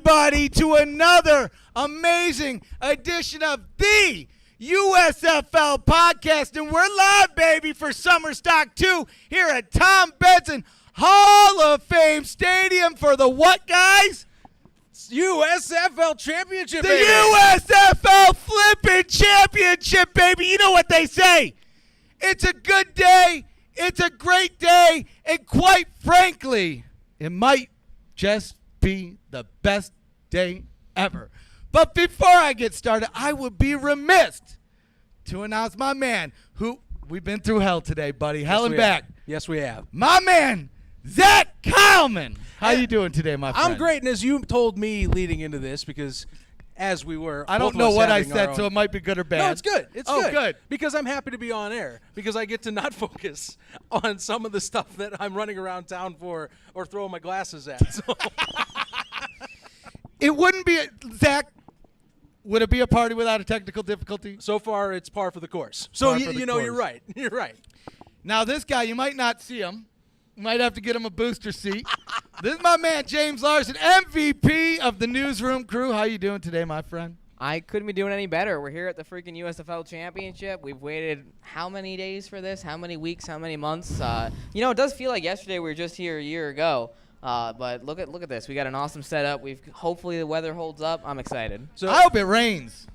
everybody to another amazing edition of the USFL Podcast. And we're live, baby, for SummerStock II here at Benson Hall of Fame Stadium for the what, guys? USFL Championship, the baby. USFL Flippin' Championship, baby. You know what they say. It's a good day. It's a great day. And quite frankly, it might just be the best day ever. But before I get started, I would be remiss to announce my man who we've been through hell today, buddy. Hell and back. Yes, we have. My man, Zach Kyleman. How you doing today, my friend? I'm great, and as you told me leading into this, because as we were, I don't know what I said, so it might be good or bad. No, it's good. It's good. Good. Because I'm happy to be on air, because I get to not focus on some of the stuff that I'm running around town for or throwing my glasses at. So. It wouldn't be, Zach, would it be a party without a technical difficulty? So far, it's par for the course. So, you know, course. you're right. You're right. Now, this guy, you might not see him. You might have to get him a booster seat. This is my man, James Larson, MVP of the Newsroom crew. How you doing today, my friend? I couldn't be doing any better. We're here at the freaking USFL Championship. We've waited how many days for this? How many weeks? How many months? You know, it does feel like yesterday we were just here a year ago. But look at this. We got an awesome setup. Hopefully the weather holds up. I'm excited. So I hope it rains.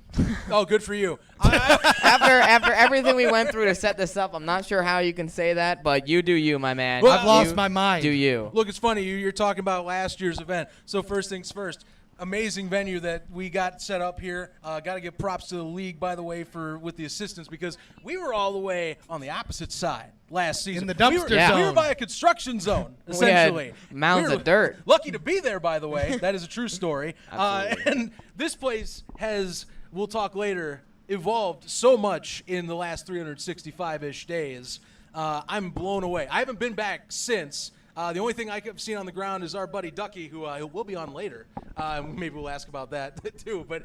Oh, good for you. After everything we went through to set this up, I'm not sure how you can say that, but you do you, my man. Well, I've lost my mind. Do you? Look, it's funny. You're talking about last year's event. So first things first. Amazing venue that we got set up here. Got to give props to the league, by the way, with the assistance, because we were all the way on the opposite side last season. In the dumpster zone. We were by a construction zone, essentially. We had mounds of dirt. Lucky to be there, by the way. That is a true story. And this place has, we'll talk later, evolved so much in the last 365-ish days. I'm blown away. I haven't been back since. The only thing I've seen on the ground is our buddy Ducky, who will be on later. Maybe we'll ask about that too. But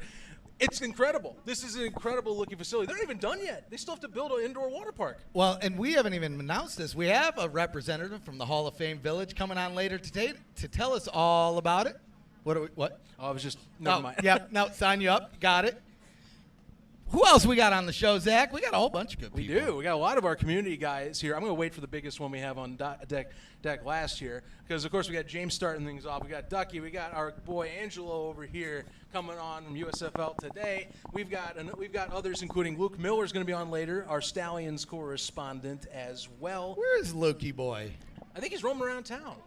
it's incredible. This is an incredible-looking facility. They're not even done yet. They still have to build an indoor water park. Well, and we haven't even announced this. We have a representative from the Hall of Fame Village coming on later today to tell us all about it. What? Oh, I was just, never mind. Yep, no, sign you up. Got it. Who else we got on the show, Zach? We got a whole bunch of good people. We do. We got a lot of our community guys here. I'm going to wait for the biggest one we have on deck last year, because, of course, we got James starting things off. We got Ducky. We got our boy Angelo over here coming on from USFL today. We've got others, including Luke Miller's going to be on later, our Stallions correspondent as well. Where is Lukey boy? I think he's roaming around town.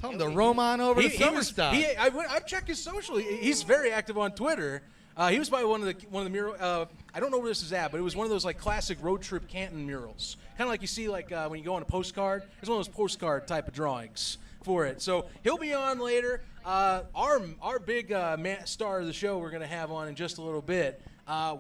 Tell him to roam on over to SummerStock. I've checked his social. He's very active on Twitter. He was by one of the mural. I don't know where this is at, but it was one of those like classic road trip Canton murals, kind of like you see like when you go on a postcard. It's one of those postcard type of drawings for it. So he'll be on later. Our big star of the show we're going to have on in just a little bit.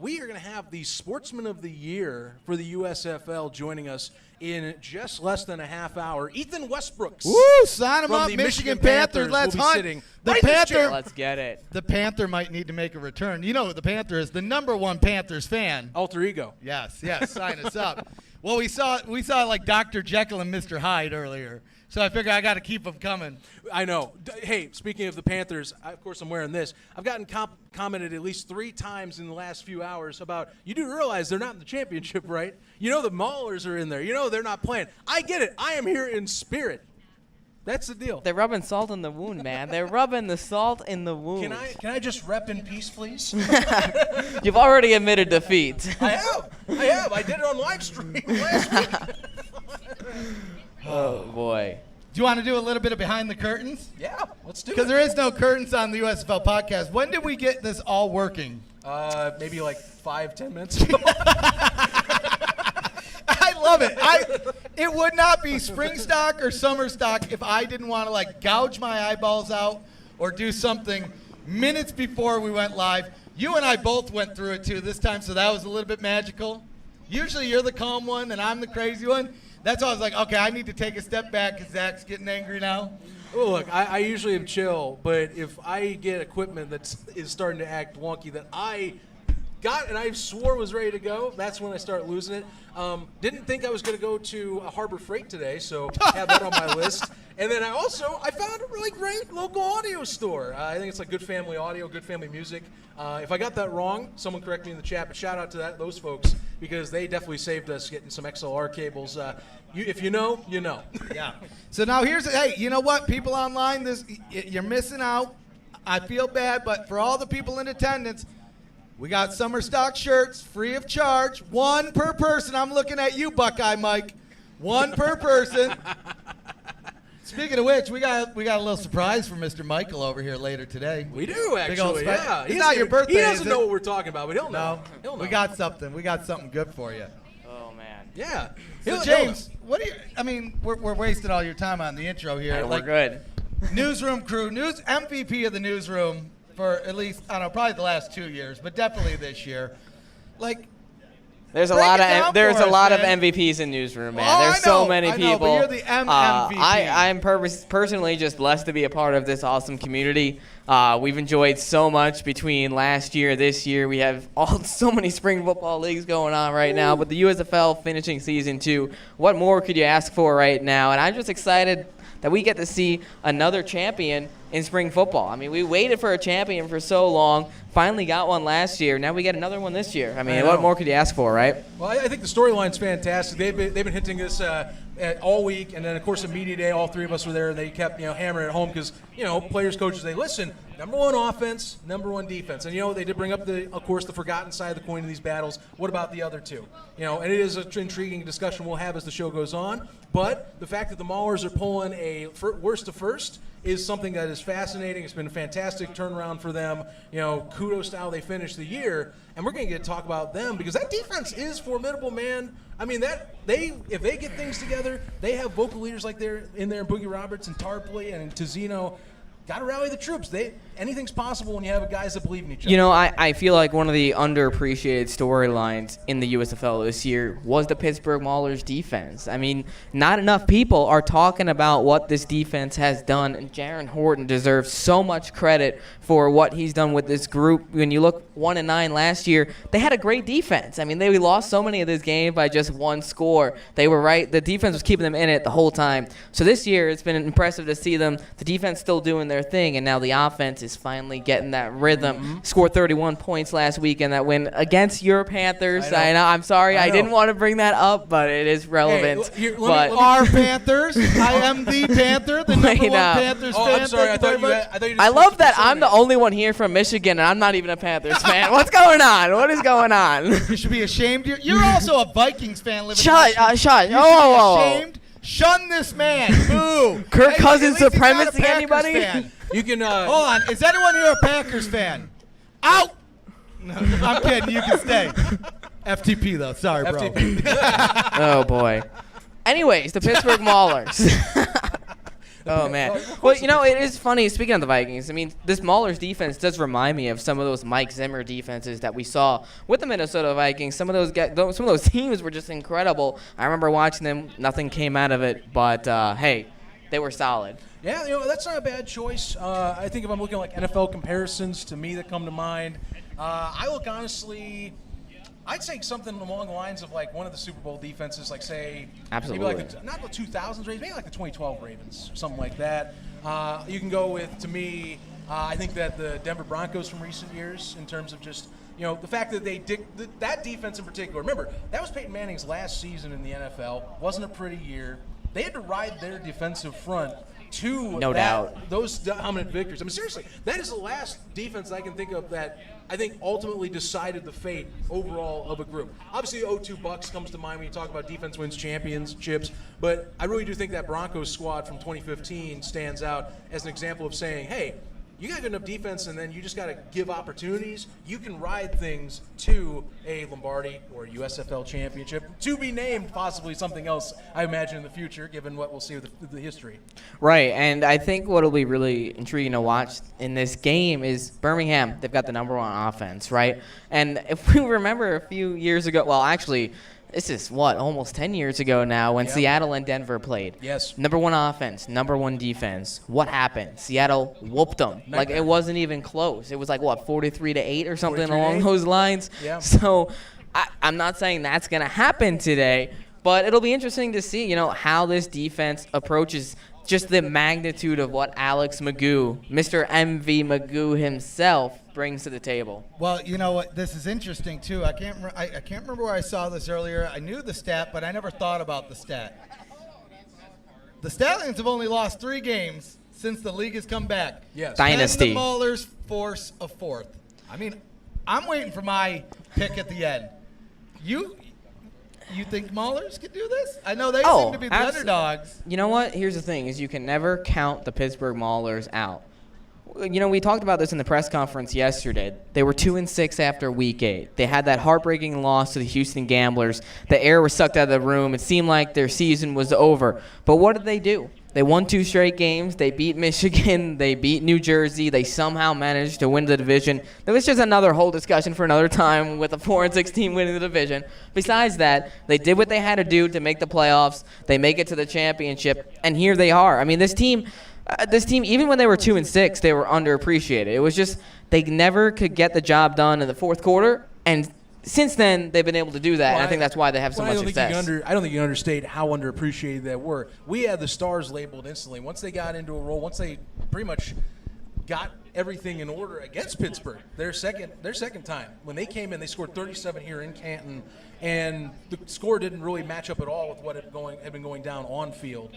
We are going to have the Sportsman of the Year for the USFL joining us in just less than a half hour. Ethan Westbrooks. Woo! Sign him up, the Michigan Panthers. Let's hunt. The Panther. Let's get it. The Panther might need to make a return. You know who the Panther is? The #1 Panthers fan. Alter ego. Yes. Sign us up. Well, we saw like Dr. Jekyll and Mr. Hyde earlier, so I figure I got to keep them coming. I know. Hey, speaking of the Panthers, of course I'm wearing this. I've gotten commented at least 3 times in the last few hours about, you do realize they're not in the championship, right? You know the Maulers are in there. You know they're not playing. I get it. I am here in spirit. That's the deal. They're rubbing salt in the wound, man. They're rubbing the salt in the wound. Can I just rep in peace, please? You've already admitted defeat. I have. I did it on live stream last week. Oh, boy. Do you want to do a little bit of behind the curtains? Yeah, let's do it. Because there is no curtains on the USFL podcast. When did we get this all working? Maybe like 5-10 minutes ago. I love it. It would not be spring stock or summer stock if I didn't want to like gouge my eyeballs out or do something minutes before we went live. You and I both went through it too this time, so that was a little bit magical. Usually you're the calm one and I'm the crazy one. That's why I was like, okay, I need to take a step back because Zach's getting angry now. Well, look, I usually am chill, but if I get equipment that is starting to act wonky that I and I swore was ready to go. That's when I started losing it. Didn't think I was going to go to Harbor Freight today, so have that on my list. And then I found a really great local audio store. I think it's like Good Family Audio, Good Family Music. If I got that wrong, someone correct me in the chat, but shout out to those folks because they definitely saved us getting some XLR cables. If you know, you know. Yeah. So now hey, you know what? People online, you're missing out. I feel bad, but for all the people in attendance, we got SummerStock shirts free of charge, one per person. I'm looking at you, Buckeye Mike. One per person. Speaking of which, we got a little surprise for Mr. Michael over here later today. We do, actually. Yeah. It's not your birthday. He doesn't know what we're talking about, but he'll know. He'll know. We got something. We got something good for you. Oh man. Yeah. So James, we're wasting all your time on the intro here. Hey, we're good. Newsroom crew, MVP of the newsroom for at least, I don't know, probably the last 2 years, but definitely this year. There's a lot of MVPs in newsroom, man. There's so many people. But you're the MVP. I'm personally just blessed to be a part of this awesome community. We've enjoyed so much between last year, this year. We have so many spring football leagues going on right now. But the USFL finishing season 2, what more could you ask for right now? And I'm just excited that we get to see another champion in spring football. I mean, we waited for a champion for so long, finally got one last year. Now we get another one this year. I mean, what more could you ask for, right? Well, I think the storyline's fantastic. They've been hinting this all week, and then, of course, at media day, all three of us were there, and they kept hammering it home because, players, coaches, they listen. Number one offense, number one defense. And, they did bring up, of course, the forgotten side of the coin in these battles. What about the other two? And it is an intriguing discussion we'll have as the show goes on. But the fact that the Maulers are pulling a worst to first is something that is fascinating. It's been a fantastic turnaround for them. Kudos to how they finished the year. And we're going to get to talk about them because that defense is formidable, man. I mean, if they get things together, they have vocal leaders like they're in there, Boogie Roberts and Tarpley and Tizino. Got to rally the troops. Anything's possible when you have guys that believe in each other. I feel like one of the underappreciated storylines in the USFL this year was the Pittsburgh Maulers defense. I mean, not enough people are talking about what this defense has done, and Jaron Horton deserves so much credit for what he's done with this group. When you look 1-9 last year, they had a great defense. I mean, they lost so many of this game by just one score. They were right. The defense was keeping them in it the whole time. So this year, it's been impressive to see them. The defense still doing their thing, and now the offense is finally getting that rhythm. Mm-hmm. Scored 31 points last week in that win against your Panthers. I know. I'm sorry. I didn't want to bring that up, but it is relevant. Hey, our Panthers. I am the Panther, the number one Panthers fan. I'm sorry. I thought you I love that I'm the only one here from Michigan, and I'm not even a Panthers fan. What's going on? What is going on? You should be ashamed. You're also a Vikings fan living in Michigan. You should be ashamed. Shun this man. Boo. Kirk Cousins supremacy, anybody? Fan. You can hold on. Is anyone here a Packers fan? Out. No, I'm kidding. You can stay. FTP though. Sorry, bro. FTP. Oh boy. Anyways, the Pittsburgh Maulers. Oh man. Well, it is funny. Speaking of the Vikings, I mean, this Maulers defense does remind me of some of those Mike Zimmer defenses that we saw with the Minnesota Vikings. Some of those teams were just incredible. I remember watching them. Nothing came out of it, but hey, they were solid. Yeah, that's not a bad choice. I think if I'm looking at like NFL comparisons to me that come to mind, I look honestly. I'd say something along the lines of like one of the Super Bowl defenses, like say, absolutely, maybe like not the 2000s Ravens, maybe like the 2012 Ravens or something like that. You can go with, to me, I think that the Denver Broncos from recent years, in terms of just the fact that that defense in particular. Remember, that was Peyton Manning's last season in the NFL. Wasn't a pretty year. They had to ride their defensive front to those dominant victories. I mean, seriously, that is the last defense I can think of that I think ultimately decided the fate overall of a group. Obviously, the 02 Bucks comes to mind when you talk about defense wins championships, but I really do think that Broncos squad from 2015 stands out as an example of saying, hey, you got good enough defense, and then you just got to give opportunities. You can ride things to a Lombardi or a USFL Championship, to be named possibly something else, I imagine, in the future, given what we'll see with the history. Right, and I think what will be really intriguing to watch in this game is Birmingham. They've got the number one offense, right? And if we remember a few years ago, well, actually, This is almost 10 years ago now when Seattle and Denver played. Yes. Number 1 offense, number 1 defense. What happened? Seattle whooped them. Like, it wasn't even close. It was like, 43-8 or something along those lines? Yeah. So I'm not saying that's going to happen today, but it'll be interesting to see, how this defense approaches just the magnitude of what Alex Magoo, Mr. MV Magoo himself, brings to the table. Well, you know what? This is interesting too. I can't remember where I saw this earlier. I knew the stat, but I never thought about the stat. The Stallions have only lost 3 games since the league has come back. Yes. Dynasty. And the Maulers force a 4th. I mean, I'm waiting for my pick at the end. You think Maulers could do this? I know they seem to be the underdogs. You know what? Here's the thing: is you can never count the Pittsburgh Maulers out. We talked about this in the press conference yesterday. They were 2-6 after Week 8. They had that heartbreaking loss to the Houston Gamblers. The air was sucked out of the room. It seemed like their season was over. But what did they do? They won 2 straight games. They beat Michigan. They beat New Jersey. They somehow managed to win the division. That was just another whole discussion for another time with a 4-6 team winning the division. Besides that, they did what they had to do to make the playoffs. They make it to the championship, and here they are. I mean, this team, even when they were 2-6, they were underappreciated. It was just they never could get the job done in the fourth quarter, and since then, they've been able to do that, and I think that's why they have so much success. I don't think you can understate how underappreciated they were. We had the stars labeled instantly. Once they got into a role, once they pretty much got everything in order against Pittsburgh, their second time. When they came in, they scored 37 here in Canton, and the score didn't really match up at all with what had been going down on field.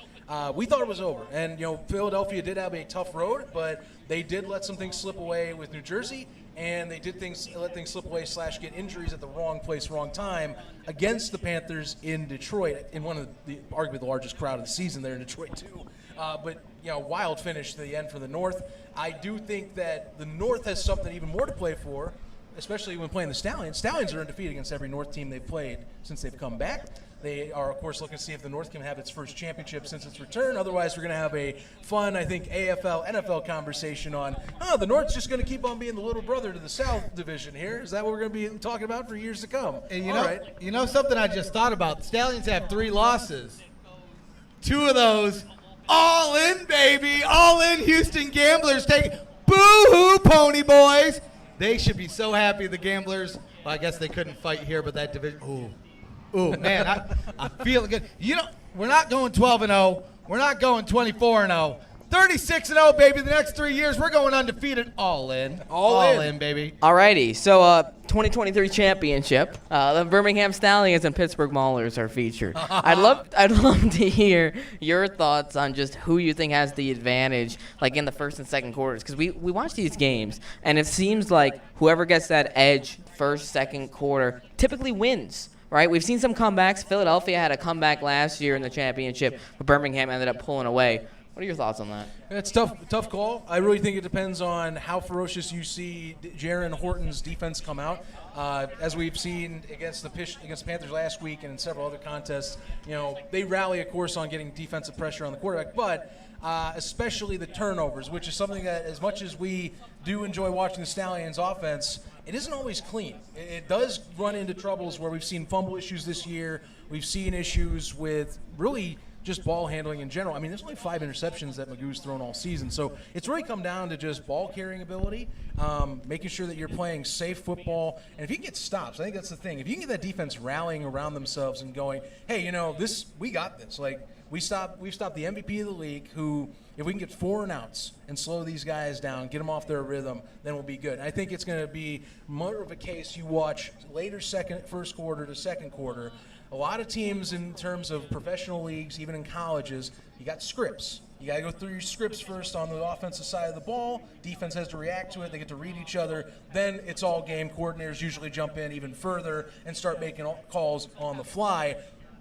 We thought it was over, and Philadelphia did have a tough road, but they did let some things slip away with New Jersey, and they did let things slip away / get injuries at the wrong place, wrong time against the Panthers in Detroit, in one of arguably the largest crowd of the season there in Detroit too. But wild finish to the end for the North. I do think that the North has something even more to play for, especially when playing the Stallions. Stallions are undefeated against every North team they've played since they've come back. They are, of course, looking to see if the North can have its first championship since its return. Otherwise, we're going to have a fun, I think, AFL, NFL conversation on, the North's just going to keep on being the little brother to the South division here. Is that what we're going to be talking about for years to come? And you know something I just thought about? The Stallions have 3 losses. 2 of those, all in, baby. All in Houston Gamblers. Boo-hoo, Pony Boys. They should be so happy, the Gamblers. Well, I guess they couldn't fight here, but that division, Ooh, man, I'm feeling good. We're not going 12-0. We're not going 24-0. 36-0, baby. The next 3 years, we're going undefeated. All in. All in, baby. Alrighty, so 2023 championship. The Birmingham Stallions and Pittsburgh Maulers are featured. I'd love to hear your thoughts on just who you think has the advantage, like in the first and second quarters, because we watch these games, and it seems like whoever gets that edge first, second quarter typically wins. Right, we've seen some comebacks. Philadelphia had a comeback last year in the championship, but Birmingham ended up pulling away. What are your thoughts on that? It's tough call. I really think it depends on how ferocious you see Jaron Horton's defense come out. As we've seen against Panthers last week and in several other contests, they rally, of course, on getting defensive pressure on the quarterback, but especially the turnovers, which is something that, as much as we do enjoy watching the Stallions' offense, it isn't always clean. It does run into troubles where we've seen fumble issues this year. We've seen issues with really just ball handling in general. I mean, there's only 5 interceptions that Magoo's thrown all season. So it's really come down to just ball carrying ability, making sure that you're playing safe football. And if you can get stops, I think that's the thing. If you can get that defense rallying around themselves and going, hey, we got this. Like, we've stopped the MVP of the league, who, if we can get 4 and outs and slow these guys down, get them off their rhythm, then we'll be good. And I think it's going to be more of a case you watch later first quarter to second quarter. A lot of teams in terms of professional leagues, even in colleges, you got scripts. You got to go through your scripts first on the offensive side of the ball. Defense has to react to it. They get to read each other. Then it's all game. Coordinators usually jump in even further and start making calls on the fly.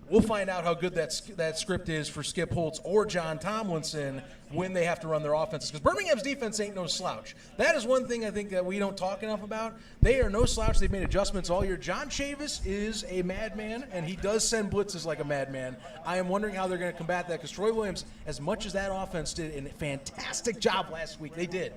We'll find out how good that script is for Skip Holtz or John Tomlinson when they have to run their offenses. Because Birmingham's defense ain't no slouch. That is one thing I think that we don't talk enough about. They are no slouch. They've made adjustments all year. John Chavis is a madman, and he does send blitzes like a madman. I am wondering how they're going to combat that, because Troy Williams, as much as that offense did a fantastic job last week, they did.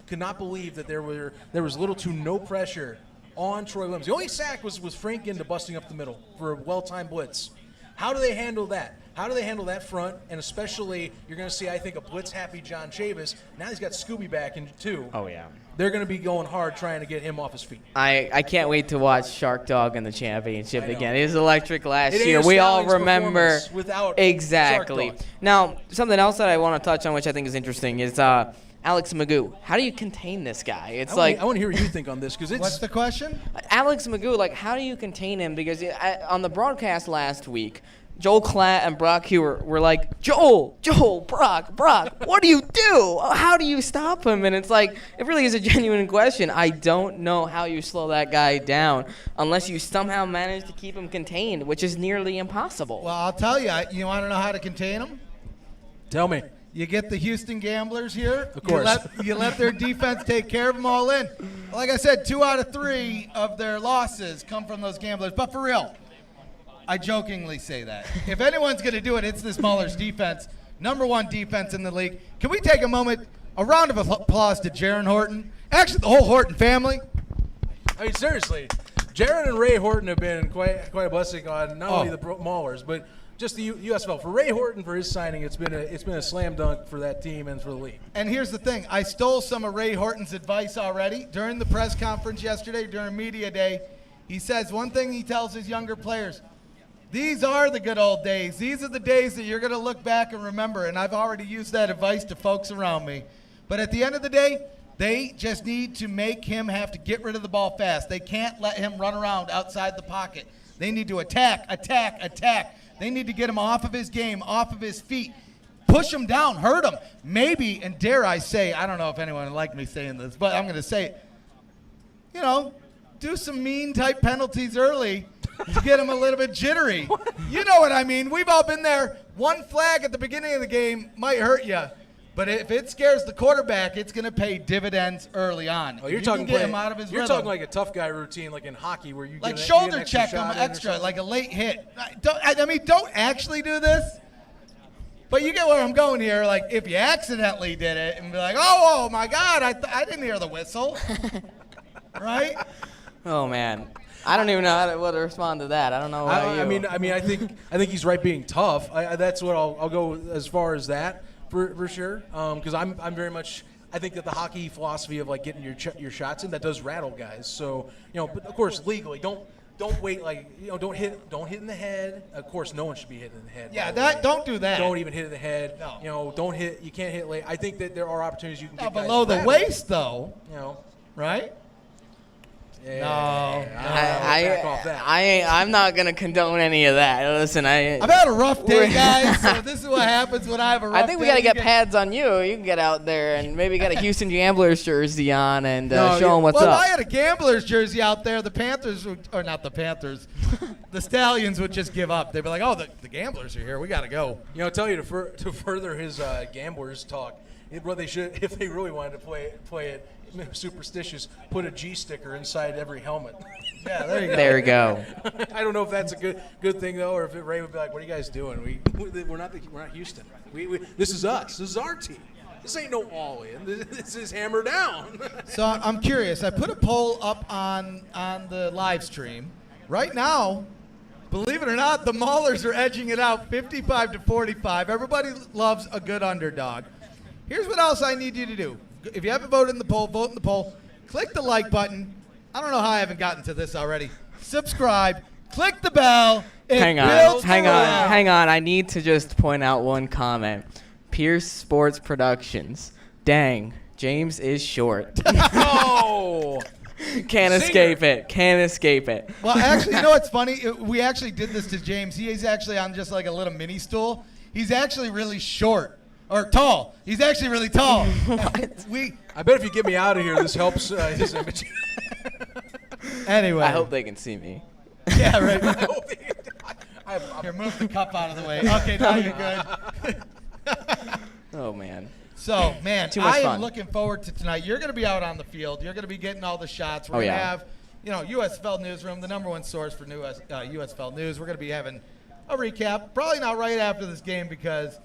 Could not believe that there was little to no pressure on Troy Williams. The only sack was Frank into busting up the middle for a well-timed blitz. How do they handle that? How do they handle that front? And especially, you're going to see, I think, a blitz-happy John Chavis. Now he's got Scooby back in too. Oh, yeah. They're going to be going hard trying to get him off his feet. I can't wait to watch Shark Dog in the championship I know. again. It was electric last It year. is We all Stallings' remember performance without exactly. Shark Dog. Now, something else that I want to touch on, which I think is interesting, is Alex Magoo. How do you contain this guy? It's I want to hear what you think on this because it's What's the question? Alex Magoo. Like, how do you contain him? Because on the broadcast last week, Joel Klatt and Brock Hewer were like, Joel, Brock, what do you do? How do you stop him? And it's like, it really is a genuine question. I don't know how you slow that guy down unless you somehow manage to keep him contained, which is nearly impossible. Well, I'll tell you. You want to know how to contain him? Tell me. You get the Houston Gamblers here. Of course. You let their defense take care of them all in. Like I said, 2 out of 3 of their losses come from those Gamblers. But for real, I jokingly say that. If anyone's going to do it, it's this Maulers defense. Number 1 defense in the league. Can we take a moment, a round of applause to Jaron Horton? Actually, the whole Horton family. I mean, seriously, Jaron and Ray Horton have been quite a blessing on not only the Maulers, but just the USFL. For Ray Horton, for his signing, it's been a slam dunk for that team and for the league. And here's the thing. I stole some of Ray Horton's advice already. During the press conference yesterday, during media day, he says one thing he tells his younger players. These are the good old days. These are the days that you're going to look back and remember, and I've already used that advice to folks around me. But at the end of the day, they just need to make him have to get rid of the ball fast. They can't let him run around outside the pocket. They need to attack. They need to get him off of his game, off of his feet. Push him down, hurt him. Maybe, and dare I say, I don't know if anyone would like me saying this, but I'm going to say it, do some mean-type penalties early to get him a little bit jittery. You know what I mean. We've all been there. One flag at the beginning of the game might hurt you, but if it scares the quarterback, it's going to pay dividends early on. Oh, you're talking get him out of his You're rhythm. talking like a tough guy routine, like in hockey, where you Like get shoulder an check him shot in or extra, something. like a late hit. Don't actually do this. But you get where I'm going here. Like if you accidentally did it and be like, oh my God, I didn't hear the whistle, right? Oh, man. I don't even know how to respond to that. I don't know about you. I mean, I think he's right being tough. That's what I'll go as far as that for sure. Because I'm very much. I think that the hockey philosophy of like getting your shots in that does rattle guys. So but of course legally don't wait don't hit in the head. Of course, no one should be hit in the head. Yeah, don't do that. Don't even hit in the head. No. Don't hit. You can't hit late. I think that there are opportunities you can get guys below the rattled. waist though. Right? Yeah, No. back off that. I'm not gonna condone any of that. Listen, I've had a rough day, guys. So this is what happens when I have a rough day. I think we gotta get pads on you. You can get out there and maybe get a Houston Gamblers jersey on and show them what's well, up. if I had a Gamblers jersey out there, the Panthers or not the Panthers, the Stallions would just give up. They'd be like, "Oh, the Gamblers are here. We gotta go." I'll tell you to further his Gamblers talk. What they should, if they really wanted to play it superstitious, put a G sticker inside every helmet. Yeah, there you go. There we go. I don't know if that's a good thing though, or if Ray would be like, "What are you guys doing? We're not Houston. This is us. This is our team. This ain't no all in. This is hammer down." So I'm curious. I put a poll up on the live stream. Right now, believe it or not, the Maulers are edging it out 55-45. Everybody loves a good underdog. Here's what else I need you to do. If you haven't voted in the poll, vote in the poll. Click the like button. I don't know how I haven't gotten to this already. Subscribe. Click the bell. Hang on. I need to just point out one comment. Pierce Sports Productions. Dang, James is short. Oh. Can't escape it. Well, actually, you know what's funny? We actually did this to James. He is actually on just like a little mini stool. He's actually really short. Or tall. He's actually really tall. I bet if you get me out of here, this helps his image. Anyway. I hope they can see me. Yeah, right. I hope they can. Here, move the cup out of the way. Okay, now you're good. Oh, man. So, man, Too much I am fun. looking forward to tonight. You're going to be out on the field. You're going to be getting all the shots. We're Oh, going to yeah. have, USFL Newsroom, the number one source for USFL news. We're going to be having a recap. Probably not right after this game because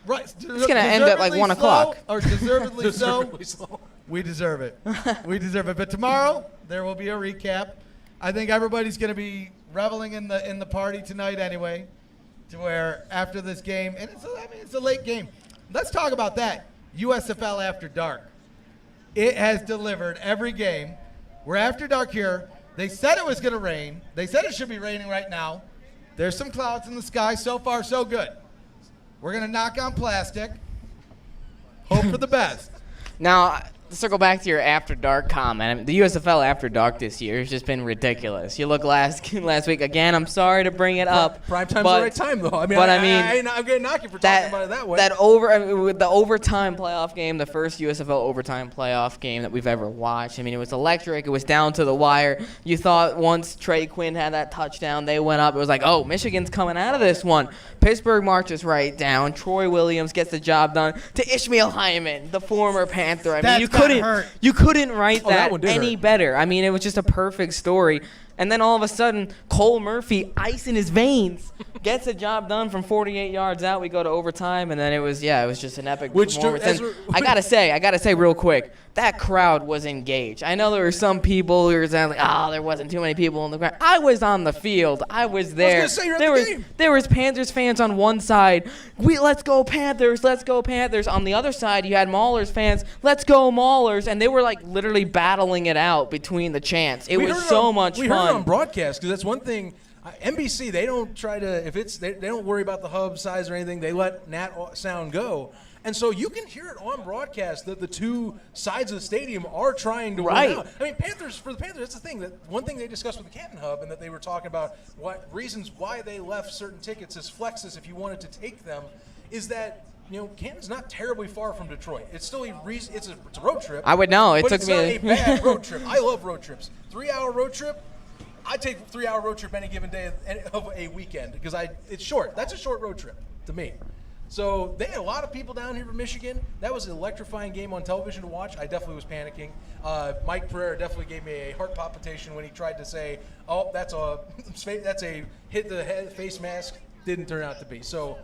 it's gonna end at like 1 o'clock. Or deservedly so. Deservedly slow. We deserve it. We deserve it. But tomorrow there will be a recap. I think everybody's going to be reveling in the party tonight anyway, to where after this game, and it's a late game. Let's talk about that. USFL After Dark. It has delivered every game. We're after dark here. They said it was going to rain. They said it should be raining right now. There's some clouds in the sky. So far, so good. We're going to knock on plastic. Hope for the best. Now, to circle back to your After Dark comment, I mean, the USFL After Dark this year has just been ridiculous. You look last week, again, I'm sorry to bring it up. Prime time's the right time, though. I'm going to knock you for talking about it that way. With the overtime playoff game, the first USFL overtime playoff game that we've ever watched, I mean, it was electric. It was down to the wire. You thought once Trey Quinn had that touchdown, they went up. It was like, oh, Michigan's coming out of this one. Pittsburgh marches right down. Troy Williams gets the job done to Ishmael Hyman, the former Panther. I mean, you couldn't write that any better. I mean, it was just a perfect story. And then all of a sudden, Cole Murphy, ice in his veins, gets a job done from 48 yards out. We go to overtime, and then it was just an epic performance. I gotta say real quick, that crowd was engaged. I know there were some people who were saying like, there wasn't too many people in the crowd. I was on the field. I was there. I was gonna say, you're at the game. There was Panthers fans on one side. Let's go Panthers. Let's go Panthers. On the other side, you had Maulers fans. Let's go Maulers. And they were like literally battling it out between the chants. It was so much fun. We heard it on broadcast because that's one thing. NBC, they don't try to, they don't worry about the hub size or anything. They let Nat sound go. And so you can hear it on broadcast that the two sides of the stadium are trying to win out. I mean, for the Panthers, that's the thing. That one thing they discussed with the Canton Hub, and that they were talking about what reasons why they left certain tickets as flexes if you wanted to take them, is that Canton's not terribly far from Detroit. It's still it's a road trip. I would know. It's not a bad road trip. I love road trips. 3-hour road trip. I take a 3-hour road trip any given day of a weekend because it's short. That's a short road trip to me. So they had a lot of people down here from Michigan. That was an electrifying game on television to watch. I definitely was panicking. Mike Pereira definitely gave me a heart palpitation when he tried to say, "Oh, that's a hit the head face mask." Didn't turn out to be. So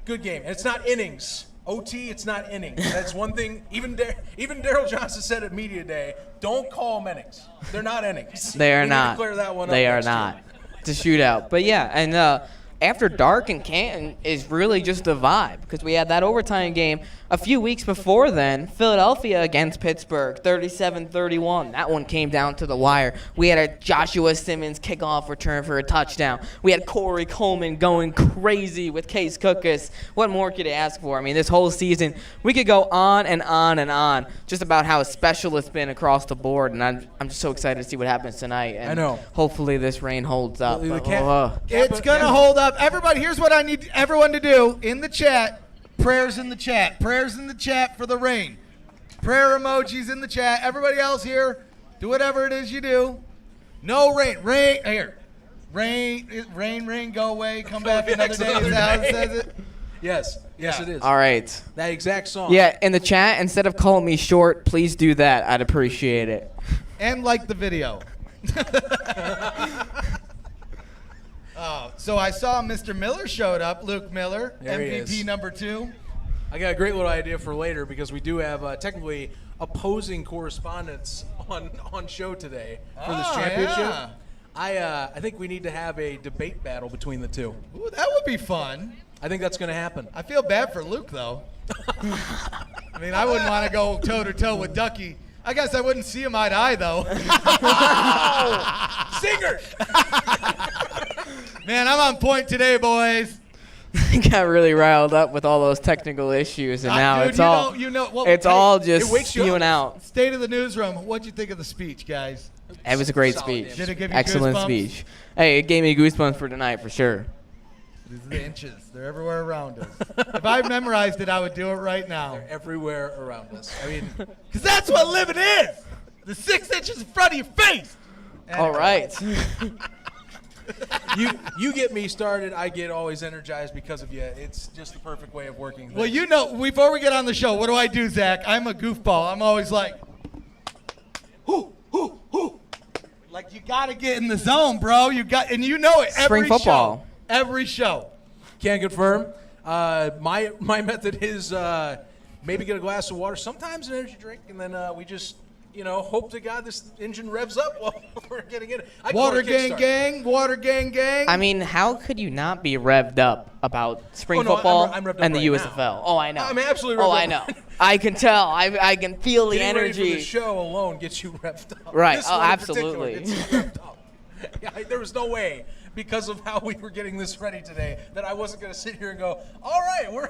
good game. And it's not innings. OT, it's not innings. That's one thing. Even Daryl Johnston said at media day, "Don't call them innings. They're not innings." They are not. Clear that one up. They are not. It's a shootout. But yeah, and After Dark in Canton is really just a vibe because we had that overtime game a few weeks before then. Philadelphia against Pittsburgh, 37-31. That one came down to the wire. We had a Joshua Simmons kickoff return for a touchdown. We had Corey Coleman going crazy with Case Cookus. What more could you ask for? I mean, this whole season, we could go on and on and on just about how special it's been across the board, and I'm just so excited to see what happens tonight. And I know. Hopefully this rain holds up. It's going to hold up. Everybody, here's what I need everyone to do in the chat. Prayers in the chat. Prayers in the chat for the rain. Prayer emojis in the chat. Everybody else here, do whatever it is you do. No rain. Rain. Here. Rain, go away. Come back another day. Is that how it says it? Yes, it is. All right. That exact song. Yeah, in the chat, instead of calling me short, please do that. I'd appreciate it. And like the video. So I saw Mr. Miller showed up, Luke Miller, there MVP number 2. I got a great little idea for later because we do have technically opposing correspondents on show today for this championship. Yeah. I think we need to have a debate battle between the two. Ooh, that would be fun. I think that's going to happen. I feel bad for Luke, though. I mean, I wouldn't want to go toe-to-toe with Ducky. I guess I wouldn't see him eye to eye, though. Singer! Man, I'm on point today, boys. I got really riled up with all those technical issues, and now dude, it's all all just spewing out. State of the newsroom. What'd you think of the speech, guys? It was a great Solid speech. Did it give you Excellent goosebumps? speech. Hey, it gave me goosebumps for tonight for sure. These are the inches. They're everywhere around us. If I memorized it, I would do it right now. They're everywhere around us. I mean, because that's what living is. The 6 inches in front of your face. All right. you get me started, I get always energized because of you. It's just the perfect way of working. Well, you know, before we get on the show, what do I do, Zach? I'm a goofball. I'm always like, hoo, hoo, hoo. Like, you got to get in the zone, bro. And you know it. Spring football. Every show. Can confirm. My method is maybe get a glass of water, sometimes an energy drink, and then we just, hope to God this engine revs up while we're getting in. Water gang gang. I mean, how could you not be revved up about spring football I'm revved and up the right USFL? now. Oh, I know. I'm absolutely revved Oh, up. I know. I can tell. I can feel the Getting ready for energy. the show alone gets you revved up. Right. This Oh, one in absolutely. particular gets you revved up. Yeah, there was no way, because of how we were getting this ready today, that I wasn't going to sit here and go, all right, we're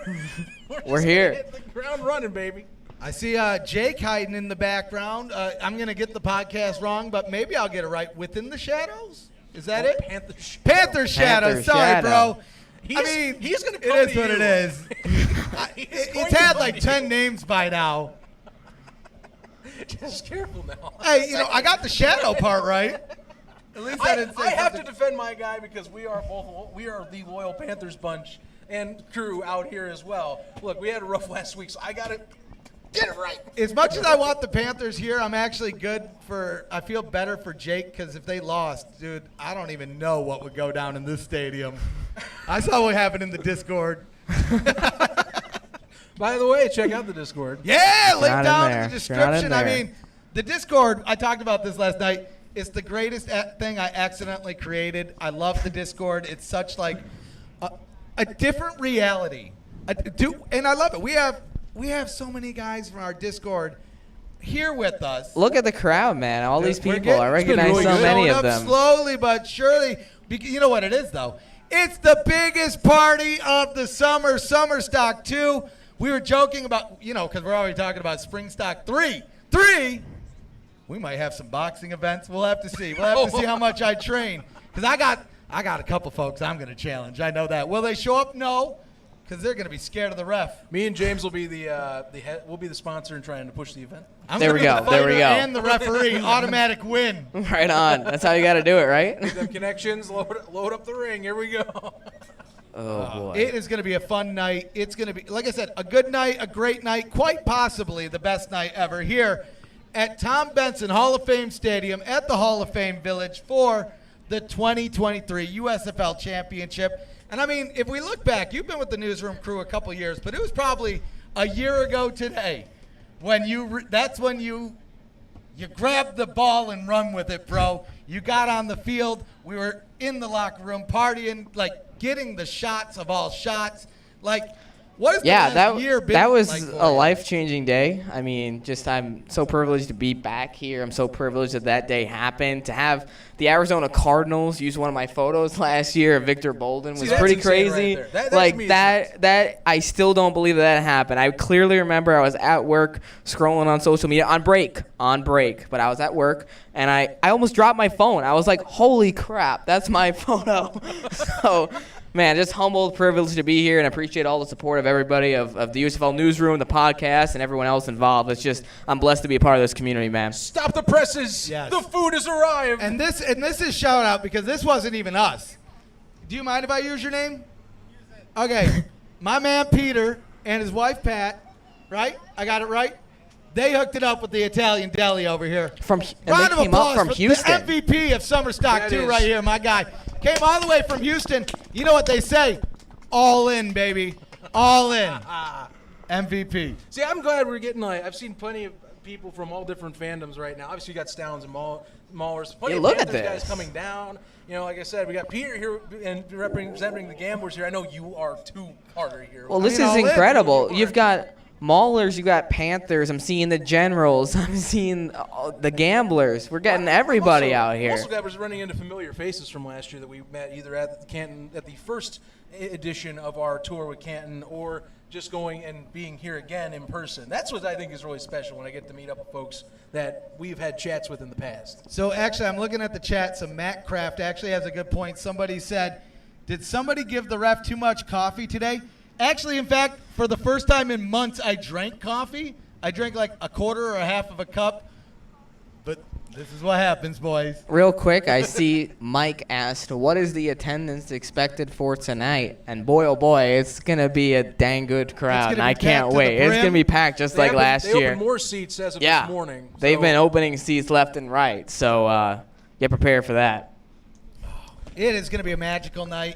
just here. Hit the ground running, baby. I see Jake hiding in the background. I'm going to get the podcast wrong, but maybe I'll get it right. Within the Shadows? Is that it? Panther Shadow. Panther Shadows. Panther Sorry, Shadow. bro. He's going to come it is to what you. it is. It's had like 10 names by now. Just careful now. Hey, I got the shadow part right. At least I didn't say I have to something. defend my guy because we are the loyal Panthers bunch and crew out here as well. Look, we had a rough last week, so I got to get it right. As much as I want the Panthers here, I'm actually I feel better for Jake because if they lost, dude, I don't even know what would go down in this stadium. I saw what happened in the Discord. By the way, check out the Discord. Yeah, link Not in down in there. the It's not in description. I there. mean, the Discord, I talked about this last night. It's the greatest thing I accidentally created. I love the Discord. It's such like a different reality. And I love it. We have so many guys from our Discord here with us. Look at the crowd, man. All these We're people. I getting- recognize so many Showing of up them. slowly but surely. You know what it is, though? It's the biggest party of the summer, SummerStock II. We were joking about, because we're already talking about Spring Stock 3. We might have some boxing events. We'll have to see. We'll have to see how much I train. Because I got a couple folks I'm going to challenge. I know that. Will they show up? No. Because they're going to be scared of the ref. Me and James will be we'll be the sponsor and trying to push the event. I'm There gonna we be go, the there we fighter go. And the referee. Automatic win. Right on. That's how you got to do it, right? Them connections, load up the ring. Here we go. Oh, boy. It is going to be a fun night. It's going to be, like I said, a good night, a great night, quite possibly the best night ever here at Tom Benson Hall of Fame Stadium at the Hall of Fame Village for the 2023 USFL Championship. And I mean, if we look back, you've been with the newsroom crew a couple years, but it was probably a year ago today when that's when you grabbed the ball and run with it, bro. You got on the field. We were in the locker room partying, like getting the shots of all shots. Like, what is the last year been that was like for a you? life-changing day. I mean, I'm so privileged to be back here. I'm so privileged that day happened. To have the Arizona Cardinals use one of my photos last year of Victor Bolden was that's pretty insane crazy. right there. That like to me is that I still don't believe that happened. I clearly remember I was at work scrolling on social media on break, but I was at work and I almost dropped my phone. I was like, holy crap, that's my photo. So, man, just humbled, privileged to be here, and appreciate all the support of everybody, of the USFL Newsroom, the podcast, and everyone else involved. I'm blessed to be a part of this community, man. Stop the presses. Yes. The food has arrived. And this is shout out because this wasn't even us. Do you mind if I use your name? Okay. My man Peter and his wife Pat, right? I got it right? They hooked it up with the Italian deli over here. And Round they of came up applause from for Houston. the MVP of SummerStock That 2 is. right here, my guy. Came all the way from Houston. You know what they say? All in, baby. All in. MVP. See, I'm glad we're getting I've seen plenty of people from all different fandoms right now. Obviously, you got Stowns and Maulers. Plenty Yeah, of look at Panthers this. guys coming down. Like I said, we got Peter here and representing the Gamblers here. I know you are too, Carter here. Well, this mean, is all in. incredible. You've got Maulers, you got Panthers. I'm seeing the Generals. I'm seeing the Gamblers. We're getting everybody out I'm here. also glad we're running into familiar faces from last year that we met either at Canton at the first edition of our tour with Canton, or just going and being here again in person. That's what I think is really special when I get to meet up with folks that we've had chats with in the past. So actually, I'm looking at the chat. So Matt Kraft actually has a good point. Somebody said, did somebody give the ref too much coffee today? Actually, in fact, for the first time in months, I drank coffee. I drank like a quarter or a half of a cup. But this is what happens, boys. Real quick, I see Mike asked, what is the attendance expected for tonight? And boy, oh boy, it's going to be a dang good crowd. gonna And I be can't packed to wait. the It's going to brim. be packed just like last They year. opened more seats as of Yeah, this morning. they've so- been opening seats left and right. So get prepared for that. It is going to be a magical night.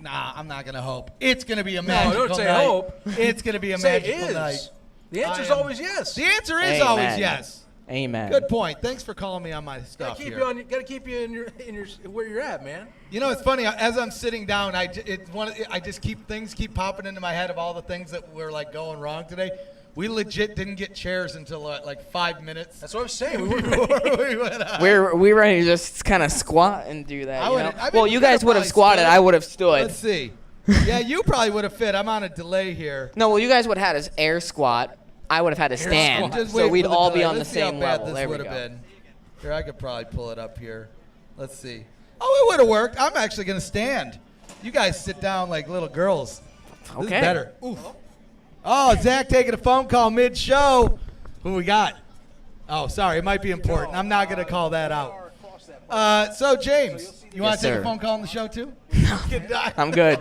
Nah, I'm not gonna hope. It's gonna be a magical don't say night. hope. It's gonna be a Say magical is. night. The answer's always yes. The answer is Amen. always yes. Amen. Good point. Thanks for calling me on my stuff here. Gotta keep you in your where you're at, man. You know, it's funny. As I'm sitting down, I just keep popping into my head of all the things that were like going wrong today. We legit didn't get chairs until like 5 minutes. That's what I was saying. we went on. We're ready to just kind of squat and do that. I you would- know? I mean, well, we you could've guys would have probably squatted. stood. I would have stood. Let's see. Yeah, you probably would have fit. I'm on a delay here. No, well, you guys would have had an air squat. I would have had to stand. Just So wait we'd for the all be delay. on the Let's see how same bad level. this There we would have go. been. Here, I could probably pull it up here. Let's see. Oh, it would have worked. I'm actually going to stand. You guys sit down like little girls. This is Okay. better. Oof. Oh, Zach taking a phone call mid-show. Who we got? Oh, sorry. It might be important. I'm not going to call that out. So, James, you want Yes, to take sir. a phone call on the show, too? I'm good.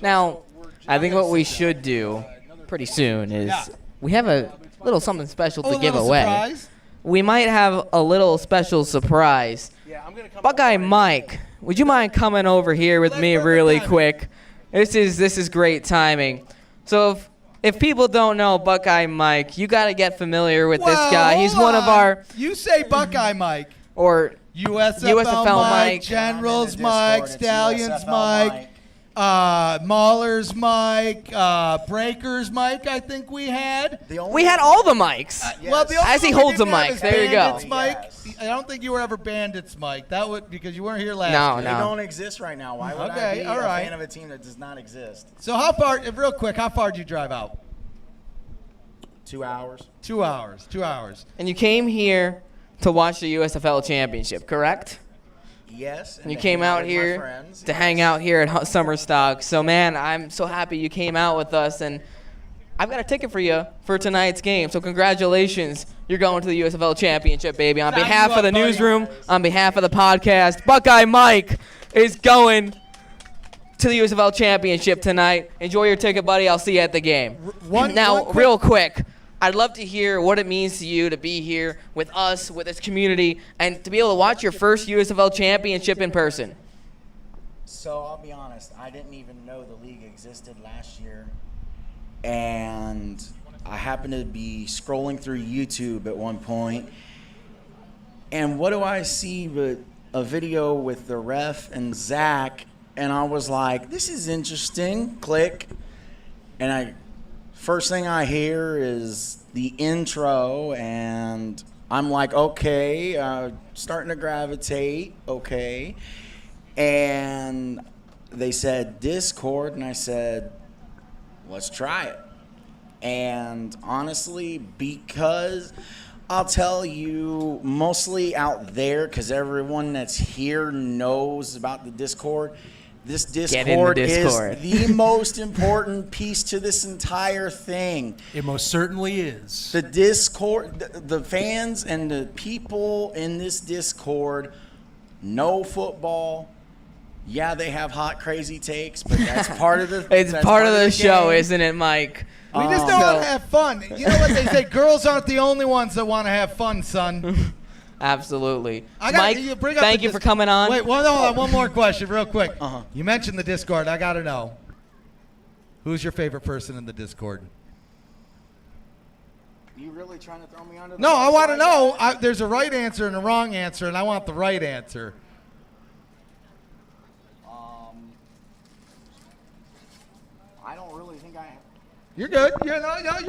Now, I think what we should do pretty soon is Yeah. we have a little something special Oh, to a give little away. surprise? We might have a little special surprise. Yeah, I'm gonna come. Buckeye Mike, would you mind coming over here with me Perfect really timing. quick? This is great timing. So if people don't know Buckeye Mike, you got to get familiar with this Well, guy. He's hold one of on. our You say Buckeye Mike. or USFL Mike, Mike. Generals I'm in the Mike, Discord. It's Stallions USFL Mike, Maulers Mike, Breakers Mike, I think we had. We had all the mics. Well, the only As he one we holds a didn't have mic. is There you go. Bandits Mike. Yes. I don't think you were ever Bandits Mike. That would because you weren't here last No, year. They no. don't exist right now. Why would Okay, I be all a right. fan of a team that does not exist? So how far? Real quick, how far did you drive out? 2 hours. 2 hours. 2 hours. And you came here to watch the USFL Championship, correct? Yes. And you to came hang out with my here friends. to hang out here at SummerStock. So, man, I'm so happy you came out with us. And I've got a ticket for you for tonight's game. So, congratulations. You're going to the USFL Championship, baby. On Sign behalf you of the up, buddy. newsroom, on behalf of the podcast, Buckeye Mike is going to the USFL Championship tonight. Enjoy your ticket, buddy. I'll see you at the game. one Now, quick- real quick, I'd love to hear what it means to you to be here with us, with this community, and to be able to watch your first USFL Championship in person. So I'll be honest, I didn't even know the league existed last year. And I happened to be scrolling through YouTube at one point. And what do I see but a video with the ref and Zach? And I was like, this is interesting. Click. And first thing I hear is the intro, and I'm like, okay, starting to gravitate, okay. And they said Discord, and I said, let's try it. And honestly, because I'll tell you, mostly out there, because everyone that's here knows about the Discord. This Get in the Discord Discord. is the most important piece to this entire thing. It most certainly is. The Discord, the fans and the people in this Discord know football. Yeah, they have hot, crazy takes, but that's part of the. It's that's part of the show, game. isn't it, Mike? We just know how to have fun. You know what they say? Girls aren't the only ones that want to have fun, son. Absolutely. Mike, thank you for coming on. Wait, hold on. One more question, real quick. Uh-huh. You mentioned the Discord. I got to know. Who's your favorite person in the Discord? You really trying to throw me under the No, bus I want to like know. that? There's a right answer and a wrong answer, and I want the right answer. I don't really think I have. You're good. You're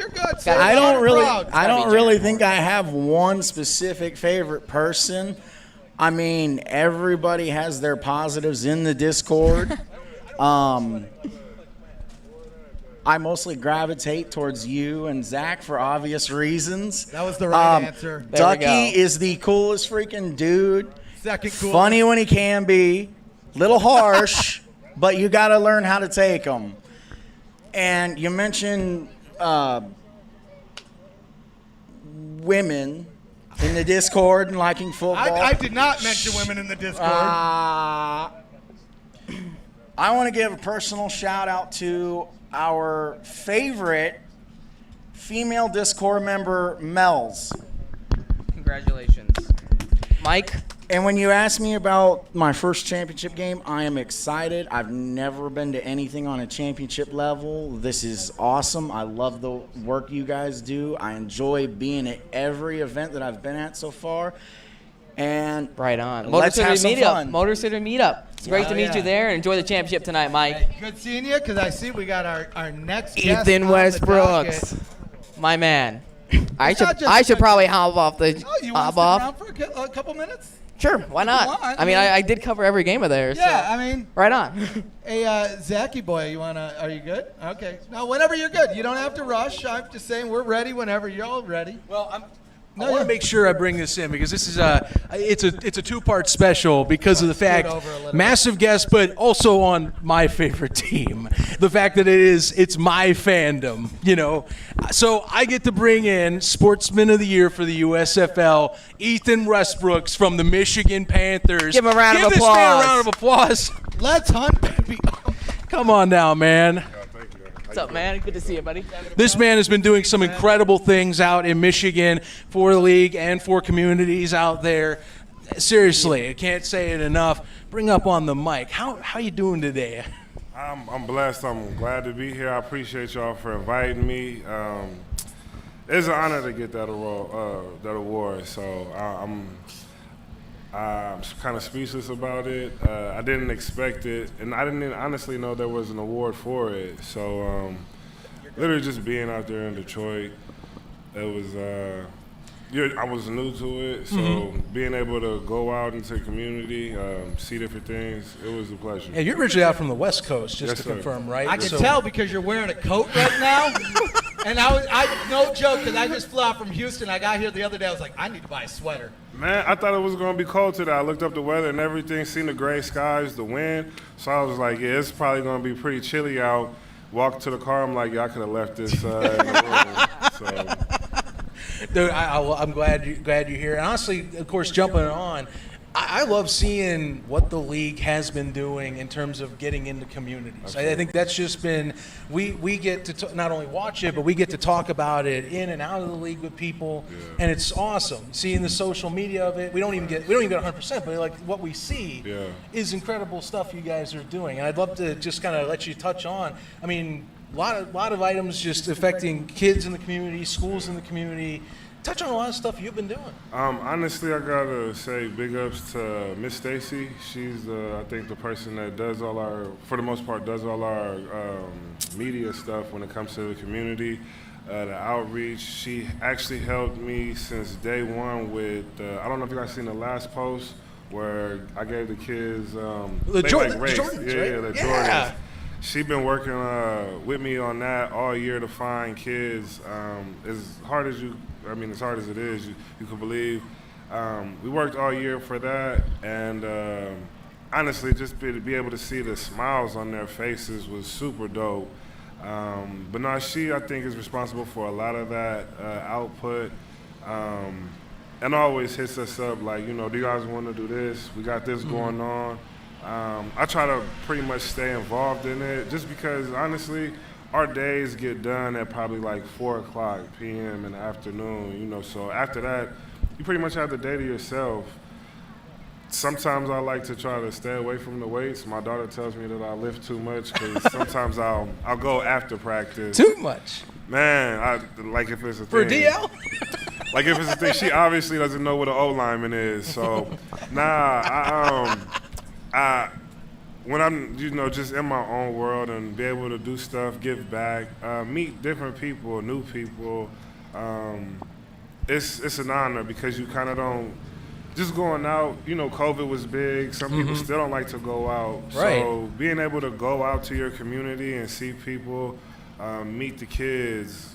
good. Sir. I don't I'm really. proud. I don't be really Jared think I have one specific favorite person. I mean, everybody has their positives in the Discord. I mostly gravitate towards you and Zach for obvious reasons. That was the right answer. There we Ducky go. is the coolest freaking dude. Second cool. Funny when he can be, little harsh, but you got to learn how to take them. And you mentioned women in the Discord and liking football. I did not mention women in the Discord. I want to give a personal shout out to our favorite female Discord member, Mel's. Congratulations. Mike? And when you ask me about my first championship game, I am excited. I've never been to anything on a championship level. This is awesome. I love the work you guys do. I enjoy being at every event that I've been at so far. And Right on. let's Motor have City some Meetup. fun. Motor City Meetup. It's great to Oh, meet yeah. you there and enjoy the championship tonight, Mike. Hey, good seeing you, because I see we got our next guest Ethan on the Westbrooks, docket. my man. I It's not just should like- probably hop off the Oh, you want to hop stick off. around for a couple minutes? Sure, why not? want, I mean, I mean- I did cover every game of theirs. Yeah, so. I mean, Right on. hey, Zachy boy, are you good? Okay. No, whenever you're good. You don't have to rush. I'm just saying we're ready whenever you're all ready. Well, No, I want yeah. to make sure I bring this in because this is it's a two-part special because of the fact over a little massive guest, but also on my favorite team. The fact that it's my fandom, you know. So I get to bring in Sportsman of the Year for the USFL, Ethan Westbrooks from the Michigan Panthers. Give him a round of Give this man a applause. round of applause. Let's hunt, baby. Come on now, man. What's up, man? Good to see you, buddy. This man has been doing some incredible things out in Michigan for the league and for communities out there. Seriously, I can't say it enough. Bring up on the mic. How you doing today? I'm blessed. I'm glad to be here. I appreciate y'all for inviting me. It's an honor to get that award. So I'm kind of speechless about it. I didn't expect it, and I didn't even honestly know there was an award for it. So literally just being out there in Detroit, it was. I was new to it, so being able to go out into the community, see different things, it was a pleasure. Yeah, you're originally out from the West Coast, just Yes, to sir. confirm, right? I can So- tell because you're wearing a coat right now. And I no joke, because I just flew out from Houston. I got here the other day. I was like, I need to buy a sweater. Man, I thought it was going to be cold today. I looked up the weather and everything, seen the gray skies, the wind. So I was like, yeah, it's probably going to be pretty chilly out. Walked to the car, I'm like, yeah, I could have left this in the room. So. Dude, I'm glad you're here. And honestly, of course, jumping on, I love seeing what the league has been doing in terms of getting into communities. I think that's just been we get to not only watch it, but we get to talk about it in and out of the league with people, and it's awesome seeing the social media of it. We don't even get 100%, but like what we see is incredible stuff you guys are doing. And I'd love to just kind of let you touch on. I mean, a lot of items just affecting kids in the community, schools in the community. Touch on a lot of stuff you've been doing. Honestly, I gotta say big ups to Miss Stacy. She's I think the person that does all our, for the most part, does all our media stuff when it comes to the community, the outreach. She actually helped me since day one with, I don't know if you guys seen the last post where I gave the kids, The they Jordans, race. right? The Yeah. Jordans. She's been working with me on that all year to find kids. As hard as it is, you can believe. We worked all year for that, and honestly, just to be able to see the smiles on their faces was super dope. But no, she, I think, is responsible for a lot of that output. And always hits us up like, do you guys want to do this? We got this going on. I try to pretty much stay involved in it just because, honestly, our days get done at probably like 4 o'clock p.m. in the afternoon, so after that, you pretty much have the day to yourself. Sometimes I like to try to stay away from the weights. My daughter tells me that I lift too much because sometimes I'll go after practice. Too much. Man, like if it's a For thing. DL? Like if it's a thing, she obviously doesn't know what an O-lineman is. So, when I'm, just in my own world and be able to do stuff, give back, meet different people, new people, it's an honor because you kind of don't, just going out, COVID was big. Some people still don't like to go out. Right. So being able to go out to your community and see people, meet the kids,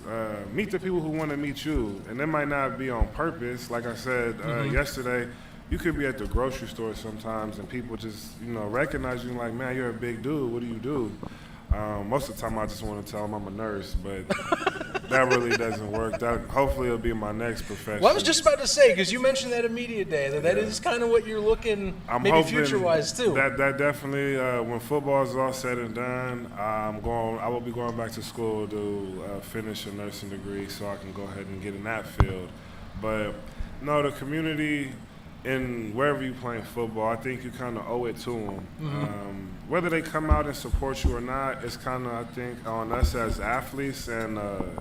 meet the people who want to meet you. And that might not be on purpose. Like I said yesterday, you could be at the grocery store sometimes and people just, recognize you like, man, you're a big dude. What do you do? Most of the time I just want to tell them I'm a nurse, but that really doesn't work. Hopefully it'll be my next profession. Well, I was just about to say, because you mentioned that immediate day, that is kind of what you're looking, I'm maybe hoping future-wise too. That definitely, when football is all said and done, I will be going back to school to finish a nursing degree so I can go ahead and get in that field. But no, the community, and wherever you playing football, I think you kind of owe it to them. Whether they come out and support you or not, it's kind of, I think, on us as athletes and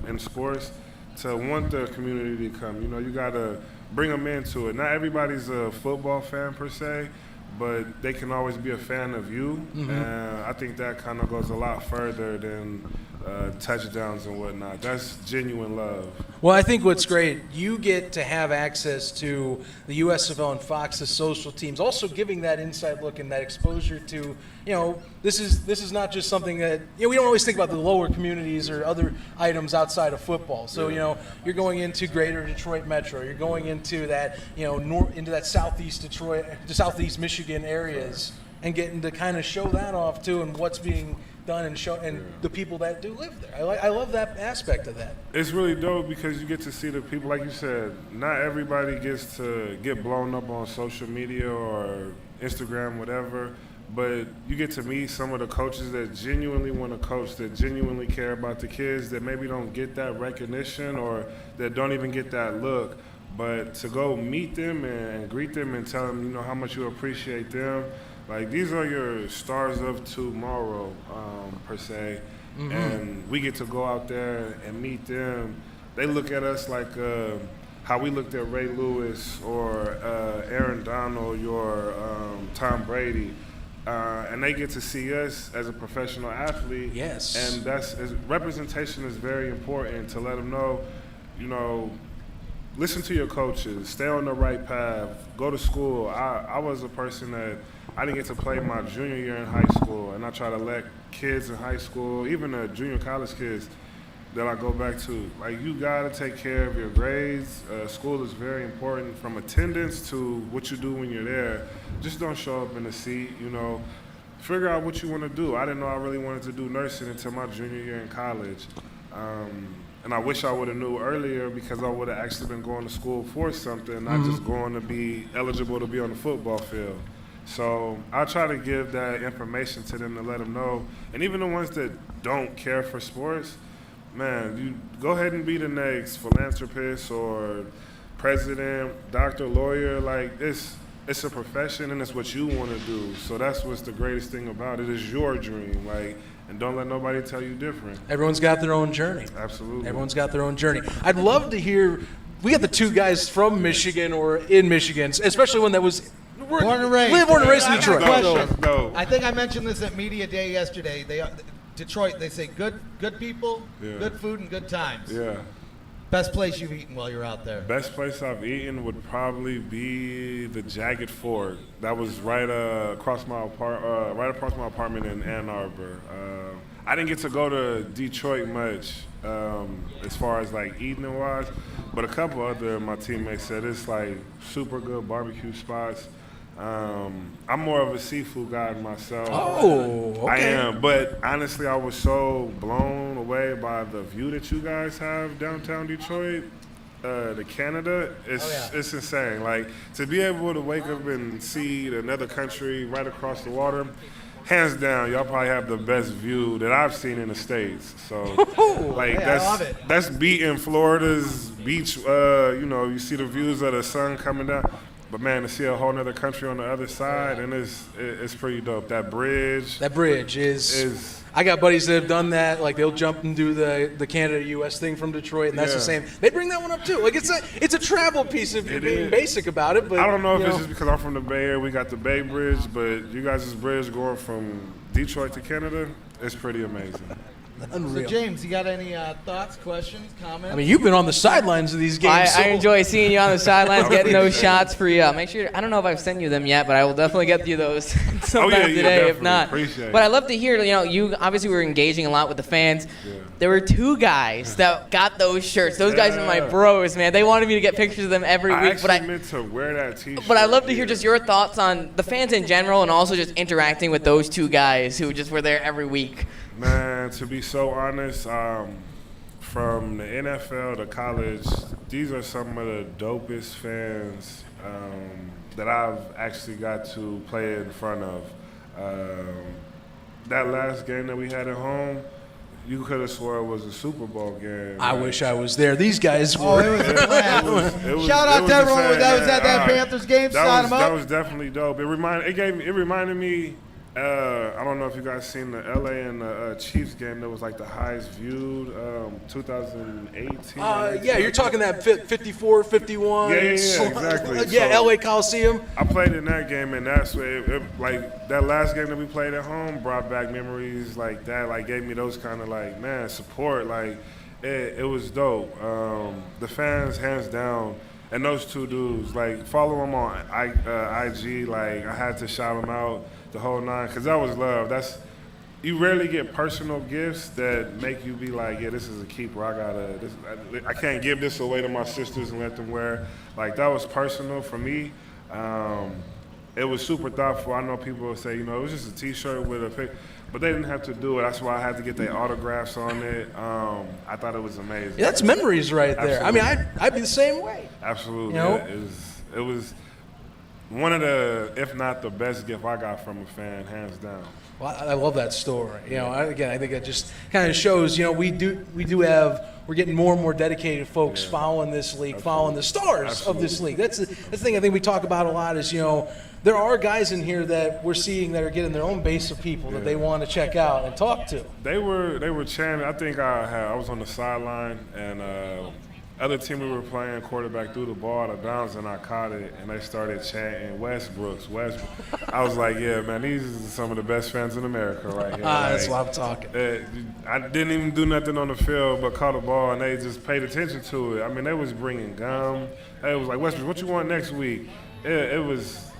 in sports to want the community to come. You know, you got to bring them into it. Not everybody's a football fan per se, but they can always be a fan of you. And I think that kind of goes a lot further than touchdowns and whatnot. That's genuine love. Well, I think what's great, you get to have access to the USFL and Fox's social teams, also giving that inside look and that exposure to, you know, this is not just something that, you know, we don't always think about the lower communities or other items outside of football. So, you know, you're going into greater Detroit Metro, you're going into that, you know, into that southeast Detroit, to southeast Michigan areas, and getting to kind of show that off too, and what's being done and show, and the people that do live there. I love that aspect of that. It's really dope because you get to see the people, like you said, not everybody gets to get blown up on social media or Instagram, whatever, but you get to meet some of the coaches that genuinely want to coach, that genuinely care about the kids, that maybe don't get that recognition or that don't even get that look. But to go meet them and greet them and tell them, you know, how much you appreciate them. Like, these are your stars of tomorrow, per se, and we get to go out there and meet them. They look at us like how we looked at Ray Lewis or Aaron Donald or Tom Brady, and they get to see us as a professional athlete. Yes. And representation is very important to let them know, you know, listen to your coaches, stay on the right path, go to school. I was a person that I didn't get to play my junior year in high school, and I try to let kids in high school, even the junior college kids that I go back to, like, you got to take care of your grades. School is very important, from attendance to what you do when you're there. Just don't show up in a seat, you know. Figure out what you want to do. I didn't know I really wanted to do nursing until my junior year in college. And I wish I would have knew earlier, because I would have actually been going to school for something, not just going to be eligible to be on the football field. So I try to give that information to them to let them know. And even the ones that don't care for sports, man, you go ahead and be the next philanthropist or president, doctor, lawyer. Like, it's a profession and it's what you want to do. So that's what's the greatest thing about it. It's your dream. Like, and don't let nobody tell you different. Everyone's got their own journey. Absolutely. Everyone's got their own journey. I'd love to hear, we got the two guys from Michigan or in Michigan, especially one that was Born and raised. Born and raised in I got a Detroit. question. No. I think I mentioned this at Media Day yesterday. Detroit, they say good people, good food, and good times. Yeah. Best place you've eaten while you're out there? Best place I've eaten would probably be the Jagged Fork. That was right across my apartment in Ann Arbor. I didn't get to go to Detroit much as far as like eating and wise, but a couple other of my teammates said it's like super good barbecue spots. I'm more of a seafood guy myself. Oh, okay. I am, but honestly, I was so blown away by the view that you guys have downtown Detroit, to Canada. It's insane. Like, to be able to wake up and see another country right across the water, hands down, y'all probably have the best view that I've seen in the States. So, like, I love it. That's beating Florida's beach. You know, you see the views of the sun coming down. But man, to see a whole other country on the other side, and it's pretty dope. That bridge is. I got buddies that have done that. Like, they'll jump and do the Canada-U.S. thing from Detroit, and that's the same. They bring that one up too. Like, it's a travel piece of being basic about it. But I don't know if it's just because I'm from the Bay Area. We got the Bay Bridge, but you guys' bridge going from Detroit to Canada, it's pretty amazing. Unreal. So, James, you got any thoughts, questions, comments? I mean, you've been on the sidelines of these games. I enjoy seeing you on the sidelines, getting those shots for you. Make sure, I don't know if I've sent you them yet, but I will definitely get you those sometime today, if not. Appreciate it. But I love to hear, you obviously were engaging a lot with the fans. Yeah. There were two guys that got those shirts. Those guys are my bros, man. They wanted me to get pictures of them every week. I meant to wear that T-shirt. But I love to hear just your thoughts on the fans in general, and also just interacting with those two guys who just were there every week. Man, to be so honest, from the NFL to college, these are some of the dopest fans that I've actually got to play in front of. That last game that we had at home, you could have swore it was a Super Bowl game. I wish I was there. These guys Oh, were. it was a blast. It was- Shout it out was to everyone insane, that was man. at that Panthers game. Sign them That up. was definitely dope. It reminded me. I don't know if you guys seen the LA and the Chiefs game. That was like the highest viewed 2018. Yeah, you're talking that 54, 51. Yeah, exactly. Yeah, So- LA Coliseum. I played in that game, and that's where like that last game that we played at home brought back memories like that. Like gave me those kind of like support. Like it was dope. The fans, hands down. And those two dudes, like, follow them on IG. Like, I had to shout them out the whole nine, because that was love. You rarely get personal gifts that make you be like, yeah, this is a keeper. I can't give this away to my sisters and let them wear. Like, that was personal for me. It was super thoughtful. I know people will say, it was just a T-shirt with a pic, but they didn't have to do it. That's why I had to get their autographs on it. I thought it was amazing. Yeah, that's memories right there. Absolutely. I mean, I'd be the same way. Absolutely. You know? It was one of the, if not the best gift I got from a fan, hands down. Well, I love that story. I think that just kind of shows. We're getting more and more dedicated folks following this league, following the stars of this league. That's the thing I think we talk about a lot is, there are guys in here that we're seeing that are getting their own base of people that they want to check out and talk to. They were chanting. I think I was on the sideline, and other team we were playing, quarterback threw the ball out of bounds, and I caught it, and they started chanting Westbrooks. I was like, yeah, man, these are some of the best fans in America right here. That's why I'm talking. I didn't even do nothing on the field but caught a ball, and they just paid attention to it. I mean, they was bringing gum. It was like, Westbrooks, what you want next week? It was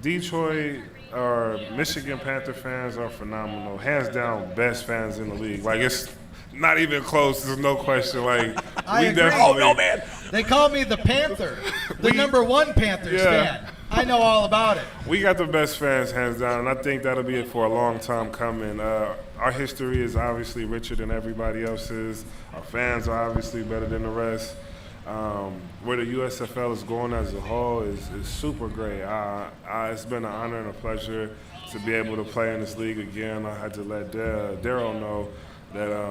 Detroit or Michigan Panther fans are phenomenal. Hands down, best fans in the league. Like, it's not even close. There's no question. Like, I we agree. definitely. Oh, no, man. They call me the Panther, the number one Panthers fan. I know all about it. We got the best fans, hands down, and I think that'll be it for a long time coming. Our history is obviously richer than everybody else's. Our fans are obviously better than the rest. Where the USFL is going as a whole is super great. It's been an honor and a pleasure to be able to play in this league again. I had to let Daryl know that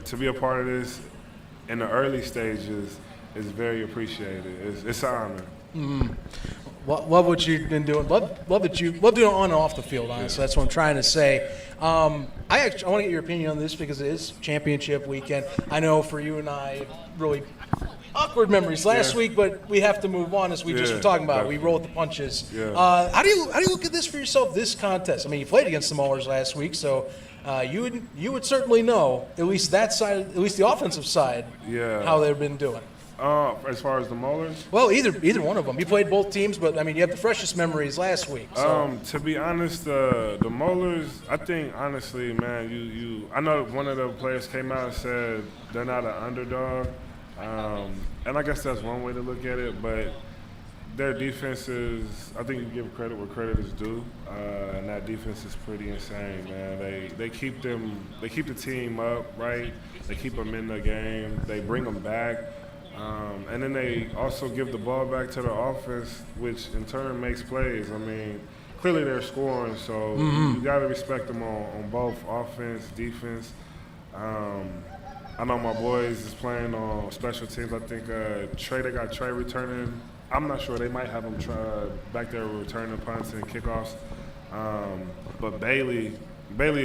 to be a part of this in the early stages is very appreciated. It's an honor. Mm-hmm. Love what you've been doing. Love doing it on and off the field, honestly. That's what I'm trying to say. I want to get your opinion on this because it is championship weekend. I know for you and I, really awkward memories last week, but we have to move on as we just were talking about. Definitely. We roll with the punches. Yeah. How do you look at this for yourself, this contest? I mean, you played against the Maulers last week, so you would certainly know, at least that side, at least the offensive side, how they've been doing. As far as the Maulers? Well, either one of them. You played both teams, but I mean, you have the freshest memories last week. So. To be honest, the Maulers, I think honestly, man, I know one of the players came out and said they're not an underdog, and I guess that's one way to look at it. But their defense is, I think you give credit where credit is due, and that defense is pretty insane, man. They keep the team up, right? They keep them in the game. They bring them back. And then they also give the ball back to the offense, which in turn makes plays. I mean, clearly they're scoring, so you got to respect them on both offense, defense. I know my boys is playing on special teams. I think they got Trey returning. I'm not sure. They might have him back there returning punts and kickoffs. But Bailey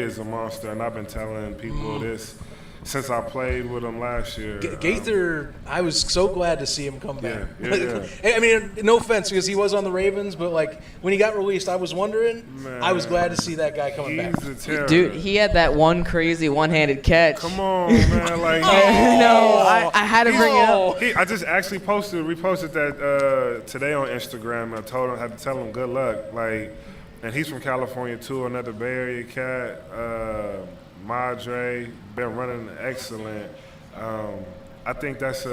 is a monster, and I've been telling people this since I played with him last year. Gaither, I was so glad to see him come back. Yeah. I mean, no offense, because he was on the Ravens, but like when he got released, I was wondering. Man, I was glad to see that guy coming back. He's a terror. Dude, he had that one crazy one-handed catch. Come on, man. Like, No, I had to bring it up. I just actually reposted that today on Instagram. I had to tell him good luck. Like, and he's from California too, another Bay Area cat. Madre, been running excellent. I think that's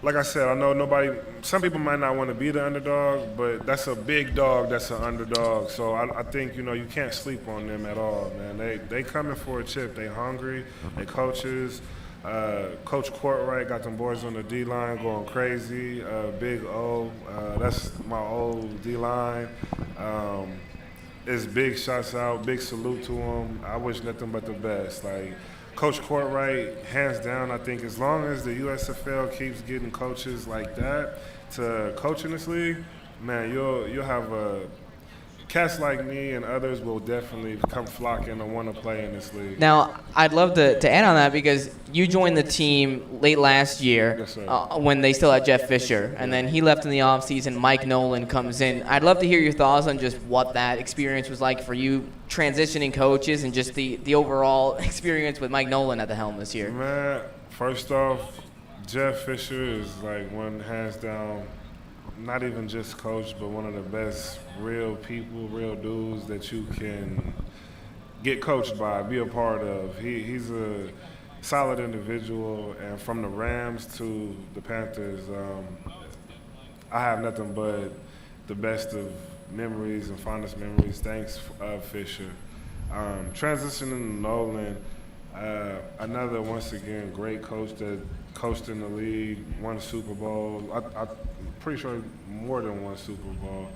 like I said, I know some people might not want to be the underdog, but that's a big dog that's an underdog. So I think, you can't sleep on them at all, man. They coming for a chip. They hungry. They coaches. Coach Courtwright got them boys on the D-line going crazy. Big O, that's my old D-line. it's big shots out, big salute to him. I wish nothing but the best. Like, Coach Courtwright, hands down, I think as long as the USFL keeps getting coaches like that to coach in this league, man, you'll have cats like me and others will definitely come flocking to want to play in this league. Now, I'd love to add on that because you joined the team late last year. Yes, sir. When they still had Jeff Fisher, and then he left in the offseason. Mike Nolan comes in. I'd love to hear your thoughts on just what that experience was like for you transitioning coaches and just the overall experience with Mike Nolan at the helm this year. Man, first off, Jeff Fisher is like one hands down, not even just coach, but one of the best real people, real dudes that you can get coached by, be a part of. He's a solid individual, and from the Rams to the Panthers, I have nothing but the best of memories and fondest memories. Thanks, Fisher. Transitioning to Nolan, another, once again, great coach that coached in the league, won a Super Bowl. I'm pretty sure more than one Super Bowl.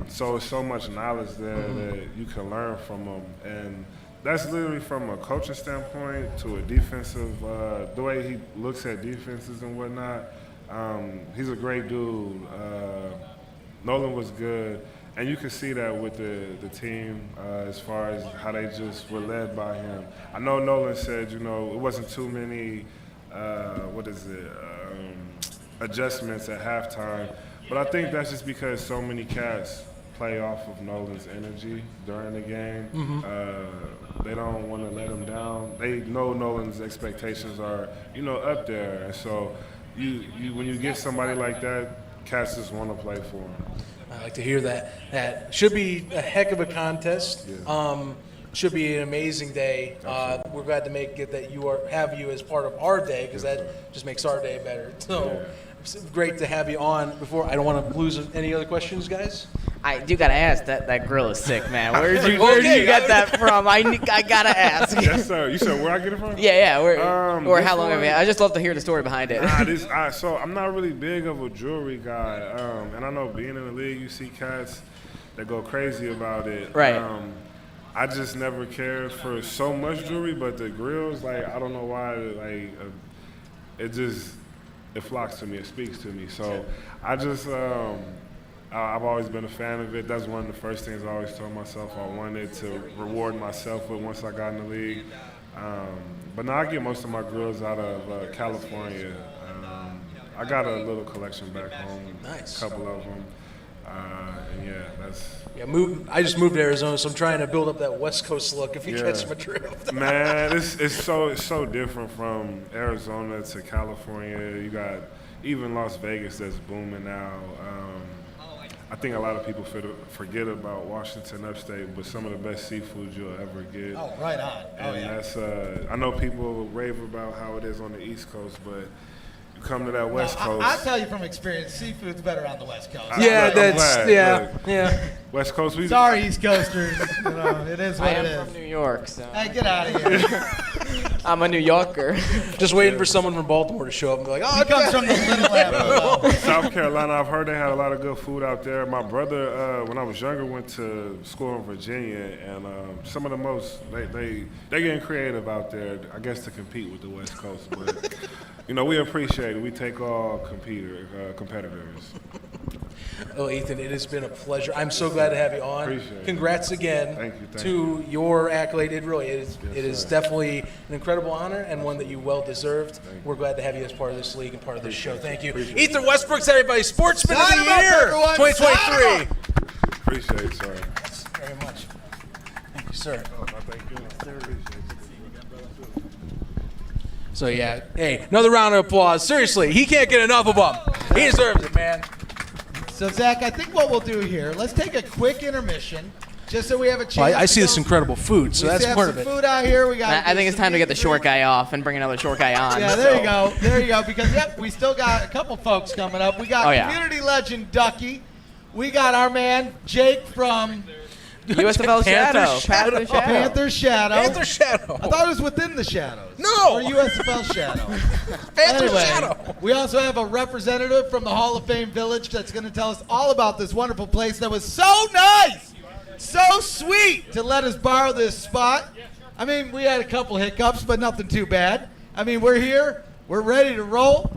So it's so much knowledge there that you can learn from him. And that's literally from a coaching standpoint to a defensive, the way he looks at defenses and whatnot. He's a great dude. Nolan was good. And you can see that with the team as far as how they just were led by him. I know Nolan said, it wasn't too many, adjustments at halftime. But I think that's just because so many cats play off of Nolan's energy during the game. They don't want to let him down. They know Nolan's expectations are, up there. And so when you get somebody like that, cats just want to play for him. I like to hear that. That should be a heck of a contest. Yeah. Should be an amazing day. We're glad to make it that have you as part of our day because that just makes our day better. So it's great to have you on. Before I don't want to lose any other questions, guys. I do gotta ask, that grill is sick, man. Where'd you get that from? I gotta ask. Yes, sir. You said where I get it from? Yeah. Or how long have you? I just love to hear the story behind it. So I'm not really big of a jewelry guy, and I know being in the league, you see cats that go crazy about it. Right. I just never cared for so much jewelry, but the grills, I don't know why, it flocks to me, it speaks to me. So I just, I've always been a fan of it. That's one of the first things I always told myself I wanted to reward myself with once I got in the league. But now I get most of my grills out of California. I got a little collection back home, Nice. A couple of them. And yeah, that's... I just moved to Arizona, so I'm trying to build up that West Coast look. If you catch my drift, man, it's so different from Arizona to California. You got even Las Vegas that's booming now. I think a lot of people forget about Washington Upstate, but some of the best seafood you'll ever get. Oh, right on. That's I know people rave about how it is on the East Coast, but you come to that West Coast. I'll tell you from experience, seafood's better on the West Coast. Yeah. West Coast. Sorry, East Coasters. It is what I it am is. from New York, so Hey, get out of here. I'm a New Yorker. Just waiting for someone from Baltimore to show up and be like, He comes from the Little Apple. South Carolina, I've heard they had a lot of good food out there. My brother, when I was younger, went to school in Virginia, and some of the most, they're getting creative out there, I guess, to compete with the West Coast. But, we appreciate it. We take all competitors. Oh, Ethan, it has been a pleasure. I'm so glad to have you on. Appreciate it. Congrats again Thank you. to your accolade. It is definitely an incredible honor and one that you well deserved. We're glad to have you as part of this league and part of this show. Thank you. Ethan Westbrooks, everybody, Sportsman of the Year 2023. Appreciate it, sir. Thanks very much. Thank you, sir. Oh, no, thank you. So, yeah, hey, another round of applause. Seriously, he can't get enough of them. He deserves it, man. So, Zach, I think what we'll do here, let's take a quick intermission, just so we have a chance. Well, I see this incredible food, so that's part of it. Food out here. We got. I think it's time to get the short guy off and bring another short guy on. Yeah, there you go. There you go. Because we still got a couple folks coming up. We got community legend Ducky. We got our man Jake from USFL Shadow. Panther Shadow. Panther Shadow. I thought it was within the shadows. No. Or USFL Shadow. Panther Anyway, Shadow. we also have a representative from the Hall of Fame Village that's going to tell us all about this wonderful place that was so nice So sweet to let us borrow this spot. I mean, we had a couple hiccups, but nothing too bad. I mean, we're here. We're ready to roll.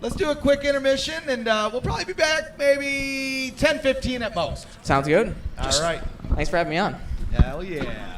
Let's do a quick intermission, and we'll probably be back maybe 10:15 at most. Sounds good. All right. Thanks for having me on. Hell yeah.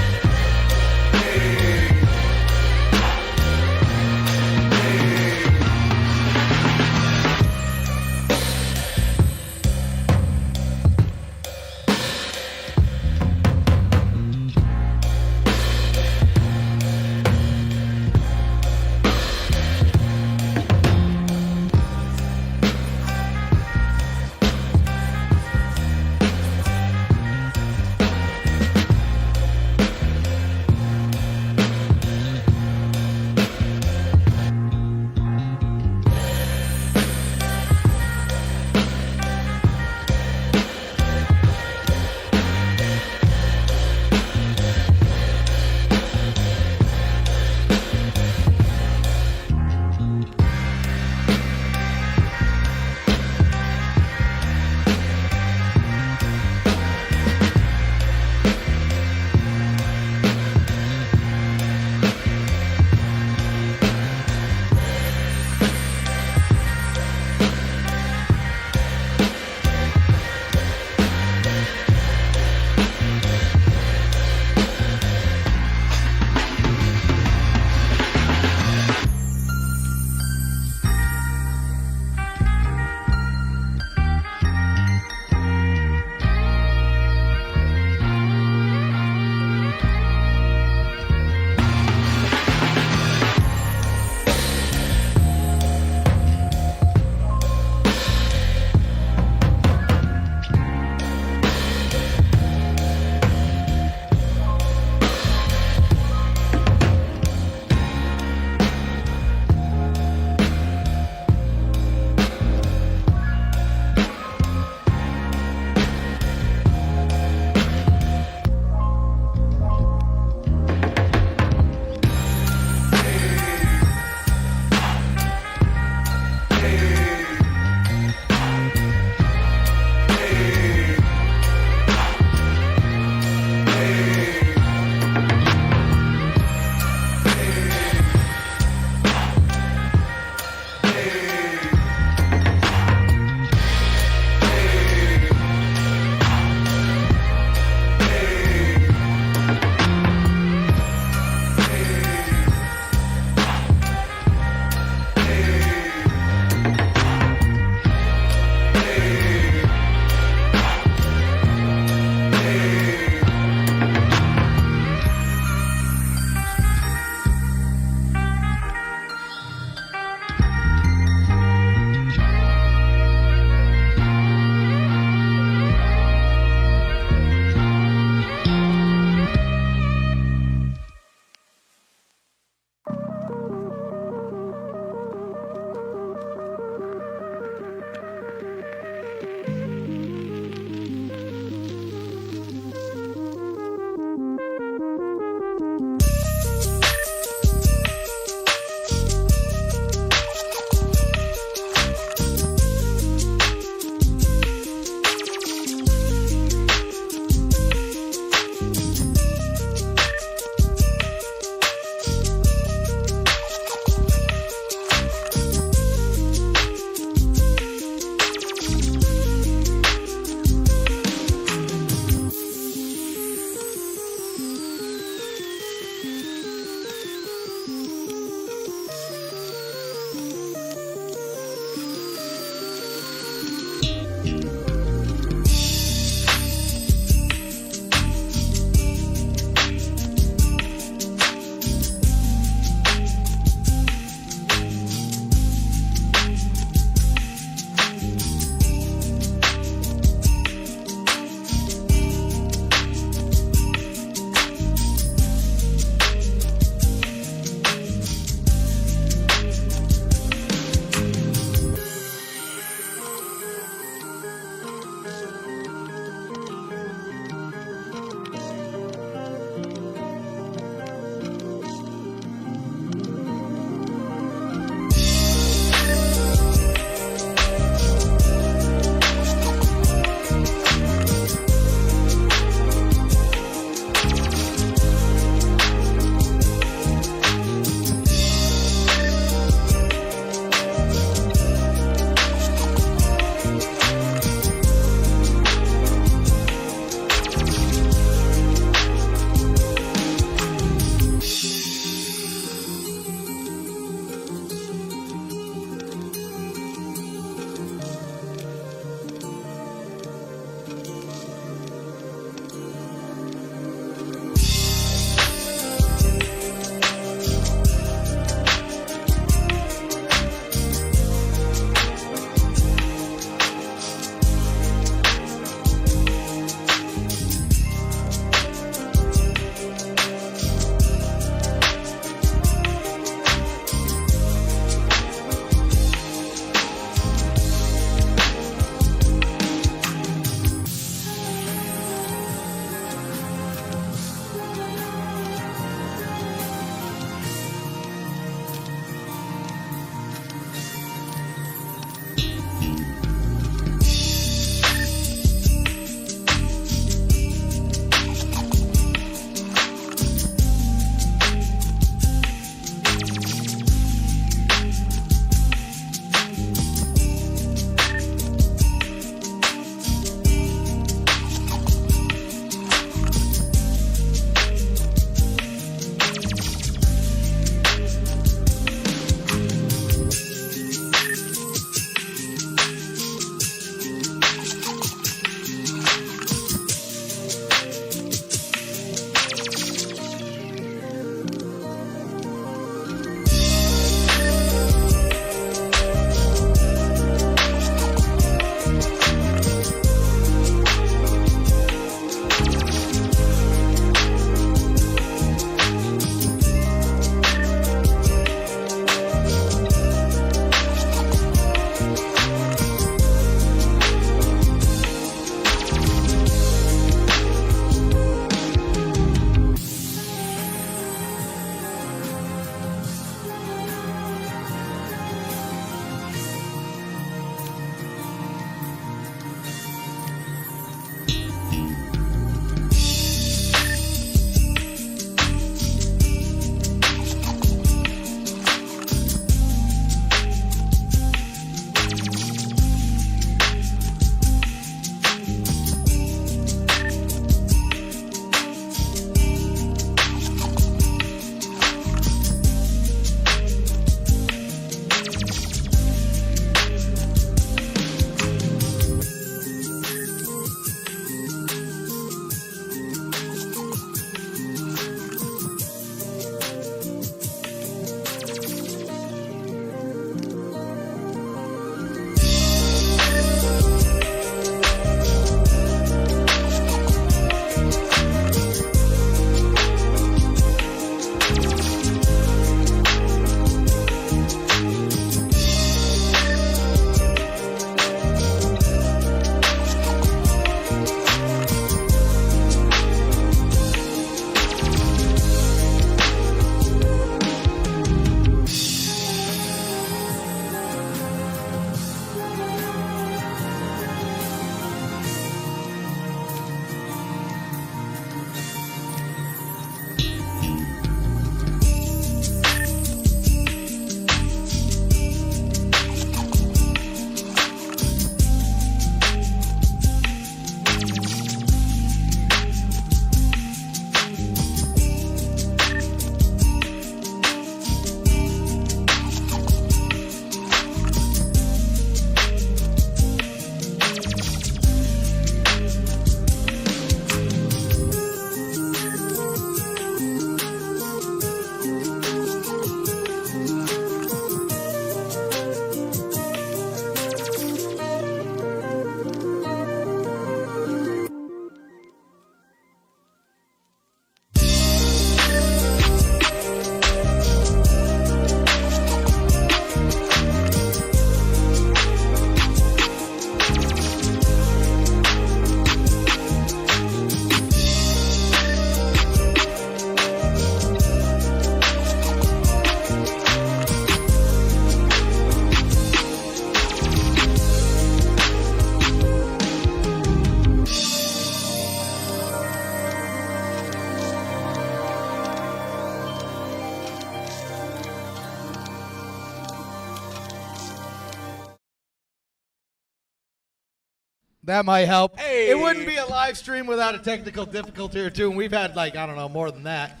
That might help. Hey. It wouldn't be a live stream without a technical difficulty or two, and we've had, like, I don't know, more than that.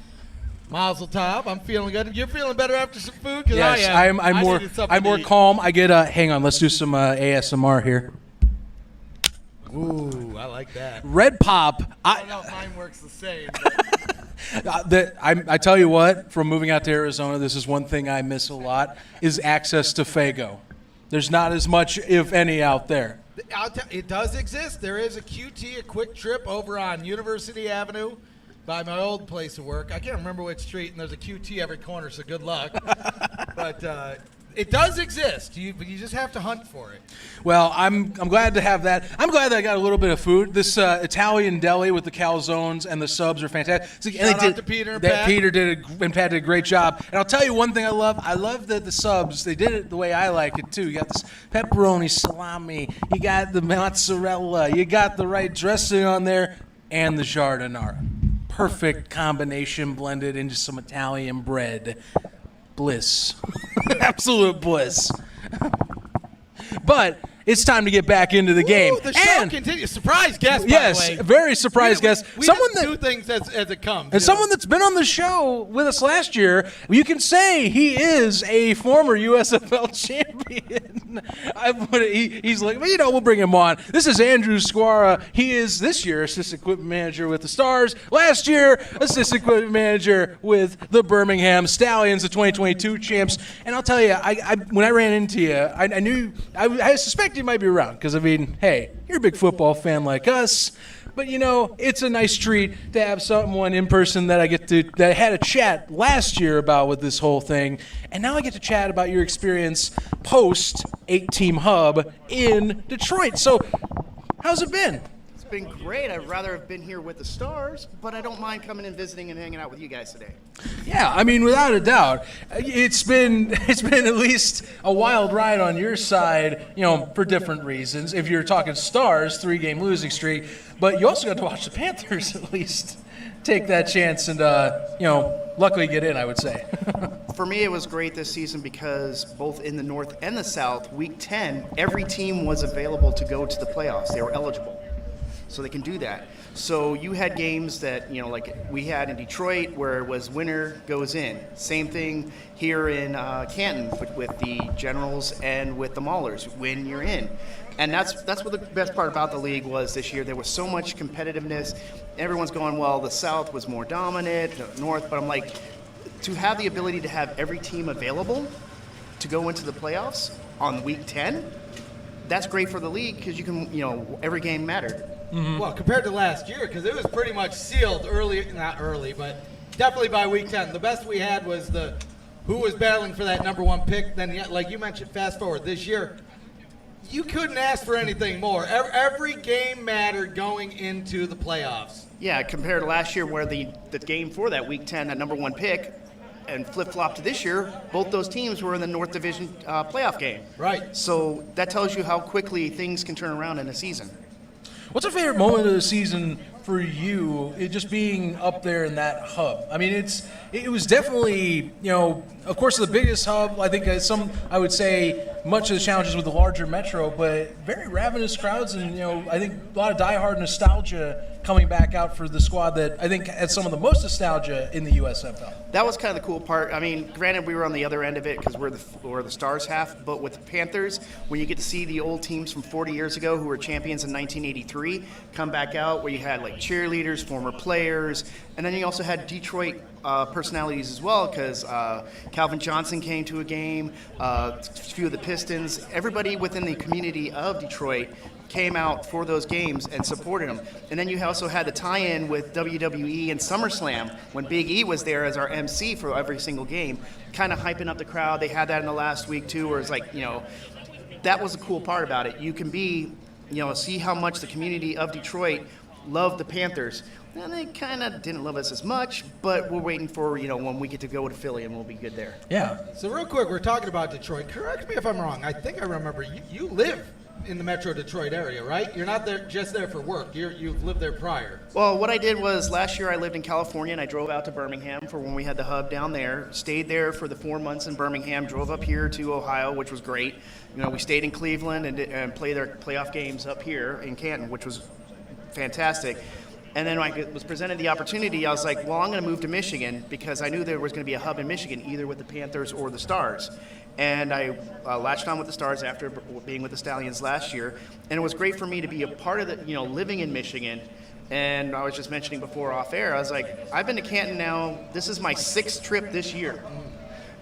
Mazel tov. I'm feeling good. You're feeling better after some food? Cause Yes, I am. I'm more needed something I'm to more eat. calm. I get hang on, let's do some ASMR here. Ooh, I like that. Red Pop. I don't know if mine works the same. I tell you what, from moving out to Arizona, this is one thing I miss a lot, is access to Faygo. There's not as much, if any, out there. It does exist. There is a QT, a quick trip over on University Avenue by my old place of work. I can't remember which street, and there's a QT every corner, so good luck. But it does exist. But you just have to hunt for it. Well, I'm glad to have that. I'm glad that I got a little bit of food. This Italian deli with the calzones and the subs are fantastic. Shout out to Peter and Pat. Peter and Pat did a great job. And I'll tell you one thing I love. I love that the subs, they did it the way I like it too. You got this pepperoni, salami, you got the mozzarella, you got the right dressing on there, and the giardiniera. Perfect combination blended into some Italian bread. Bliss. Absolute bliss. But it's time to get back into the game. Ooh, the show continues. Surprise guest, by yes, the way. very surprise guest. We Someone just that do things as it comes. and someone that's been on the show with us last year, you can say he is a former USFL champion. He's like, well, we'll bring him on. This is Andrew Squara. He is this year assistant equipment manager with the Stars. Last year, assistant equipment manager with the Birmingham Stallions, the 2022 champs. And I'll tell you, when I ran into you, I knew, I suspect you might be around because, I mean, hey, you're a big football fan like us. But, it's a nice treat to have someone in person that that I had a chat last year about with this whole thing. And now I get to chat about your experience post 8-team hub in Detroit. So how's it been? It's been great. I'd rather have been here with the Stars, but I don't mind coming and visiting and hanging out with you guys today. Yeah, I mean, without a doubt, it's been at least a wild ride on your side, for different reasons. If you're talking Stars, 3-game losing streak, but you also got to watch the Panthers at least take that chance and, luckily get in, I would say. For me, it was great this season because both in the North and the South, Week 10, every team was available to go to the playoffs. They were eligible, so they can do that. So you had games that, like we had in Detroit where it was winner goes in. Same thing here in Canton with the Generals and with the Maulers. Win, you're in. And that's what the best part about the league was this year. There was so much competitiveness. Everyone's going, well, the South was more dominant, the North. But I'm like, to have the ability to have every team available to go into the playoffs on Week 10, that's great for the league because you can, every game mattered. Mm-hmm. Well, compared to last year, because it was pretty much sealed not early, but definitely by Week 10. The best we had was who was battling for that number 1 pick. Then, like you mentioned, fast forward this year, you couldn't ask for anything more. Every game mattered going into the playoffs. Yeah, compared to last year where the game for that Week 10, that number 1 pick, and flip-flop to this year, both those teams were in the North Division playoff game. Right. So that tells you how quickly things can turn around in a season. What's your favorite moment of the season for you, it just being up there in that hub? I mean, it was definitely, of course, the biggest hub. I think I would say much of the challenges with the larger metro, but very ravenous crowds, and I think a lot of diehard nostalgia coming back out for the squad that I think had some of the most nostalgia in the USFL. That was kind of the cool part. I mean, granted, we were on the other end of it because we're the Stars half, but with the Panthers, when you get to see the old teams from 40 years ago who were champions in 1983 come back out, where you had like cheerleaders, former players, and then you also had Detroit personalities as well, because Calvin Johnson came to a game, a few of the Pistons, everybody within the community of Detroit came out for those games and supported them. And then you also had the tie-in with WWE and SummerSlam when Big E was there as our MC for every single game, kind of hyping up the crowd. They had that in the last week too, where it's like, that was the cool part about it. You can be, see how much the community of Detroit loved the Panthers. And they kind of didn't love us as much, but we're waiting for, when we get to go to Philly and we'll be good there. Yeah. So real quick, we're talking about Detroit. Correct me if I'm wrong. I think I remember you live in the Metro Detroit area, right? You're not there just there for work. You've lived there prior. Well, what I did was last year I lived in California and I drove out to Birmingham for when we had the hub down there. Stayed there for the 4 months in Birmingham. Drove up here to Ohio, which was great. We stayed in Cleveland and played their playoff games up here in Canton, which was fantastic. And then when I was presented the opportunity, I was like, well, I'm going to move to Michigan because I knew there was going to be a hub in Michigan, either with the Panthers or the Stars. And I latched on with the Stars after being with the Stallions last year. And it was great for me to be a part of the, living in Michigan. And I was just mentioning before off air, I was like, I've been to Canton now. This is my 6th trip this year,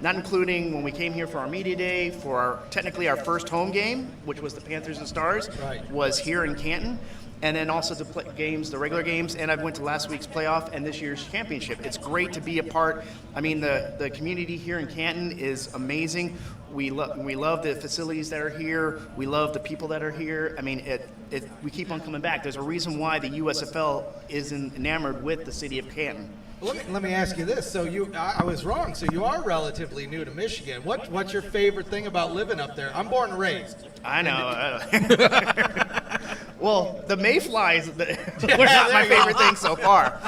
not including when we came here for our media day, for technically our first home game, which was the Panthers and Stars, was here in Canton. And then also to play games, the regular games, and I went to last week's playoff and this year's championship. It's great to be a part. I mean, the community here in Canton is amazing. We love the facilities that are here. We love the people that are here. I mean, we keep on coming back. There's a reason why the USFL is enamored with the city of Canton. Let me ask you this. So I was wrong. So you are relatively new to Michigan. What's your favorite thing about living up there? I'm born and raised. I know. Well, the mayflies were not my favorite thing so far.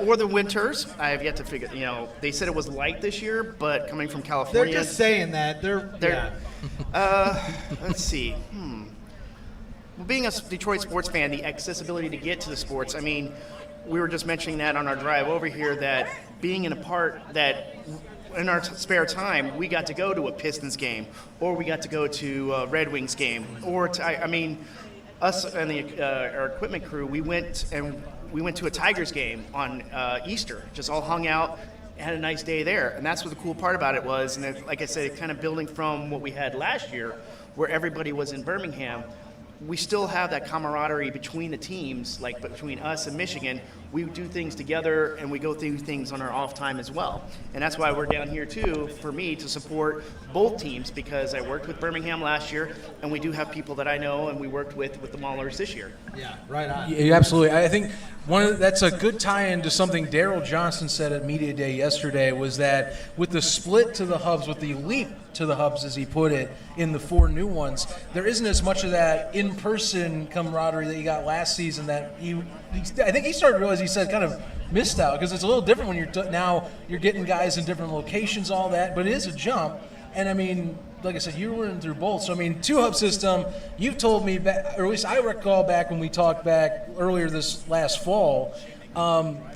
Or the winters. I have yet to figure. They said it was light this year, but coming from California, they're just saying that. Let's see. Well, being a Detroit sports fan, the accessibility to get to the sports. I mean, we were just mentioning that on our drive over here. That being in a part that. In our spare time, we got to go to a Pistons game, or we got to go to a Red Wings game, or us and our equipment crew, we went to a Tigers game on Easter. Just all hung out, had a nice day there, and that's what the cool part about it was. And like I said, kind of building from what we had last year, where everybody was in Birmingham. We still have that camaraderie between the teams, like between us and Michigan. We do things together, and we go through things on our off time as well. And that's why we're down here too, for me, to support both teams, because I worked with Birmingham last year, and we do have people that I know, and we worked with the Maulers this year. Yeah, right on. Yeah, absolutely. I think that's a good tie-in to something Daryl Johnston said at Media Day yesterday, was that with the split to the hubs, with the leap to the hubs, as he put it, in the 4 new ones, there isn't as much of that in-person camaraderie that you got last season that I think he started to realize, he said, kind of missed out, because it's a little different when now you're getting guys in different locations, all that, but it is a jump. And I mean, like I said, you were in through both. So I mean, 2-hub system, you've told me back, or at least I recall back when we talked back earlier this last fall,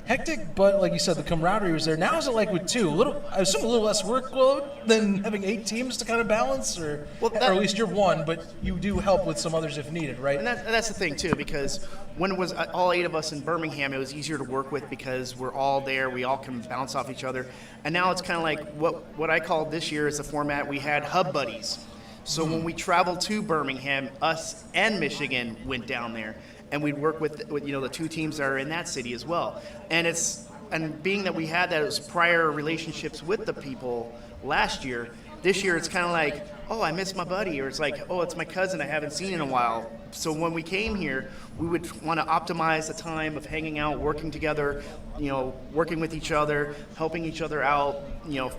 hectic, but like you said, the camaraderie was there. Now is it like with 2? I assume a little less workload than having 8 teams to kind of balance, or at least you're 1, but you do help with some others if needed, right? And that's the thing too, because when it was all 8 of us in Birmingham, it was easier to work with because we're all there. We all can bounce off each other. And now it's kind of like what I called this year is the format. We had hub buddies. So when we traveled to Birmingham, us and Michigan went down there. And we'd work with the 2 teams that are in that city as well. And being that we had those prior relationships with the people last year, this year it's kind of like, oh, I miss my buddy, or it's like, oh, it's my cousin I haven't seen in a while. So when we came here, we would want to optimize the time of hanging out, working together, working with each other, helping each other out,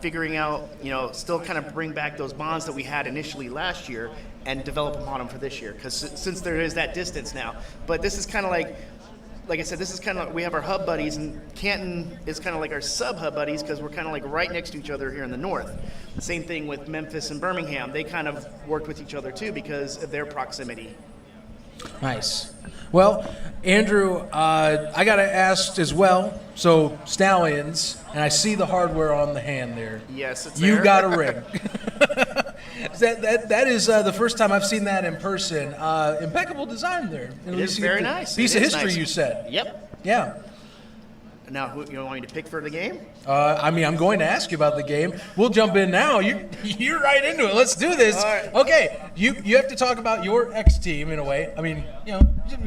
figuring out, still kind of bring back those bonds that we had initially last year and develop upon them for this year. Because since there is that distance now, but this is kind of like I said, this is kind of like we have our hub buddies, and Canton is kind of like our sub-hub buddies because we're kind of like right next to each other here in the north. The same thing with Memphis and Birmingham. They kind of worked with each other too because of their proximity. Nice. Well, Andrew, I got to ask as well. So, Stallions, and I see the hardware on the hand there. Yes, it's You there. got a ring. That is the first time I've seen that in person. Impeccable design there. It is very nice. Piece It of is history, nice. You said. Yep. Yeah. Now, who you want me to pick for the game? I'm going to ask you about the game. We'll jump in now. You're right into it. Let's do this. All right. Okay. You have to talk about your ex-team in a way. I mean, you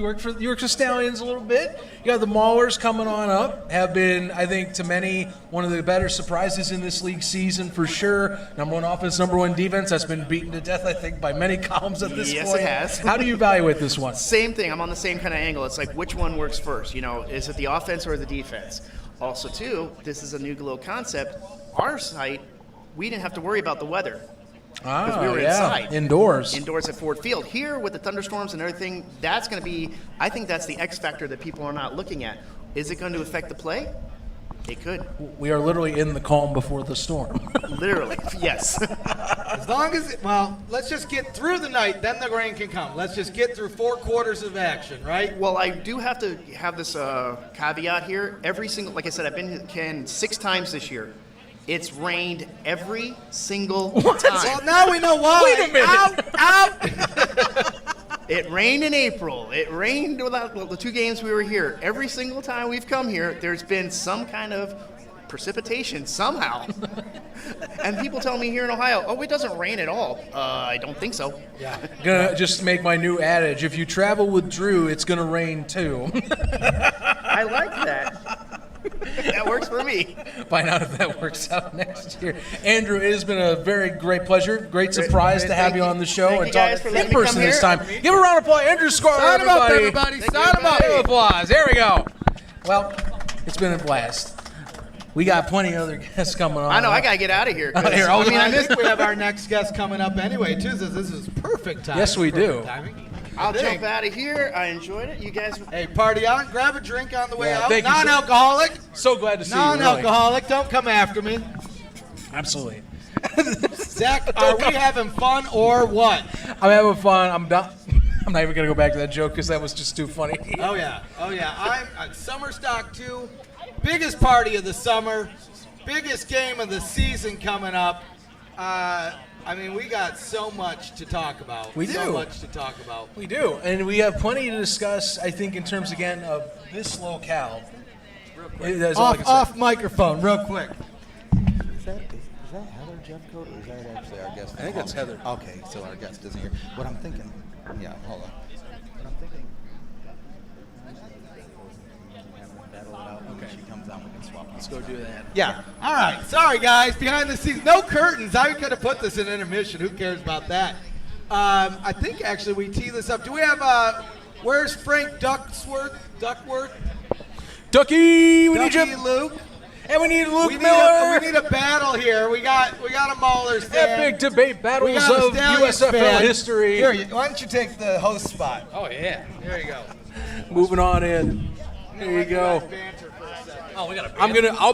work for Stallions a little bit. You got the Maulers coming on up. Have been, I think, to many, one of the better surprises in this league season for sure. Number 1 offense, number 1 defense. That's been beaten to death, I think, by many columns at this point. Yes, it has. How do you evaluate this one? Same thing. I'm on the same kind of angle. It's like, which one works first? Is it the offense or the defense? Also, too, this is a new little concept. Our site, we didn't have to worry about the weather. Because we were inside. Indoors at Ford Field. Here, with the thunderstorms and everything, that's going to be, I think that's the X factor that people are not looking at. Is it going to affect the play? It could. We are literally in the calm before the storm. Literally, yes. As long as, let's just get through the night, then the rain can come. Let's just get through 4 quarters of action, right? Well, I do have to have this caveat here. Every single, like I said, I've been to Ken 6 times this year. It's rained every single time. Well, now we know why. Wait a minute. Out. It rained in April. It rained without the 2 games we were here. Every single time we've come here, there's been some kind of precipitation somehow. And people tell me here in Ohio, oh, it doesn't rain at all. I don't think so. Yeah. Gonna just make my new adage. If you travel with Drew, it's gonna rain too. I like that. That works for me. Find out if that works out next year. Andrew, it has been a very great pleasure, great surprise to have you on the show and talk in person this time. Give a round of applause. Andrew Scar, Sign him up, everybody. Sign him up. Applause. There we go. Well, it's been a blast. We got plenty of other guests coming on. I know. I got to get out of here. I think we have our next guest coming up anyway, too. This is perfect timing. Yes, we do. I'll jump out of here. I enjoyed it. You guys. Hey, party on. Grab a drink on the way out. Thank you, sir. Non-alcoholic. So glad to see you. Non-alcoholic. Don't come after me. Absolutely. Zach, are we having fun or what? I'm having fun. I'm not even going to go back to that joke because that was just too funny. Oh, yeah. I'm at SummerStock II. Biggest party of the summer. Biggest game of the season coming up. We got so much to talk about. We do. So much to talk about. We do. And we have plenty to discuss, I think, in terms, again, of this locale. Off microphone, real quick. Is that Heather Jeffcoat, or is that actually our guest? I think it's Heather. Okay, so our guest isn't here. What I'm thinking, hold on. What I'm thinking, battle it out. Okay. When she comes on, we can swap. Let's go do that. Yeah. All right. Sorry, guys. Behind the scenes, no curtains. I could have put this in intermission. Who cares about that? I think actually we tee this up. Do we have? Where's Frank Duckworth? Ducky, we need Ducky, you. Luke. And we need Luke Miller. We need a battle here. We got a Maulers fan. Epic debate battles of Stallions USFL fan. history. Here, why don't you take the host spot? Oh yeah. There you go. Moving on in. There you go. Oh, we got a I'll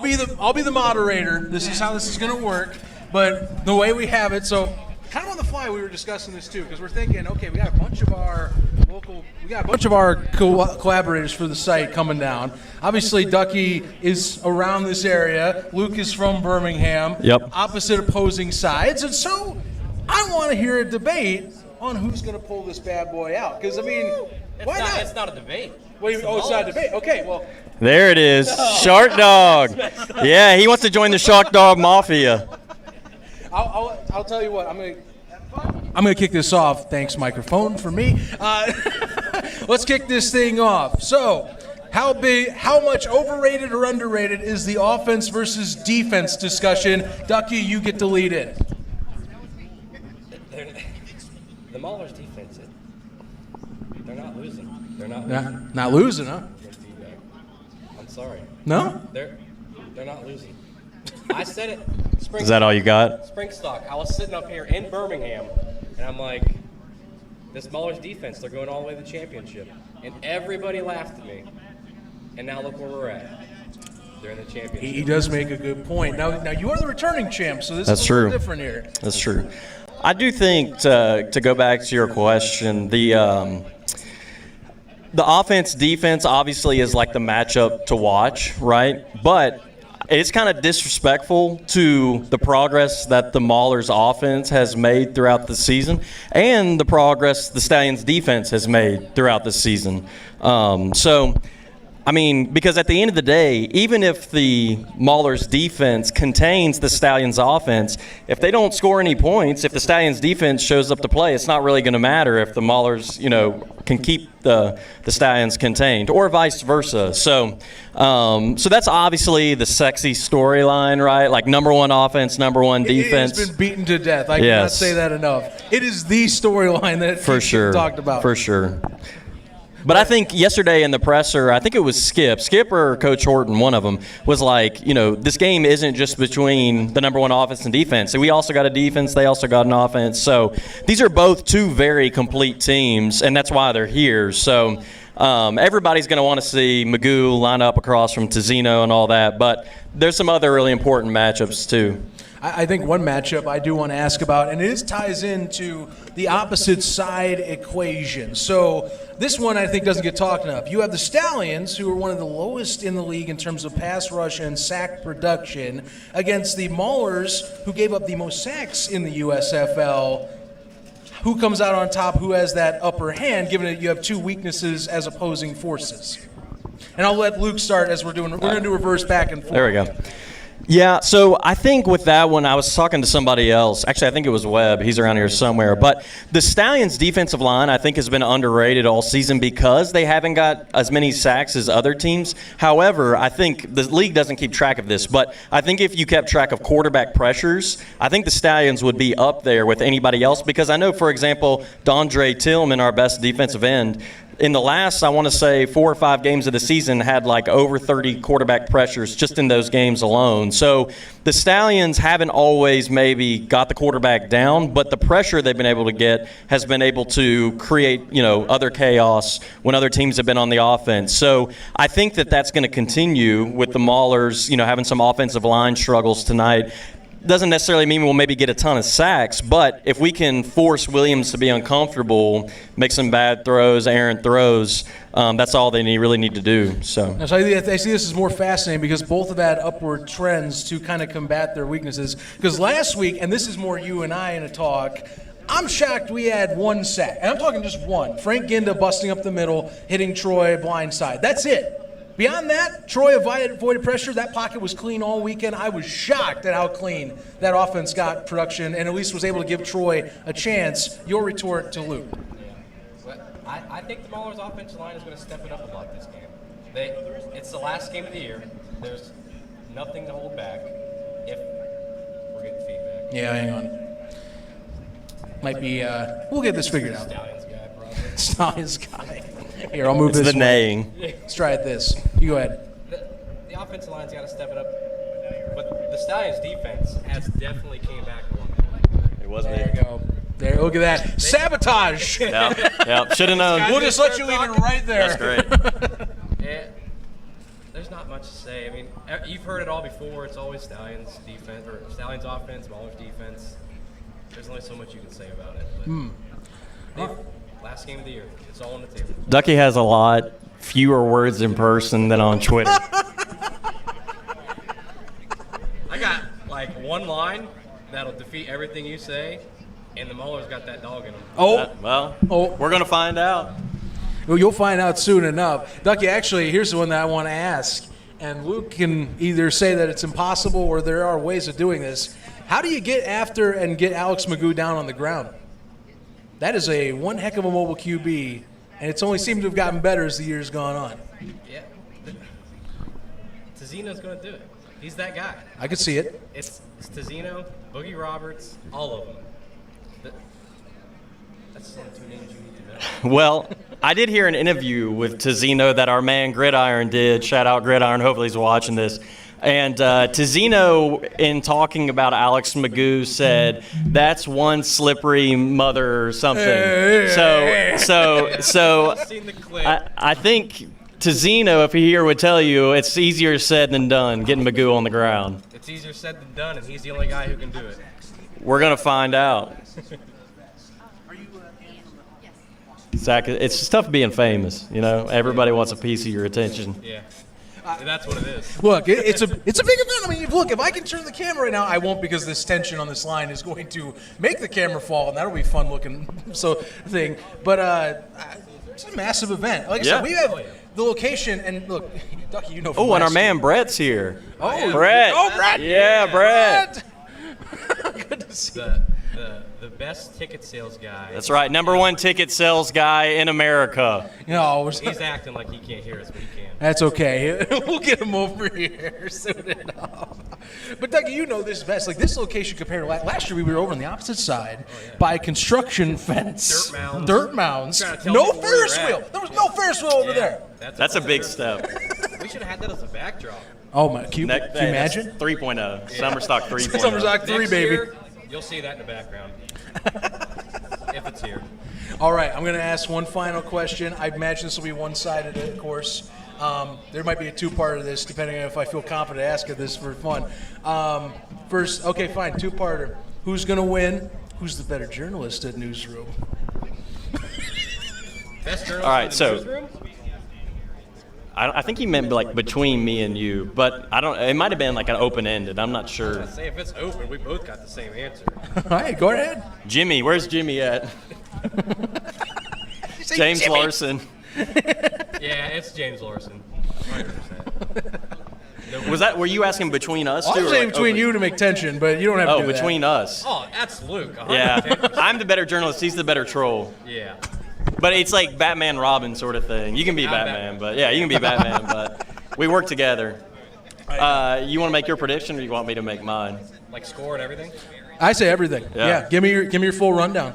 be the moderator. This is how this is gonna work. But the way we have it, so kind of on the fly, we were discussing this too, because we're thinking, okay, we got a bunch of our collaborators for the site coming down. Obviously, Ducky is around this area. Luke is from Birmingham. Yep. Opposite opposing sides, and so I want to hear a debate on who's going to pull this bad boy out. Because why not? It's not a debate. Wait, it's not a debate. Okay, well. There it is. Shark Dog. Yeah, he wants to join the Shark Dog Mafia. I'll tell you what. I'm gonna kick this off. Thanks, microphone, for me. Let's kick this thing off. So, how much overrated or underrated is the offense versus defense discussion? Ducky, you get to lead it. The Maulers' defense, they're not losing. They're not losing, huh? I'm sorry. No? They're not losing. I said it. Is that all you got? SummerStock. I was sitting up here in Birmingham, and I'm like, this Maulers' defense, they're going all the way to the championship. And everybody laughed at me. And now look where we're at. They're in the championship. He does make a good point. Now you are the returning champ, so this That's is a true. little different here. That's true. I do think, to go back to your question, the offense-defense obviously is like the matchup to watch, right? But it's kind of disrespectful to the progress that the Maulers offense has made throughout the season and the progress the Stallions defense has made throughout the season. Because at the end of the day, even if the Maulers defense contains the Stallions offense, if they don't score any points, if the Stallions defense shows up to play, it's not really going to matter if the Maulers, can keep the Stallions contained, or vice versa. So that's obviously the sexy storyline, right? Like number one offense, number one defense. It has been beaten to death. I cannot say that enough. It is the storyline that for sure talked about. For sure. But I think yesterday in the presser, I think it was Skip or Coach Horton, one of them, was like, this game isn't just between the number one offense and defense. And we also got a defense. They also got an offense. So these are both two very complete teams, and that's why they're here. So everybody's going to want to see Magoo line up across from Tizino and all that. But there's some other really important matchups, too. I think one matchup I do want to ask about, and it ties into the opposite side equation. So this one I think doesn't get talked enough. You have the Stallions, who are one of the lowest in the league in terms of pass rush and sack production, against the Maulers, who gave up the most sacks in the USFL. Who comes out on top? Who has that upper hand, given that you have two weaknesses as opposing forces? And I'll let Luke start as we're going to do reverse back and forth. There we go. Yeah, so I think with that one, I was talking to somebody else. Actually, I think it was Webb. He's around here somewhere. But the Stallions' defensive line, I think, has been underrated all season because they haven't got as many sacks as other teams. However, I think the league doesn't keep track of this, but I think if you kept track of quarterback pressures, I think the Stallions would be up there with anybody else because I know, for example, Dondre Tillman, our best defensive end, in the last, I want to say, 4 or 5 games of the season had like over 30 quarterback pressures just in those games alone. So the Stallions haven't always maybe got the quarterback down, but the pressure they've been able to get has been able to create, other chaos when other teams have been on the offense. So I think that that's going to continue with the Maulers, having some offensive line struggles tonight. Doesn't necessarily mean we'll maybe get a ton of sacks, but if we can force Williams to be uncomfortable, make some bad throws, errant throws, that's all they really need to do. So I see this as more fascinating because both have had upward trends to kind of combat their weaknesses. Because last week, and this is more you and I in a talk, I'm shocked we had 1 sack. And I'm talking just one. Frank Ginda busting up the middle, hitting Troy blindside. That's it. Beyond that, Troy avoided pressure. That pocket was clean all weekend. I was shocked at how clean that offense got production and at least was able to give Troy a chance. Your retort to Luke. Yeah. I think the Maulers' offensive line is going to step it up a lot this game. It's the last game of the year. There's nothing to hold back if we're getting feedback. Yeah, hang on. Might be, we'll get this figured out. Stallions guy, probably. Stallions guy. Here, I'll move it's this the neighing. Let's try it this. You go ahead. The offensive line's got to step it up. But the Stallions' defense has definitely came back a lot. It wasn't There you go. There, look at that. Sabotage. Yeah, should have known. We'll just let you leave it right there. That's great. Yeah, there's not much to say. I mean, you've heard it all before. It's always Stallions defense or Stallions offense, Maulers defense. There's only so much you can say about it. But last game of the year, it's all on the table. Ducky has a lot fewer words in person than on Twitter. I got like one line that'll defeat everything you say, and the Maulers got that dog in them. We're going to find out. Well, you'll find out soon enough. Ducky, actually, here's the one that I want to ask. And Luke can either say that it's impossible or there are ways of doing this. How do you get after and get Alex Magoo down on the ground? That is one heck of a mobile QB, and it's only seemed to have gotten better as the year's gone on. Yeah. Tizino's going to do it. He's that guy. I could see it. It's Tizino, Boogie Roberts, all of them. That's the only 2 names you need to know. Well, I did hear an interview with Tizino that our man Gridiron did. Shout out Gridiron. Hopefully he's watching this. And Tizino, in talking about Alex Magoo, said that's one slippery mother or something. So I think Tizino, if he here, would tell you it's easier said than done getting Magoo on the ground. It's easier said than done, and he's the only guy who can do it. We're gonna find out. Zach, it's just tough being famous. Everybody wants a piece of your attention. Yeah. That's what it is. Look, it's a big event. I mean, look, if I can turn the camera right now, I won't because this tension on this line is going to make the camera fall, and that'll be fun looking thing. But it's a massive event. Like I said, we have the location, and look, Ducky, you know. Oh, and our man Brett's here. Oh, Brett. Oh, Brett. Yeah, Brett. Good to see. The best ticket sales guy. That's right, #1 ticket sales guy in America. He's acting like he can't hear us, but he can. That's okay. We'll get him over here soon enough. But Dougie, you know this best. Like this location compared to last year, we were over on the opposite side by a construction fence. Dirt mounds. No Ferris wheel. There was no Ferris wheel over there. That's a big step. We should have had that as a backdrop. Oh my! Can you imagine? 3.0. SummerStock 3.0. SummerStock 3, Next baby. year, you'll see that in the background. If it's here. All right, I'm going to ask one final question. I imagine this will be one-sided, of course. There might be a two-parter to this, depending on if I feel confident to ask it this for fun. First, okay, fine, two-parter. Who's going to win? Who's the better journalist at Newsroom? Best journalist All right, in the so newsroom? I think he meant like between me and you, but I don't. It might have been like an open-ended. I'm not sure. I'd say if it's open, we both got the same answer. All right, go ahead. Jimmy, where's Jimmy at? James Jimmy. Larson. Yeah, it's James Larson. 100%. Were you asking between us two? I'm or saying like between open? you to make tension, but you don't have to do between that. us. Oh, that's Luke. 110%. Yeah, I'm the better journalist. He's the better troll. Yeah. But it's like Batman Robin sort of thing. You can be Batman, but yeah, you can be Batman, but we work together. You want to make your prediction, or you want me to make mine? Like score and everything? I say everything. Yeah. Give me your full rundown.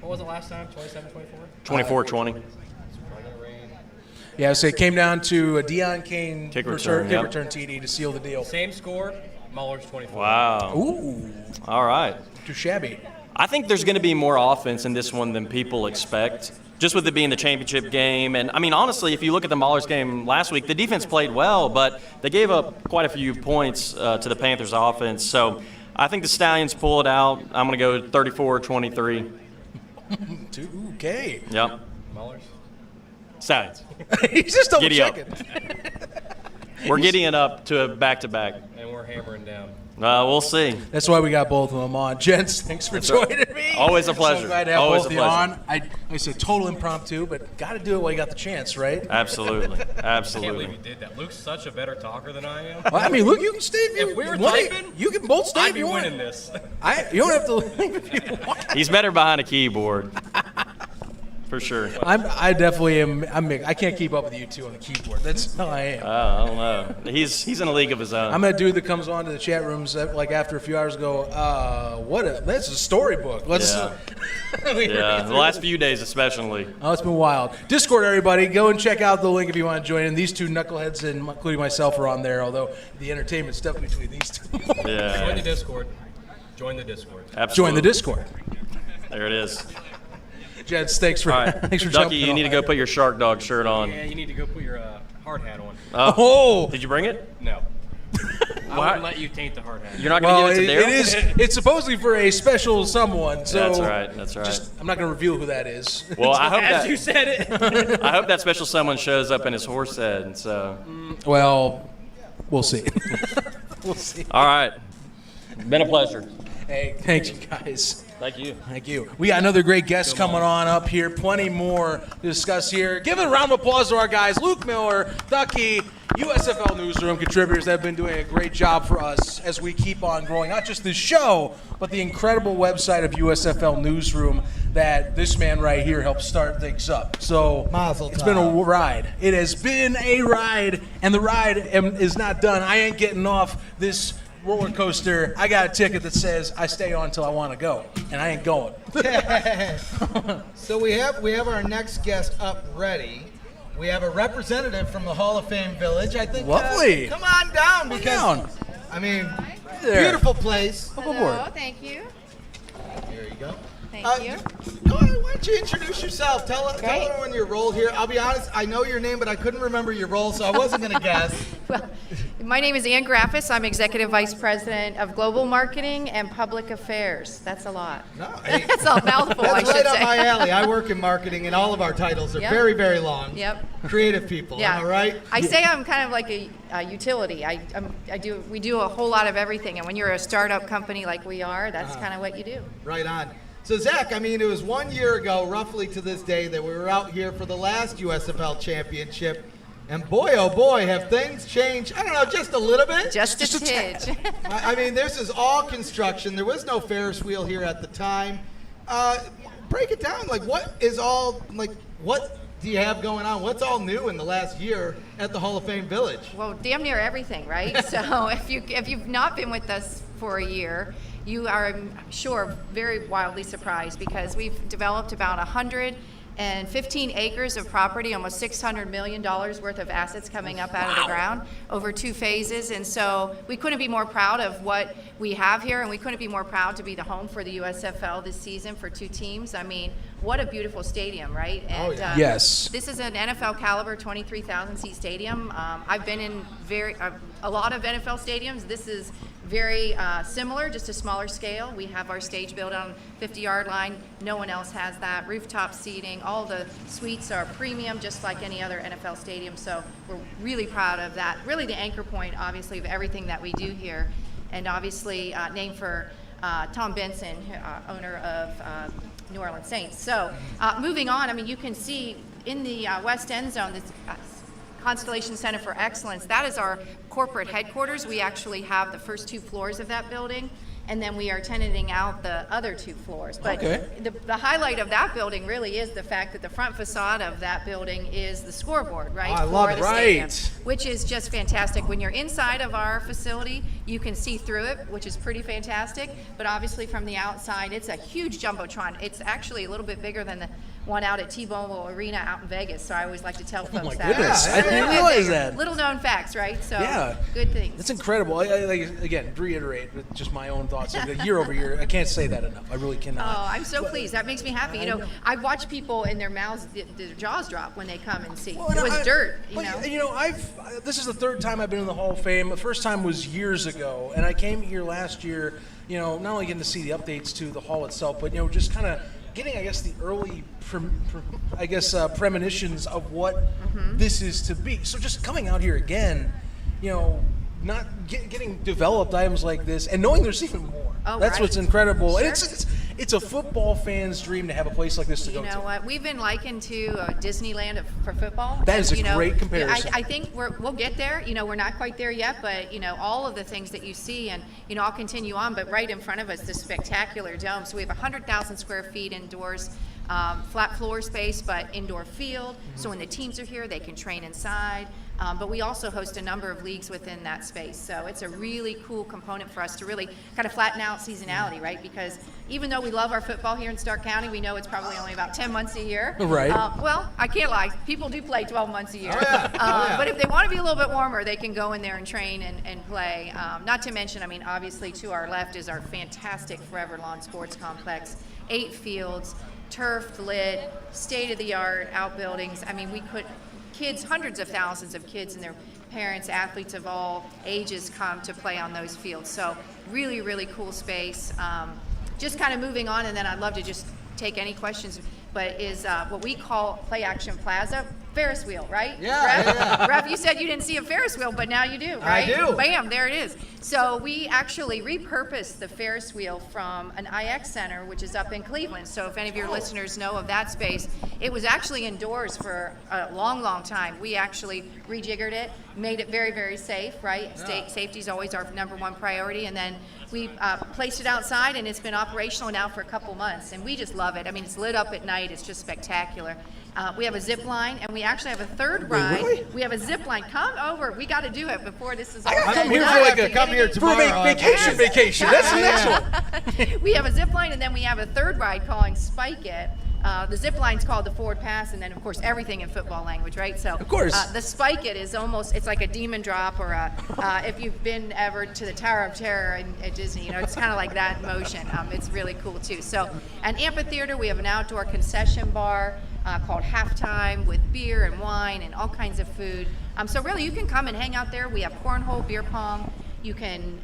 What was it last time? 27, 24? 24-20. Yeah, so it came down to a Deion Kane Kick return, yep. return TD to seal the deal. Same score, Mahler's 24. Wow. Ooh, All right. too shabby. I think there's going to be more offense in this one than people expect, just with it being the championship game. And, I mean, honestly, if you look at the Maulers game last week, the defense played well, but they gave up quite a few points to the Panthers' offense. So I think the Stallions pull it out. I'm going to go 34-23. Okay. Yep. Mahler's? Stallions. He's just double Giddy up. checking. We're getting up to a back-to-back. And we're hammering down. We'll see. That's why we got both of them on. Gents, thanks for joining me. Always a pleasure. So glad to have Always both a of you pleasure. on. I said total impromptu, but got to do it while you got the chance, right? Absolutely. I can't Absolutely. believe you did that. Luke's such a better talker than I am. Well, I mean, look, you can stay. If we were one- typing, you can both stay I'd if be you want. winning this. You don't have to leave if you want. He's better behind a keyboard. For sure. I definitely am. I can't keep up with you two on the keyboard. That's how I am. I don't know. He's in a league of his own. I'm that dude that comes on to the chat rooms like after a few hours go, that's a storybook. Let's. Yeah, the last few days especially. Oh, it's been wild. Discord, everybody. Go and check out the link if you want to join in. These two knuckleheads, and including myself, are on there, although the entertainment stuff between these two. Yeah. Join the Discord. Join the Discord. Absolutely. Join the Discord. There it is. Jets, thanks for All right. thanks for Ducky, jumping you need to on. go put your Shark Dog shirt on. Yeah, you need to go put your hard hat on. Oh! Did you bring it? No. I wouldn't let you taint the hard hat. You're not going Well, to give it to Daryl? it's supposedly for a special someone, so That's right. That's right. I'm not going to reveal who that is. Well, I hope As that you said it. I hope that special someone shows up in his horse head. So, Well, we'll see. We'll see. all right. Been a pleasure. Hey, thank you guys. Thank you. Thank you. We got another great guest coming on up here. Plenty more to discuss here. Give a round of applause to our guys, Luke Miller, Ducky, USFL Newsroom contributors that have been doing a great job for us as we keep on growing. Not just this show, but the incredible website of USFL Newsroom that this man right here helped start things up. So it's been a ride. It has been a ride, and the ride is not done. I ain't getting off this roller coaster. I got a ticket that says I stay on until I want to go, and I ain't going. So we have our next guest up ready. We have a representative from the Hall of Fame Village. I think. Lovely. Come on down because I mean, beautiful place. Hello, thank you. There you go. Thank you. Go ahead, why don't you introduce yourself? Tell everyone your role here. I'll be honest, I know your name, but I couldn't remember your role, so I wasn't going to guess. Well, my name is Ann Graffis. I'm Executive Vice President of Global Marketing and Public Affairs. That's a lot. No, That's a mouthful, I that's should right up say. my alley. I work in marketing, and all of our titles are Yep. very, very long. Yep. Creative people, Yeah. am I right? I say I'm kind of like a utility. We do a whole lot of everything, and when you're a startup company like we are, that's kind of what you do. Right on. So, Zach, I mean, it was 1 year ago, roughly to this day, that we were out here for the last USFL Championship. And boy, oh boy, have things changed. I don't know, just a little bit? Just a tidge. I mean, this is all construction. There was no Ferris wheel here at the time. Break it down. Like, what do you have going on? What's all new in the last year at the Hall of Fame Village? Well, damn near everything, right? So if you've not been with us for a year, you are, I'm sure, very wildly surprised because we've developed about 115 acres of property, almost $600 million worth of assets coming up out of the ground over 2 phases. And so we couldn't be more proud of what we have here, and we couldn't be more proud to be the home for the USFL this season for 2 teams. I mean, what a beautiful stadium, right? And, Yes. This is an NFL caliber 23,000 seat stadium. I've been in a lot of NFL stadiums. This is very similar, just a smaller scale. We have our stage built on 50-yard line. No one else has that. Rooftop seating. All the suites are premium, just like any other NFL stadium. So we're really proud of that. Really the anchor point, obviously, of everything that we do here. And obviously named for Tom Benson, owner of New Orleans Saints. So moving on, I mean, you can see in the West End Zone, this Constellation Center for Excellence, that is our corporate headquarters. We actually have the first 2 floors of that building, and then we are tenanting out the other 2 floors. But the highlight of that building really is the fact that the front facade of that building is the scoreboard, right? I love it. Stadium, which is just fantastic. When you're inside of our facility, you can see through it, which is pretty fantastic. But obviously from the outside, it's a huge jumbotron. It's actually a little bit bigger than the one out at T-Mobile Arena out in Vegas. So I always like to tell folks my that. goodness. I didn't realize that. Little known facts, right? So Yeah. good things. It's incredible. Again, reiterate with just my own thoughts. Year over year, I can't say that enough. I really cannot. Oh, I'm so pleased. That makes me happy. You know, I watch people in their mouths, their jaws drop when they come and see. Well, it was dirt, you know. This is the 3rd time I've been in the Hall of Fame. The first time was years ago, and I came here last year. You know, not only getting to see the updates to the hall itself, but just kind of getting, I guess, the early, premonitions of what this is to be. So just coming out here again, not getting developed items like this, and knowing there's even more. Oh, That's right. what's incredible. Sure. And it's a football fan's dream to have a place like this to go to. You know what? We've been likened to Disneyland for football. That is a great comparison. I think we'll get there. We're not quite there yet, but all of the things that you see, and I'll continue on. But right in front of us, this spectacular dome. So we have 100,000 square feet indoors. Flat floor space, but indoor field. So when the teams are here, they can train inside. But we also host a number of leagues within that space. So it's a really cool component for us to really kind of flatten out seasonality, right? Because even though we love our football here in Stark County, we know it's probably only about 10 months a year. Right. Well, I can't lie. People do play 12 months a year. Oh, yeah. But if they want to be a little bit warmer, they can go in there and train and play. Not to mention, I mean, obviously to our left is our fantastic Forever Lawn Sports Complex. 8 fields, turfed, lit, state-of-the-art outbuildings. I mean, we could, kids, hundreds of thousands of kids and their parents, athletes of all ages come to play on those fields. So really, really cool space. Just kind of moving on, and then I'd love to just take any questions, but is what we call Play Action Plaza. Ferris wheel, right? Yeah, Ref? yeah. Ref, you said you didn't see a Ferris wheel, but now you do, right? I do. Bam, there it is. So we actually repurposed the Ferris wheel from an IX Center, which is up in Cleveland. So if any of your listeners know of that space, it was actually indoors for a long, long time. We actually rejiggered it, made it very, very safe, right? Yeah. Safety is always our number one priority. And then we placed it outside, and it's been operational now for a couple months. And we just love it. I mean, it's lit up at night. It's just spectacular. We have a zip line, and we actually have a third ride. really? We have a zip line. Come over. We got to do it before this is all gotta done. come here Done. for like Are you come here kidding me? For a tomorrow. vacation. That's the next one. We have a zip line, and then we have a third ride calling Spike It. The zip line's called the Forward Pass, and then of course everything in football language, right? So Of course. The Spike It is almost, it's like a demon drop, or if you've been ever to the Tower of Terror at Disney, it's kind of like that in motion. It's really cool too. So an amphitheater, we have an outdoor concession bar called Halftime with beer and wine and all kinds of food. So really you can come and hang out there. We have cornhole, beer pong. You can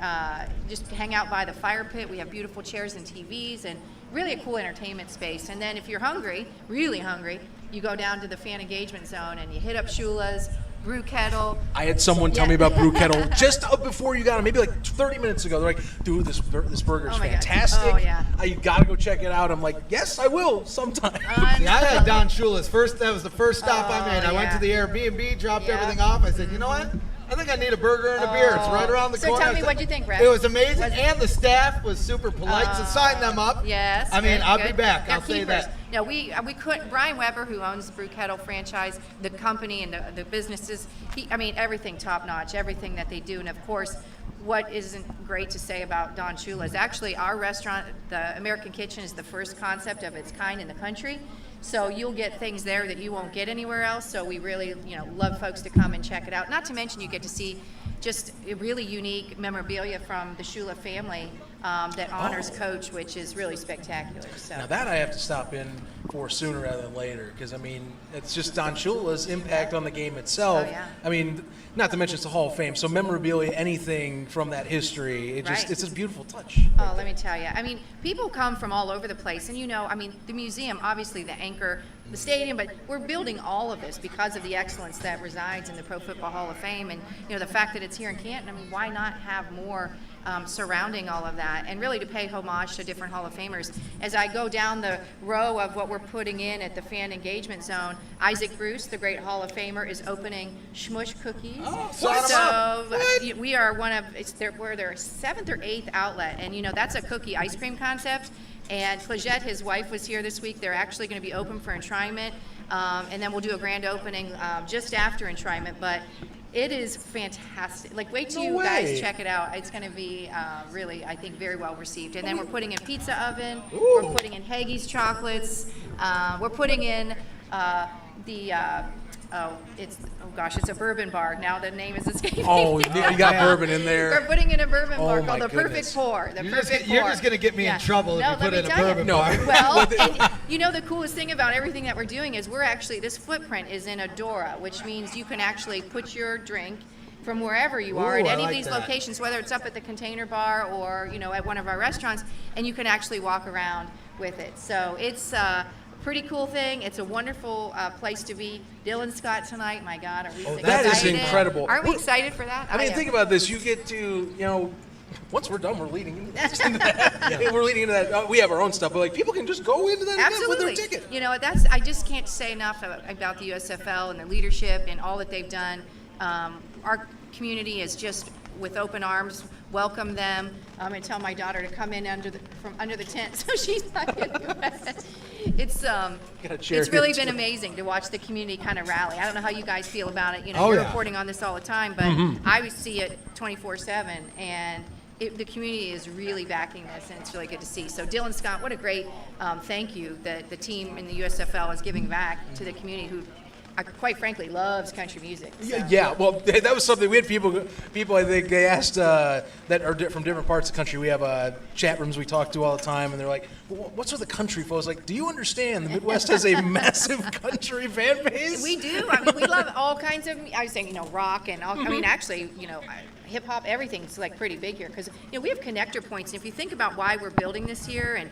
just hang out by the fire pit. We have beautiful chairs and TVs, and really a cool entertainment space. And then if you're hungry, really hungry, you go down to the fan engagement zone and you hit up Shula's, Brew Kettle. I had someone tell me about Brew Kettle just up before you got on, maybe like 30 minutes ago. They're like, dude, this burger is Oh my God. fantastic. Oh, yeah. You got to go check it out. I'm like, yes, I will sometime. Yeah, I had Don Shula's that was the first stop I made. I went yeah. to the Airbnb, dropped Yeah. everything off. I said, you know what? I think I need a burger and a beer. It's right around the So corner. tell me I said- what'd you think, Brett? It was amazing, Was it- and the staff was super polite to sign them up. Yes. I mean, good, I'll be good. back. They're I'll say keepers. that. we couldn't. Brian Weber, who owns the Brew Kettle franchise, the company and the businesses, everything top notch, everything that they do, and of course, what isn't great to say about Don Shula is actually our restaurant, the American Kitchen, is the first concept of its kind in the country. So you'll get things there that you won't get anywhere else. So we really, love folks to come and check it out. Not to mention you get to see just a really unique memorabilia from the Shula family that honors Coach, which is really spectacular. So now that I have to stop in for sooner rather than later, because it's just Don Shula's impact on the game itself. Oh, yeah. Not to mention it's a Hall of Fame, so memorabilia, anything from that history, it's a beautiful touch. Oh, let me tell you. People come from all over the place, and the museum, obviously the anchor, the stadium, but we're building all of this because of the excellence that resides in the Pro Football Hall of Fame, and the fact that it's here in Canton. Why not have more surrounding all of that, and really to pay homage to different Hall of Famers. As I go down the row of what we're putting in at the fan engagement zone, Isaac Bruce, the great Hall of Famer, is opening Schmush Cookies. So we are we're their 7th or 8th outlet, and that's a cookie ice cream concept. And Flagette, his wife, was here this week. They're actually going to be open for enshrinement, and then we'll do a grand opening just after enshrinement. But it is fantastic. Wait till you guys check it out. It's going to be really, I think, very well received. And then we're putting in pizza oven. Ooh. We're putting in Haggie's chocolates. We're putting in it's a bourbon bar. Now the name is escaping. Oh, you got bourbon in there. We're putting in a bourbon bar called the Perfect Pour. You're just going to get me in trouble if you put in a bourbon bar. Well, and the coolest thing about everything that we're doing is this footprint is in Adora, which means you can actually put your drink from wherever you are at any of these locations, whether it's up at the Container Bar or, at one of our restaurants, and you can actually walk around with it. So it's pretty cool thing. It's a wonderful place to be. Dylan Scott tonight, my God, are we excited? That is incredible. Aren't we excited for that? Think about this. You get to, once we're done, we're leading into that. We're leading into that. We have our own stuff, but people can just go into that event with their ticket. I just can't say enough about the USFL and their leadership and all that they've done. Our community is just with open arms. Welcome them. I'm going to tell my daughter to come in from under the tent so she's not getting wet. It's really been amazing to watch the community kind of rally. I don't know how you guys feel about it. You're reporting on this all the time, but I see it 24/7, and the community is really backing this, and it's really good to see. So Dylan Scott, what a great thank you that the team in the USFL is giving back to the community who, quite frankly, loves country music. So. Yeah, well, that was something. We had people I think they asked that are from different parts of the country. We have chat rooms we talk to all the time, and they're like, what's with the country folks? Do you understand the Midwest has a massive country fan base? We do. We love all kinds of, I was saying, rock and all, actually, hip hop, everything's pretty big here because, we have connector points. And if you think about why we're building this here and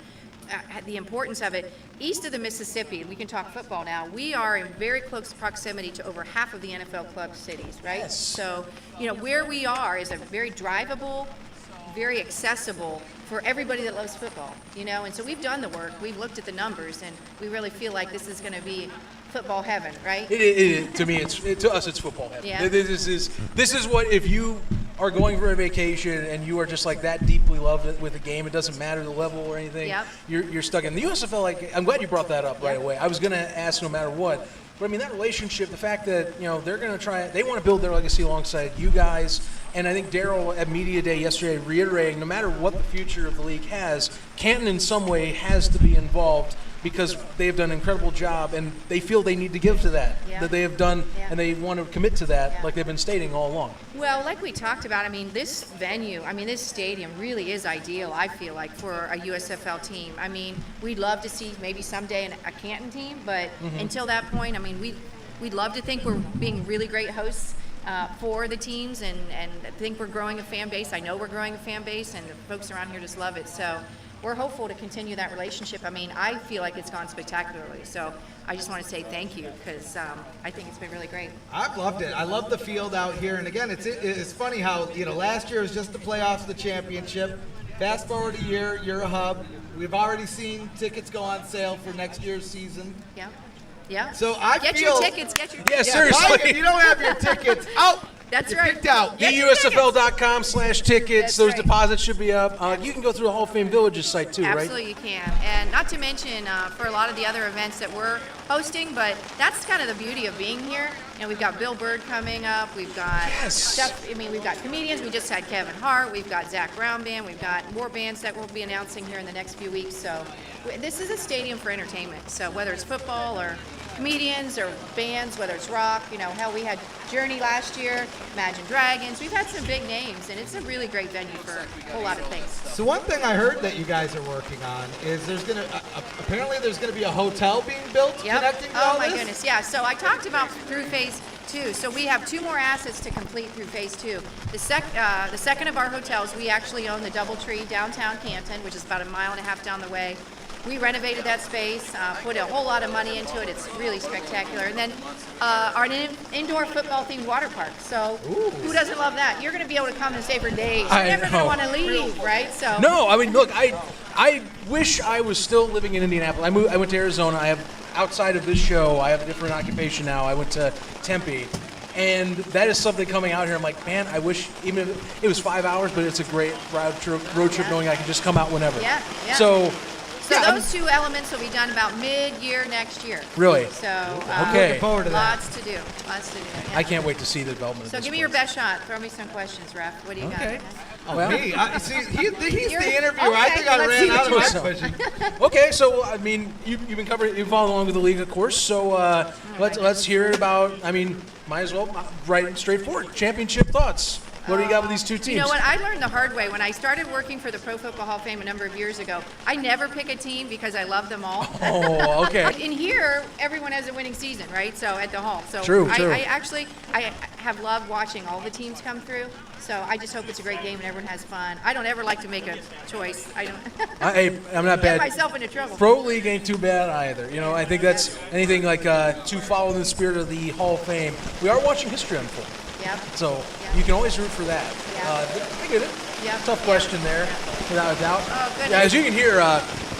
the importance of it, east of the Mississippi, we can talk football now, we are in very close proximity to over half of the NFL club cities, right? Yes. So, where we are is a very drivable, very accessible for everybody that loves football, and so we've done the work, we've looked at the numbers, and we really feel like this is going to be football heaven, right? To us, it's football heaven. Yeah. This is what, if you are going for a vacation and you are just that deeply loved with the game, it doesn't matter the level or anything. Yep. You're stuck in the USFL. I'm glad you brought that up right away. I was going to ask no matter what, but that relationship, the fact that they're going to they want to build their legacy alongside you guys, and I think Daryl at Media Day yesterday reiterating, no matter what the future of the league has, Canton in some way has to be involved because they have done an incredible job, and they feel they need to give to that they have done, and they want to commit to that like they've been stating all along. Well, like we talked about, this venue, this stadium really is ideal, I feel like, for a USFL team. We'd love to see maybe someday a Canton team, but until that point, we'd love to think we're being really great hosts for the teams, and think we're growing a fan base. I know we're growing a fan base, and the folks around here just love it. So we're hopeful to continue that relationship. I feel like it's gone spectacularly. So I just want to say thank you because I think it's been really great. I've loved it. I love the field out here. And again, it's funny how, last year was just the playoffs, the championship. Fast forward a year, you're a hub. We've already seen tickets go on sale for next year's season. Yeah. Yeah. So I get feel, your tickets. Get your yeah, tickets. seriously. If you don't have your tickets, That's You're right. kicked out. Get your tickets. TheUSFL.com/tickets. That's Those right. deposits should be up. You can go through the Hall of Fame Village's site too, right? Absolutely, you can. And not to mention for a lot of the other events that we're hosting, but that's kind of the beauty of being here. You know, we've got Bill Bird coming up. We've got stuff. I mean, we've got comedians. We just had Kevin Hart. We've got Zach Brown Band. We've got more bands that we'll be announcing here in the next few weeks. So this is a stadium for entertainment. So whether it's football or comedians or bands, whether it's rock, you know, hell, we had Journey last year, Imagine Dragons. We've had some big names, and it's a really great venue for a whole lot of things. So one thing I heard that you guys are working on is apparently there's gonna be a hotel being built connecting to all Oh my this? goodness, yeah. So I talked about through phase 2. So we have 2 more assets to complete through phase 2. The second of our hotels, we actually own the DoubleTree downtown Canton, which is about a mile and a half down the way. We renovated that space, put a whole lot of money into it. It's really spectacular. And then our indoor football-themed water park. So who doesn't love that? You're going to be able to come and stay for days. You're never going to want to leave, right? So No, I mean, look, I wish I was still living in Indianapolis. I went to Arizona. I have, outside of this show, I have a different occupation now. I went to Tempe. And that is something coming out here. I'm like, man, I wish, even if it was 5 hours, but it's a great road trip knowing I can just come out whenever. Yeah. So yeah, those 2 elements will be done about mid-year next year. Really? So Okay. Looking forward to that. lots to do. Yeah. I can't wait to see the development of So this give me your place. best shot. Throw me some questions, Ref. What do you Okay. Oh, Well- me? He's You're- the interviewer. I okay, think I let's ran see out of what my you question. Okay, so I mean, you've been covering, you've followed along with the league, of course. So let's hear it about. I mean, might as well right straight forward. Championship thoughts. What do you got with these 2 teams? You know what? I learned the hard way. When I started working for the Pro Football Hall of Fame a number of years ago, I never pick a team because I love them all. Oh, okay. But in here, everyone has a winning season, right? So at the Hall. So True. I actually have loved watching all the teams come through. So I just hope it's a great game and everyone has fun. I don't ever like to make a choice. I don't I'm not get bad. myself into trouble. Pro League ain't too bad either. You know, I think that's anything like to follow in the spirit of the Hall of Fame. We are watching history unfold. Yep. So Yeah. you can always root for that. Yeah. I get it. Yeah. Tough question there, without a doubt. Oh, goodness. Yeah, as you can hear,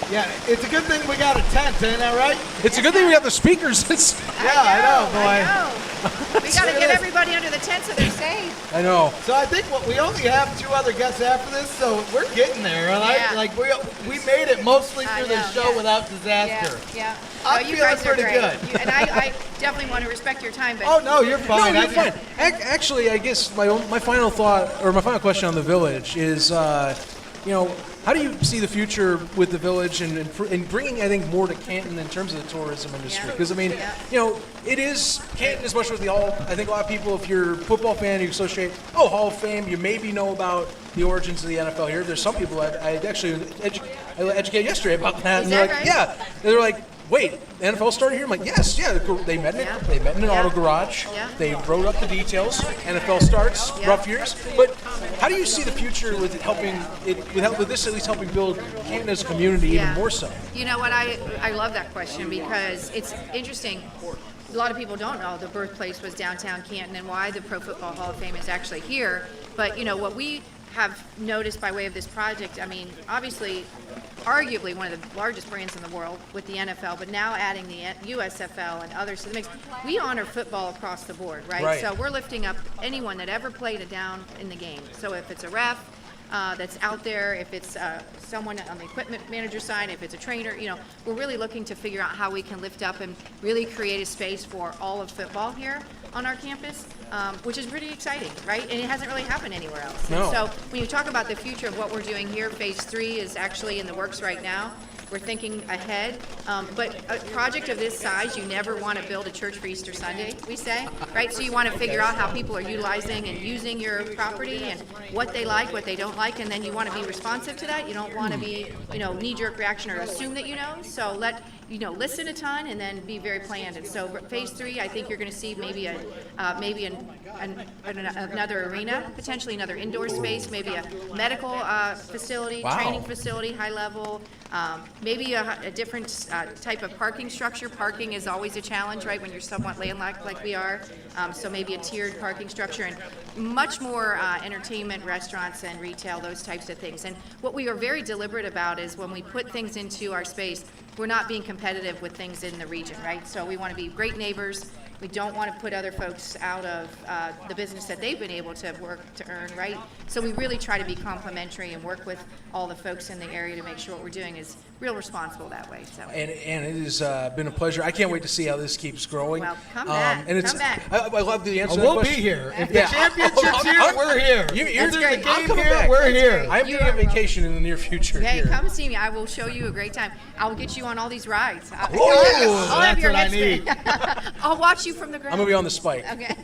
Yeah, it's a good thing we got a tent, ain't that right? it's a good thing we got the speakers. Yeah, I know, boy. I know. We got to get everybody under the tent so they're safe. I know. So I think we only have 2 other guests after this, so we're getting there. And Yeah. we made it mostly I through the know, show yeah. without disaster. Yeah. I'm you feeling guys are pretty great. good. And I definitely want to respect your time, but Oh no, you're fine. No, you're fine. Actually, I guess my final thought or my final question on the Village is, you know, how do you see the future with the Village and bringing, I think, more to Canton in terms of the tourism industry? Yeah. Because I mean, Yeah. you know, it is Canton as much as the Hall. I think a lot of people, if you're a football fan, you associate Hall of Fame. You maybe know about the origins of the NFL here. There's some people I actually educated yesterday about that. Is And they're that like, right? yeah, they're like, wait, the NFL started here? I'm like, yes, yeah. They met in Yeah. an Yeah. auto garage. Yeah. They wrote up the details. NFL starts, Yeah. rough years. But how do you see the future with it helping with this at least helping build Canton as a community even Yeah. more so? You know what? I love that question because it's interesting. A lot of people don't know the birthplace was downtown Canton and why the Pro Football Hall of Fame is actually here. But you know what we have noticed by way of this project, I mean, obviously, arguably one of the largest brands in the world with the NFL, but now adding the USFL and others to the mix, we honor football across the board, right? Right. So we're lifting up anyone that ever played it down in the game. So if it's a ref, that's out there, if it's someone on the equipment manager side, if it's a trainer, you know, we're really looking to figure out how we can lift up and really create a space for all of football here on our campus, which is pretty exciting, right? And it hasn't really happened anywhere else. No. And so when you talk about the future of what we're doing here, phase 3 is actually in the works right now. We're thinking ahead, but a project of this size, you never want to build a church for Easter Sunday, we say, right? So you want to figure out how people are utilizing and using your property and what they like, what they don't like, and then you want to be responsive to that. You don't want to be, you know, knee-jerk reaction or assume that you know. So listen a ton and then be very planned. And so phase 3, I think you're going to see maybe another arena, potentially another indoor space, maybe a medical facility, Wow. training facility, high level, maybe a different type of parking structure. Parking is always a challenge, right, when you're somewhat landlocked like we are. So maybe a tiered parking structure and much more entertainment, restaurants, and retail, those types of things. And what we are very deliberate about is when we put things into our space, we're not being competitive with things in the region, right? So we want to be great neighbors. We don't want to put other folks out of the business that they've been able to work to earn, right? So we really try to be complimentary and work with all the folks in the area to make sure what we're doing is real responsible that way. So. And it has been a pleasure. I can't wait to see how this keeps growing. Well, come back. Come back. I love the answer to that We'll be question. here. If the championship's here, we're here. If That's great. Game here, we're here. I'm taking a vacation in the near future. Hey, here. come see me. I will show you a great time. I'll get you on all these rides. I'll have that's your what I head spin. need. I'll watch you from the ground. I'm going to be on the spike. Okay.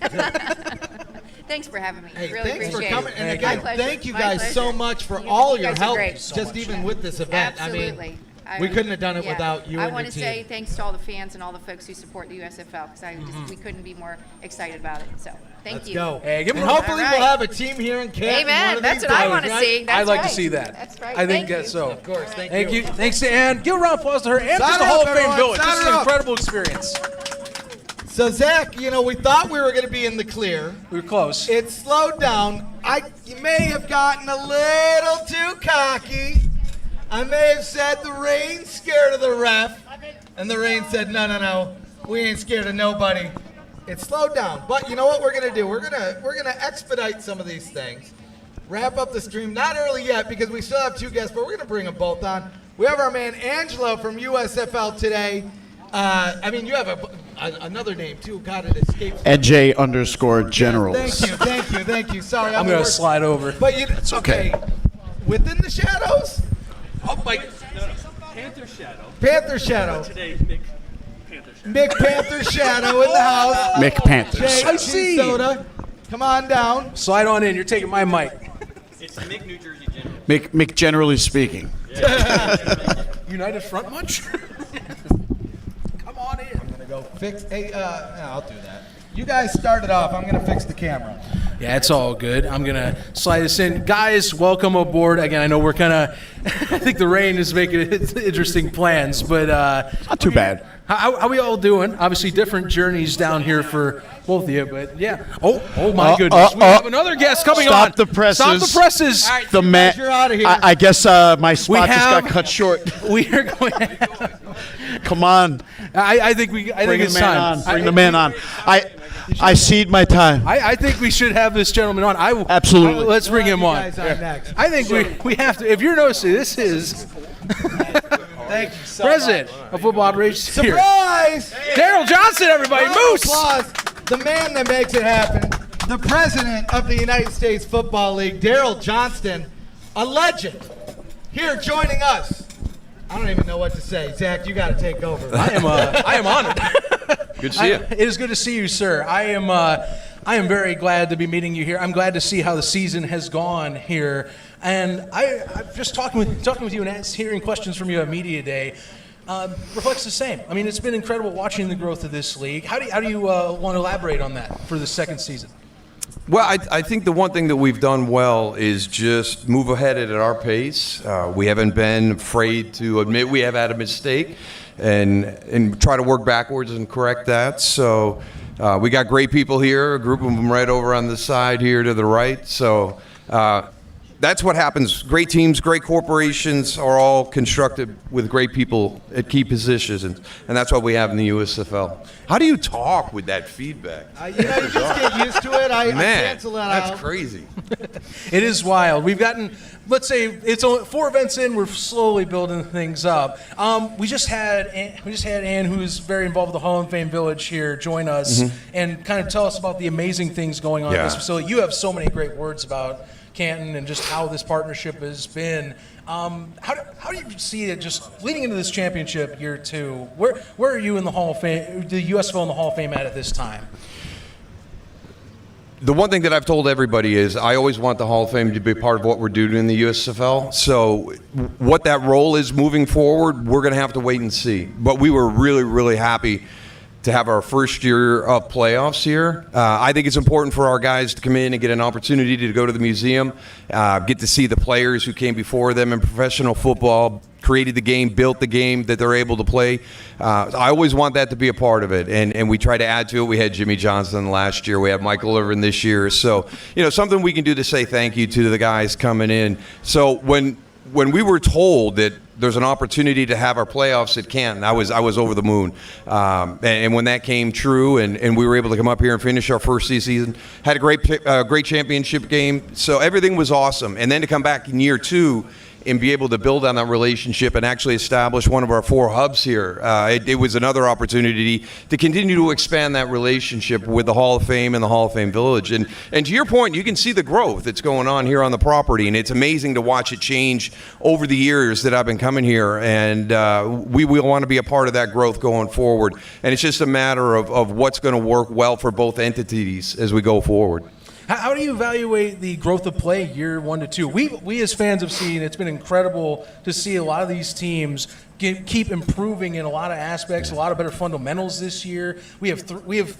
Thanks for having me. Hey, really thanks for appreciate coming. it. And My again, pleasure. thank you My guys pleasure. so much for You all guys your are help, great. just even with this event. Absolutely. I mean, we couldn't have done it without you I and want your to team. say thanks to all the fans and all the folks who support the USFL because we couldn't be more excited about it. So thank Let's you. go. Hey, give 'em and a- hopefully All right. we'll have a team here in Canton. Amen. one of That's these what I days, want to right? see. That's I'd like right. to see that. That's right. I think Thank that's you. so. Of course. Thank you. Thanks to Ann. Give a round of applause to her and Sign just the her Hall up, of Fame everyone. Village. Sign This is her an up. incredible experience. So Zach, we thought we were going to be in the clear. We were close. It slowed down. You may have gotten a little too cocky. I may have said the rain's scared of the ref, and the rain said, no, we ain't scared of nobody. It slowed down, but you know what we're gonna do? We're gonna expedite some of these things, wrap up the stream. Not early yet because we still have two guests, but we're gonna bring them both on. We have our man Angelo from USFL today. You have another name too. God, it escapes me. EJ_Generals. Thank you. Sorry, I'm going to slide over. But it's okay. Within the shadows. Oh, my. Panther Shadow. Mick Panther Shadow in the house. Mick Panthers. Jay, I see. Soda. Come on down. Slide on in. You're taking my mic. It's Mick, New Jersey General. Mick, generally speaking. United Front much? Come on in. I'm gonna go fix. Hey, I'll do that. You guys started off. I'm gonna fix the camera. Yeah, it's all good. I'm going to slide this in. Guys, welcome aboard. Again, I know we're kind of, I think the rain is making it interesting plans, but. Not too bad. How we all doing? Obviously, different journeys down here for both of you, but yeah. Oh my goodness. We have another guest coming on. Stop the presses. Stop the presses. All right, The you man. guys, you're out of here. I guess my spot just got cut short. We are going. Come on. I think it's time. Bring the man on. I cede my time. I think we should have this gentleman on. Absolutely. Let's bring him You on. guys on next. I think we have to. If you're noticing, this is Thank you so President much. of Football Operations here. Surprise! Daryl Johnston, everybody. Moose. Applause. The man that makes it happen. The president of the United States Football League, Daryl Johnston, a legend, here joining us. I don't even know what to say. Zach, you got to take over. I am honored. Good to see you. It is good to see you, sir. I am very glad to be meeting you here. I'm glad to see how the season has gone here. And I'm just talking with you and hearing questions from you at Media Day reflects the same. I mean, it's been incredible watching the growth of this league. How do you want to elaborate on that for the second season? Well, I think the one thing that we've done well is just move ahead at our pace. We haven't been afraid to admit we have had a mistake and try to work backwards and correct that. So we got great people here, a group of them right over on the side here to the right. So that's what happens. Great teams, great corporations are all constructed with great people at key positions, and that's what we have in the USFL. How do you talk with that feedback? You just get used to it. I Man, cancel that out. that's crazy. It is wild. We've gotten, let's say, it's only 4 events in. We're slowly building things up. We just had Ann, who is very involved with the Hall of Fame Village here, join us and kind of tell us about the amazing things going on at this facility. You have so many great words about Canton and just how this partnership has been. How do you see it just leading into this championship year 2? Where are you in the Hall of Fame, the USFL in the Hall of Fame at this time? The one thing that I've told everybody is I always want the Hall of Fame to be part of what we're doing in the USFL. So what that role is moving forward, we're going to have to wait and see. But we were really, really happy to have our first year of playoffs here. I think it's important for our guys to come in and get an opportunity to go to the museum, get to see the players who came before them in professional football, created the game, built the game that they're able to play. I always want that to be a part of it, and we try to add to it. We had Jimmy Johnston last year. We have Michael Irvin this year. So, something we can do to say thank you to the guys coming in. So when when we were told that there's an opportunity to have our playoffs at Canton, I was over the moon. And when that came true, and we were able to come up here and finish our first season, had a great championship game. So everything was awesome. And then to come back in year 2 and be able to build on that relationship and actually establish one of our 4 hubs here. It was another opportunity to continue to expand that relationship with the Hall of Fame and the Hall of Fame Village. And to your point, you can see the growth that's going on here on the property, and it's amazing to watch it change over the years that I've been coming here. And we will want to be a part of that growth going forward. And it's just a matter of what's going to work well for both entities as we go forward. How do you evaluate the growth of play year 1 to 2? We as fans have seen, it's been incredible to see a lot of these teams keep improving in a lot of aspects, a lot of better fundamentals this year. We have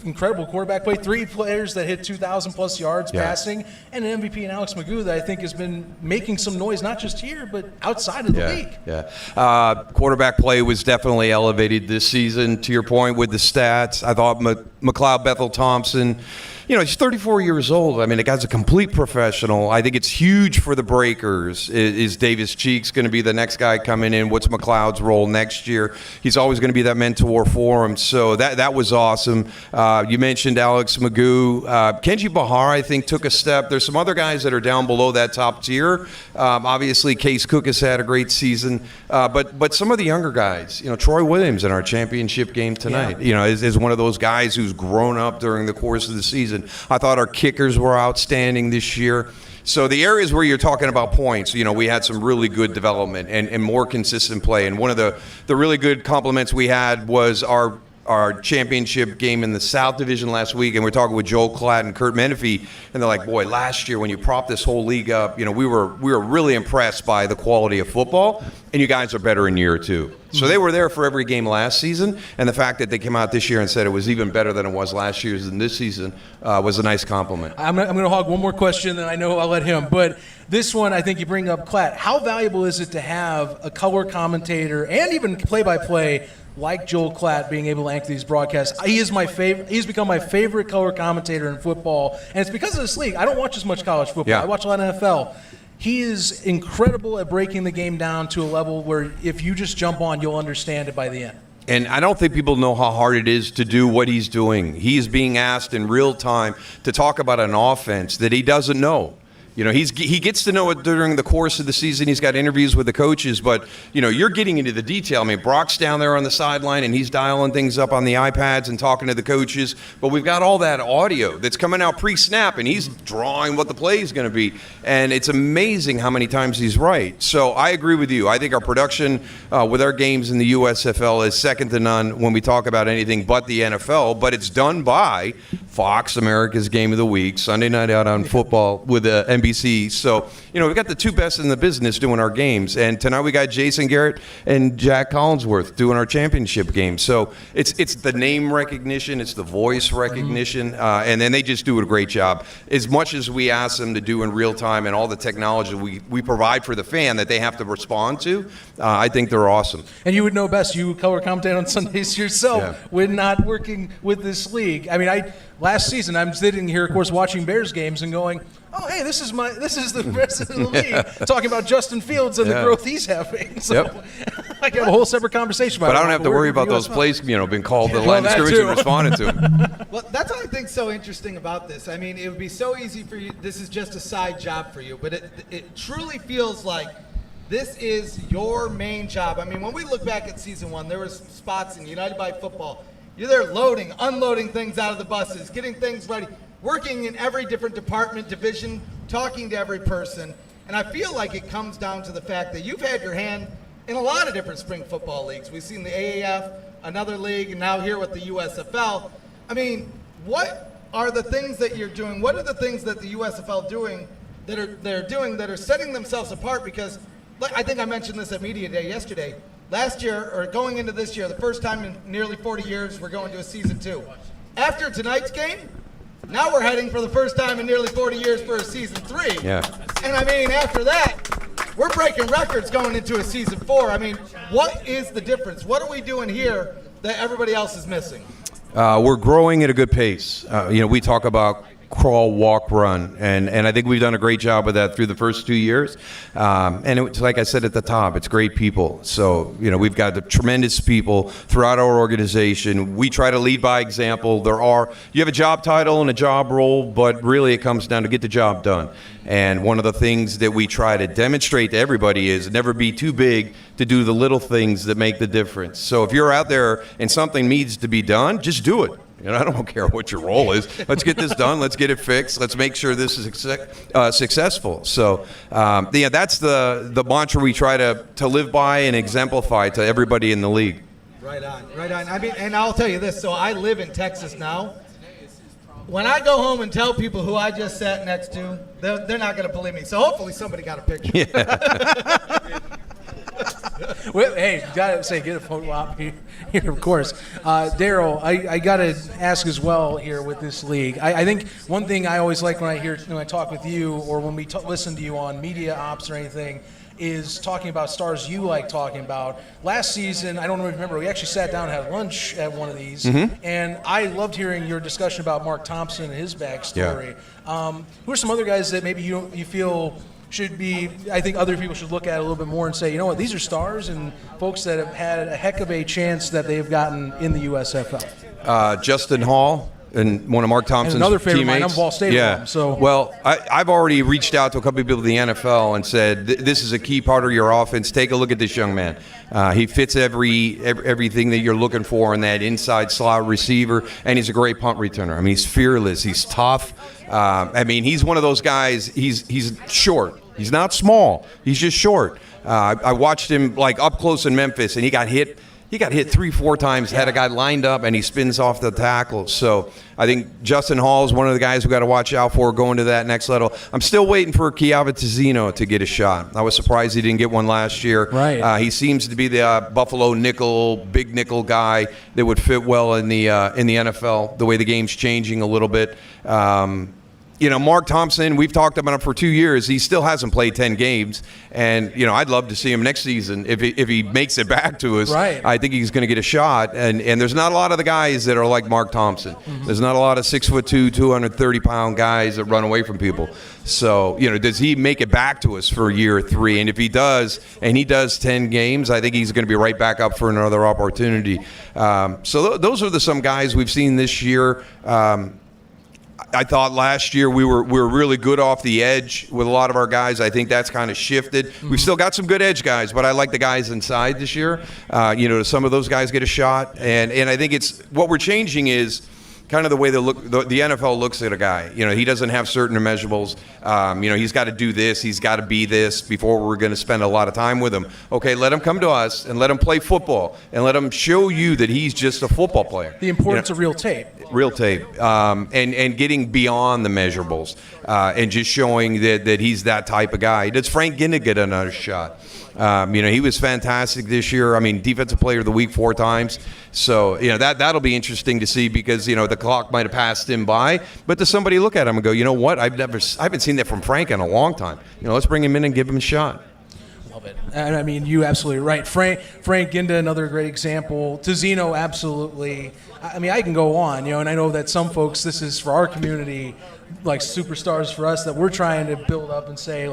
incredible quarterback play, 3 players that hit 2,000 plus yards passing, and an MVP in Alex Magoo that I think has been making some noise, not just here, but outside of the league. Yeah. Quarterback play was definitely elevated this season, to your point with the stats. I thought McLeod Bethel-Thompson, he's 34 years old. I mean, the guy's a complete professional. I think it's huge for the Breakers. Is Davis Cheeks going to be the next guy coming in? What's McLeod's role next year? He's always going to be that mentor for him. So that was awesome. You mentioned Alex Magoo. Kenji Bahar, I think, took a step. There's some other guys that are down below that top tier. Obviously, Case Cook has had a great season. But some of the younger guys, Troy Williams in our championship game tonight, is one of those guys who's grown up during the course of the season. I thought our kickers were outstanding this year. So the areas where you're talking about points, we had some really good development and more consistent play. And one of the really good compliments we had was our championship game in the South Division last week, and we're talking with Joel Klatt and Kurt Menefee, and they're like, boy, last year when you propped this whole league up, we were really impressed by the quality of football, and you guys are better in year 2. So they were there for every game last season, and the fact that they came out this year and said it was even better than it was last year's and this season was a nice compliment. I'm going to hog one more question, and I know I'll let him, but this one I think you bring up, Klatt. How valuable is it to have a color commentator and even play-by-play like Joel Klatt being able to anchor these broadcasts? He is my favorite. He's become my favorite color commentator in football, and it's because of this league. I don't watch as much college football. I watch a lot of NFL. He is incredible at breaking the game down to a level where if you just jump on, you'll understand it by the end. And I don't think people know how hard it is to do what he's doing. He's being asked in real time to talk about an offense that he doesn't know. He gets to know it during the course of the season. He's got interviews with the coaches, but, you're getting into the detail. I mean, Brock's down there on the sideline, and he's dialing things up on the iPads and talking to the coaches, but we've got all that audio that's coming out pre-snap, and he's drawing what the play is going to be, and it's amazing how many times he's right. So I agree with you. I think our production with our games in the USFL is second to none when we talk about anything but the NFL, but it's done by Fox, America's Game of the Week, Sunday Night Out on Football with NBC. So, we've got the 2 best in the business doing our games. And tonight we got Jason Garrett and Jack Collinsworth doing our championship game. So it's the name recognition, it's the voice recognition, and then they just do a great job. As much as we ask them to do in real time and all the technology we provide for the fan that they have to respond to, I think they're awesome. And you would know best. You color commentate on Sundays yourself when not working with this league. I mean, last season I'm sitting here, of course, watching Bears games and going, oh, hey, this is the rest of the league talking about Justin Fields and the growth he's having. So I can have a whole separate conversation about it. But I don't have to worry about those plays, being called the line of scrimmage and responded to them. Well, that's what I think so interesting about this. I mean, it would be so easy for you. This is just a side job for you, but it truly feels like this is your main job. I mean, when we look back at season 1, there were spots in United by Football. You're there loading, unloading things out of the buses, getting things ready, working in every different department, division, talking to every person. And I feel like it comes down to the fact that you've had your hand in a lot of different spring football leagues. We've seen the AAF, another league, and now here with the USFL. I mean, what are the things that you're doing? What are the things that the USFL that are setting themselves apart? Because I think I mentioned this at Media Day yesterday. Last year, or going into this year, the first time in nearly 40 years, we're going to a season 2. After tonight's game, now we're heading for the first time in nearly 40 years for a season 3. Yeah. And I mean, after that, we're breaking records going into a season 4. I mean, what is the difference? What are we doing here that everybody else is missing? We're growing at a good pace. We talk about crawl, walk, run, and I think we've done a great job of that through the first 2 years. And it's like I said at the top, it's great people. So we've got the tremendous people throughout our organization. We try to lead by example. You have a job title and a job role, but really it comes down to get the job done. And one of the things that we try to demonstrate to everybody is never be too big to do the little things that make the difference. So if you're out there and something needs to be done, just do it. I don't care what your role is. Let's get this done. Let's get it fixed. Let's make sure this is successful. So, that's the mantra we try to live by and exemplify to everybody in the league. Right on. I mean, and I'll tell you this. So I live in Texas now. When I go home and tell people who I just sat next to, they're not going to believe me. So hopefully somebody got a picture. Yeah. Well, hey, gotta say, get a photo op here, of course. Daryl, I gotta ask as well here with this league. I think one thing I always like when I talk with you, or when we listen to you on media ops or anything, is talking about stars you like talking about. Last season, I don't remember, we actually sat down and had lunch at one of these, and I loved hearing your discussion about Mark Thompson and his backstory. Yeah. Who are some other guys that maybe you feel should be, I think other people should look at a little bit more and say, you know what, these are stars and folks that have had a heck of a chance that they've gotten in the USFL. Justin Hall, and one of Mark Thompson's another favorite teammates. Of mine, I'm Ball State. Yeah. So well, I've already reached out to a couple of people in the NFL and said, this is a key part of your offense. Take a look at this young man. He fits everything that you're looking for in that inside slot receiver, and he's a great punt returner. I mean, he's fearless. He's tough. He's one of those guys. He's short. He's not small. He's just short. I watched him up close in Memphis, and he got hit. He got hit 3-4 times, had a guy lined up, and he spins off the tackle. So I think Justin Hall is one of the guys we got to watch out for going to that next level. I'm still waiting for Kiava Tizino to get a shot. I was surprised he didn't get one last year. Right. He seems to be the Buffalo big nickel guy that would fit well in the NFL, the way the game's changing a little bit. Mark Thompson, we've talked about him for 2 years. He still hasn't played 10 games. And, I'd love to see him next season if he makes it back to us. Right. I think he's going to get a shot. And there's not a lot of the guys that are like Mark Thompson. Mm-hmm. There's not a lot of 6'2", 230-pound guys that run away from people. So, does he make it back to us for year 3? And if he does, and he does 10 games, I think he's going to be right back up for another opportunity. So those are some guys we've seen this year. I thought last year we were really good off the edge with a lot of our guys. I think that's kind of shifted. Mm-hmm. We've still got some good edge guys, but I like the guys inside this year. Some of those guys get a shot, and I think it's what we're changing is kind of the way the NFL looks at a guy. He doesn't have certain immeasurables. He's got to do this. He's got to be this before we're going to spend a lot of time with him. Okay, let him come to us and let him play football and let him show you that he's just a football player. The importance of real tape. Real tape. And getting beyond the measurables and just showing that he's that type of guy. Does Frank Ginda get another shot? He was fantastic this year. Defensive player of the week 4 times. So, that'll be interesting to see because, the clock might have passed him by. But does somebody look at him and go, you know what? I haven't seen that from Frank in a long time. Let's bring him in and give him a shot. Love it. And you absolutely right. Frank Ginda, another great example. Tizino, absolutely. I can go on, and I know that some folks, this is for our community, like superstars for us that we're trying to build up and say,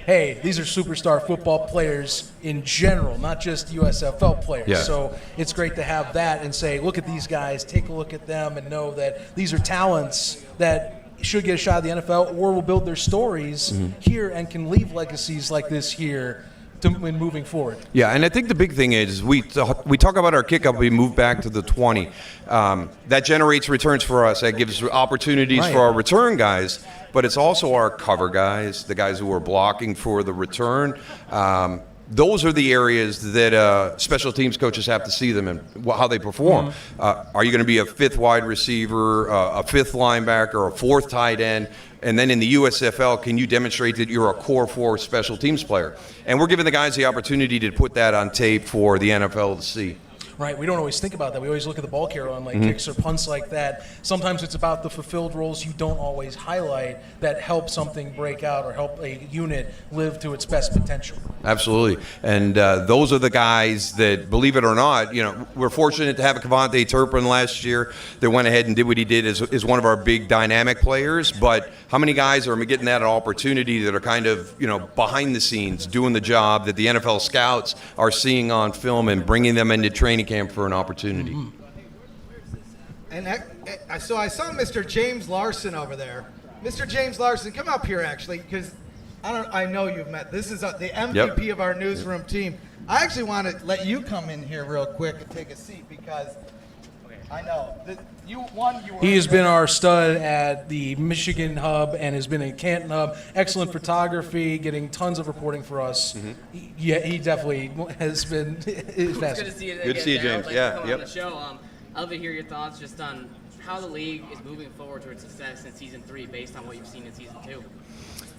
hey, these are superstar football players in general, not just USFL players. Yeah. So it's great to have that and say, look at these guys, take a look at them and know that these are talents that should get a shot at the NFL or will build their stories here and can leave legacies like this here when moving forward. Yeah, and I think the big thing is we talk about our kickoff, we move back to the 20. That generates returns for us. That gives opportunities for our return guys, but it's also our cover guys, the guys who are blocking for the return. Those are the areas that special teams coaches have to see them in, how they perform. Are you going to be a 5th wide receiver, a 5th linebacker, a 4th tight end? And then in the USFL, can you demonstrate that you're a core 4 special teams player? And we're giving the guys the opportunity to put that on tape for the NFL to see. right? We don't always think about that. We always look at the ball carrier on kicks or punts like that. Sometimes it's about the fulfilled roles you don't always highlight that help something break out or help a unit live to its best potential. Absolutely. And those are the guys that, believe it or not, we're fortunate to have a Cavante Turpin last year that went ahead and did what he did as one of our big dynamic players. But how many guys are getting that opportunity that are kind of, behind the scenes doing the job that the NFL scouts are seeing on film and bringing them into training camp for an opportunity? And so I saw Mr. James Larson over there. Mr. James Larson, come up here actually, because I know you've met. This is the MVP of our newsroom team. I actually want to let you come in here real quick and take a seat because I know that he has been our stud at the Michigan hub and has been in Canton hub. Excellent photography, getting tons of reporting for us. He definitely has been. It's good to see you. Good to see you, James. On the show. I'd love to hear your thoughts just on how the league is moving forward towards success in Season 3 based on what you've seen in Season 2.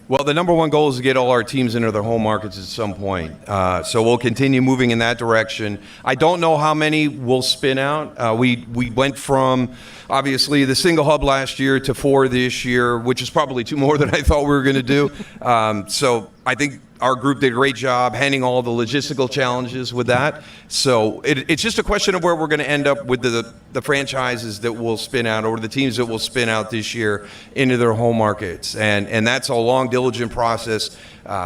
Well, the number one goal is to get all our teams into their home markets at some point. So we'll continue moving in that direction. I don't know how many will spin out. We went from, obviously, the single hub last year to 4 this year, which is probably 2 more than I thought we were going to do. So I think our group did a great job handling all the logistical challenges with that. So it's just a question of where we're going to end up with the franchises that will spin out or the teams that will spin out this year into their home markets. And that's a long, diligent process,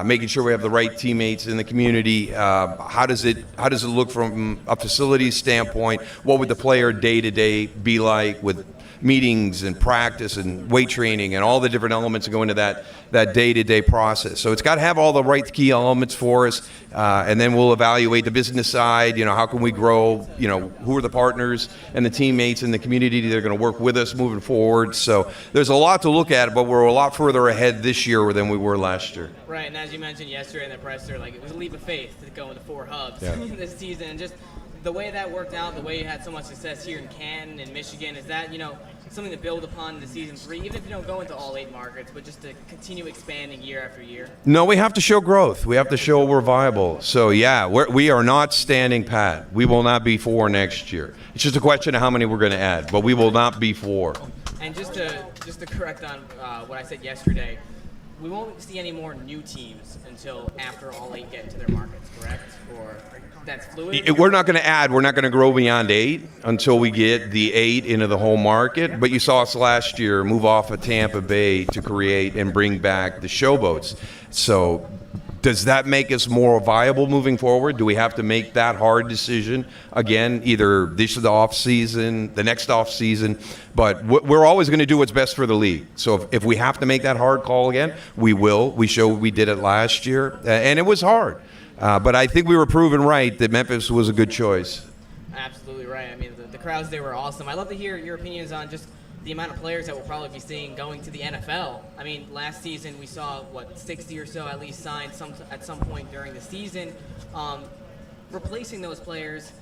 making sure we have the right teammates in the community. How does it look from a facilities standpoint? What would the player day-to-day be like with meetings and practice and weight training and all the different elements that go into that day-to-day process. So it's got to have all the right key elements for us, and then we'll evaluate the business side. How can we grow? Who are the partners and the teammates in the community that are going to work with us moving forward? So there's a lot to look at, but we're a lot further ahead this year than we were last year. Right, and as you mentioned yesterday in the presser, it was a leap of faith to go into 4 hubs this season, and just the way that worked out, the way you had so much success here in Canton and Michigan, is that, something to build upon to Season 3, even if you don't go into all 8 markets, but just to continue expanding year after year? No, we have to show growth. We have to show we're viable. So, we are not standing pat. We will not be 4 next year. It's just a question of how many we're going to add, but we will not be 4. And just to correct on what I said yesterday, we won't see any more new teams until after all 8 get into their markets, correct? Or that's fluid? We're not going to add. We're not going to grow beyond 8 until we get the 8 into the home market. But you saw us last year move off of Tampa Bay to create and bring back the showboats. So does that make us more viable moving forward? Do we have to make that hard decision again, either this is the off season, the next off season? But we're always going to do what's best for the league. So if we have to make that hard call again, we will. We showed we did it last year, and it was hard. But I think we were proven right that Memphis was a good choice. Absolutely right. I mean, the crowds there were awesome. I'd love to hear your opinions on just the amount of players that we'll probably be seeing going to the NFL. I mean, last season we saw, 60 or so at least signed at some point during the season. Replacing those players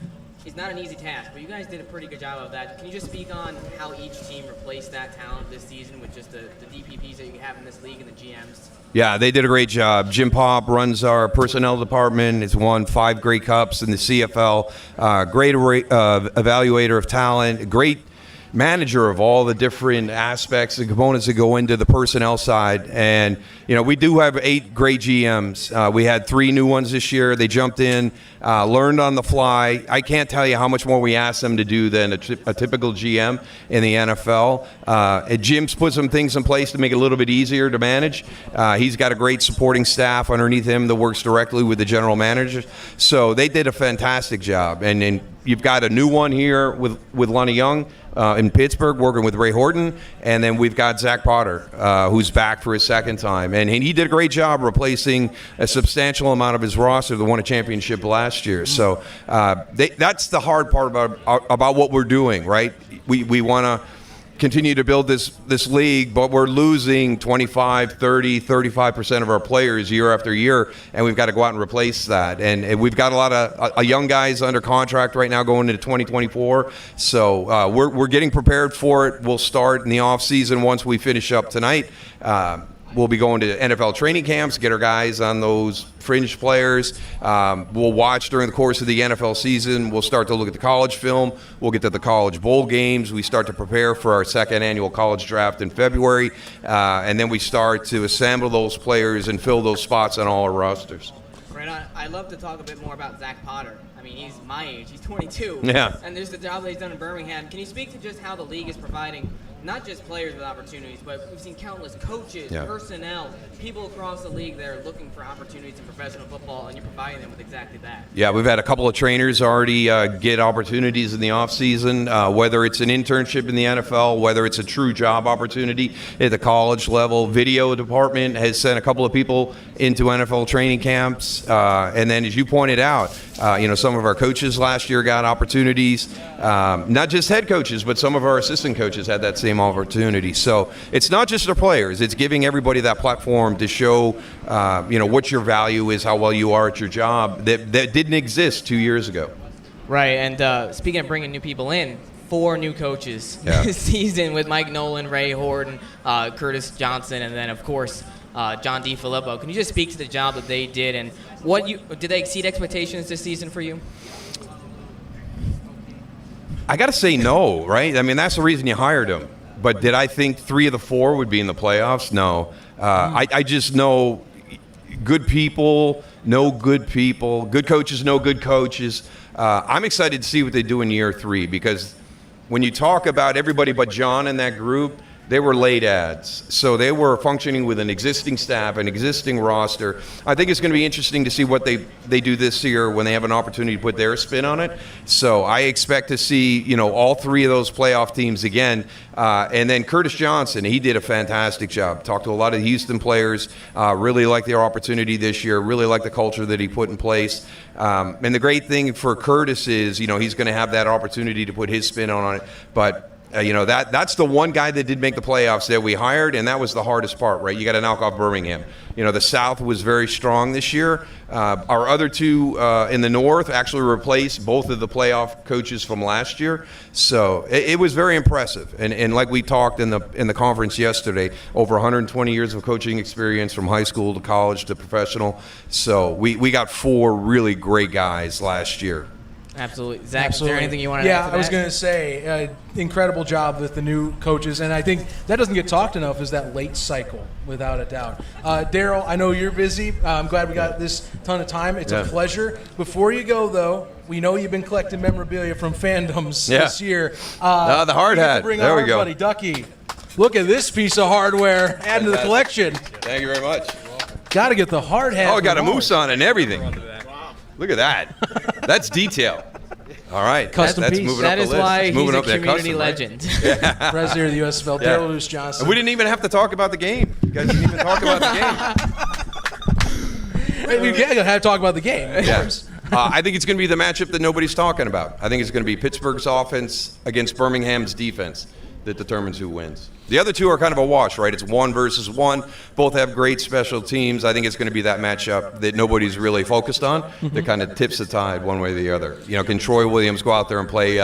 is not an easy task, but you guys did a pretty good job of that. Can you just speak on how each team replaced that talent this season with just the DPPs that you have in this league and the GMs? Yeah, they did a great job. Jim Pop runs our personnel department. Has won 5 Grey Cups in the CFL. Great evaluator of talent. Great manager of all the different aspects and components that go into the personnel side. And, we do have 8 great GMs. We had 3 new ones this year. They jumped in, learned on the fly. I can't tell you how much more we asked them to do than a typical GM in the NFL. And Jim's put some things in place to make it a little bit easier to manage. He's got a great supporting staff underneath him that works directly with the general manager. So they did a fantastic job. And then you've got a new one here with Lonnie Young in Pittsburgh, working with Ray Horton, and then we've got Zach Potter, who's back for his 2nd time, and he did a great job replacing a substantial amount of his roster that won a championship last year. So that's the hard part about what we're doing, right? We want to continue to build this league, but we're losing 25, 30, 35% of our players year after year, and we've got to go out and replace that. And we've got a lot of young guys under contract right now going into 2024, so we're getting prepared for it. We'll start in the off season once we finish up tonight. We'll be going to NFL training camps, get our guys on those fringe players. We'll watch during the course of the NFL season. We'll start to look at the college film. We'll get to the college bowl games. We start to prepare for our second annual college draft in February. And then we start to assemble those players and fill those spots on all our rosters. Right on. I'd love to talk a bit more about Zach Potter. I mean, he's my age. He's 22. Yeah. And there's the job that he's done in Birmingham. Can you speak to just how the league is providing not just players with opportunities, but we've seen countless coaches, personnel, people across the league that are looking for opportunities in professional football, and you're providing them with exactly that. Yeah, we've had a couple of trainers already get opportunities in the offseason, whether it's an internship in the NFL, whether it's a true job opportunity at the college level. Video department has sent a couple of people into NFL training camps. And then, as you pointed out, some of our coaches last year got opportunities. Not just head coaches, but some of our assistant coaches had that same opportunity. So it's not just the players. It's giving everybody that platform to show, what your value is, how well you are at your job that didn't exist 2 years ago. Right, and speaking of bringing new people in, 4 new coaches this season with Mike Nolan, Ray Horton, Curtis Johnson, and then, of course, John DiFilippo. Can you just speak to the job that they did, and did they exceed expectations this season for you? I got to say no, right? I mean, that's the reason you hired them. But did I think 3 of the 4 would be in the playoffs? No. I just know good people know good people. Good coaches know good coaches. I'm excited to see what they do in year 3 because when you talk about everybody but John in that group, they were late ads. So they were functioning with an existing staff, an existing roster. I think it's going to be interesting to see what they do this year when they have an opportunity to put their spin on it. So I expect to see, all 3 of those playoff teams again. And then Curtis Johnson, he did a fantastic job. Talked to a lot of the Houston players, really liked their opportunity this year, really liked the culture that he put in place. And the great thing for Curtis is, he's going to have that opportunity to put his spin on it. But that's the one guy that did make the playoffs that we hired, and that was the hardest part, right? You got to knock off Birmingham. The South was very strong this year. Our other 2 in the North actually replaced both of the playoff coaches from last year. So it was very impressive. And like we talked in the conference yesterday, over 120 years of coaching experience from high school to college to professional. So we got 4 really great guys last year. Absolutely. Zach, is there anything you want to add to that? I was going to say, incredible job with the new coaches, and I think that doesn't get talked enough is that late cycle, without a doubt. Daryl, I know you're busy. I'm glad we got this ton of time. It's a pleasure. Before you go, though, we know you've been collecting memorabilia from fandoms this year. The hard hat. There we go. Buddy Ducky. Look at this piece of hardware added to the collection. Thank you very much. Got to get the hard hat. Oh, got a moose on it and everything. Look at that. That's detail. All right. Custom that's piece. Moving that up is the list. why it's he's moving a up community custom, legend. Right? President of the USFL, Daryl Johnston. And we didn't even have to talk about the game. You guys didn't even talk about the game. We gotta have to talk about the game. Yes. I think it's going to be the matchup that nobody's talking about. I think it's going to be Pittsburgh's offense against Birmingham's defense that determines who wins. The other 2 are kind of a wash, right? It's 1 versus 1. Both have great special teams. I think it's going to be that matchup that nobody's really focused on that kind of tips the tide one way or the other. Can Troy Williams go out there and play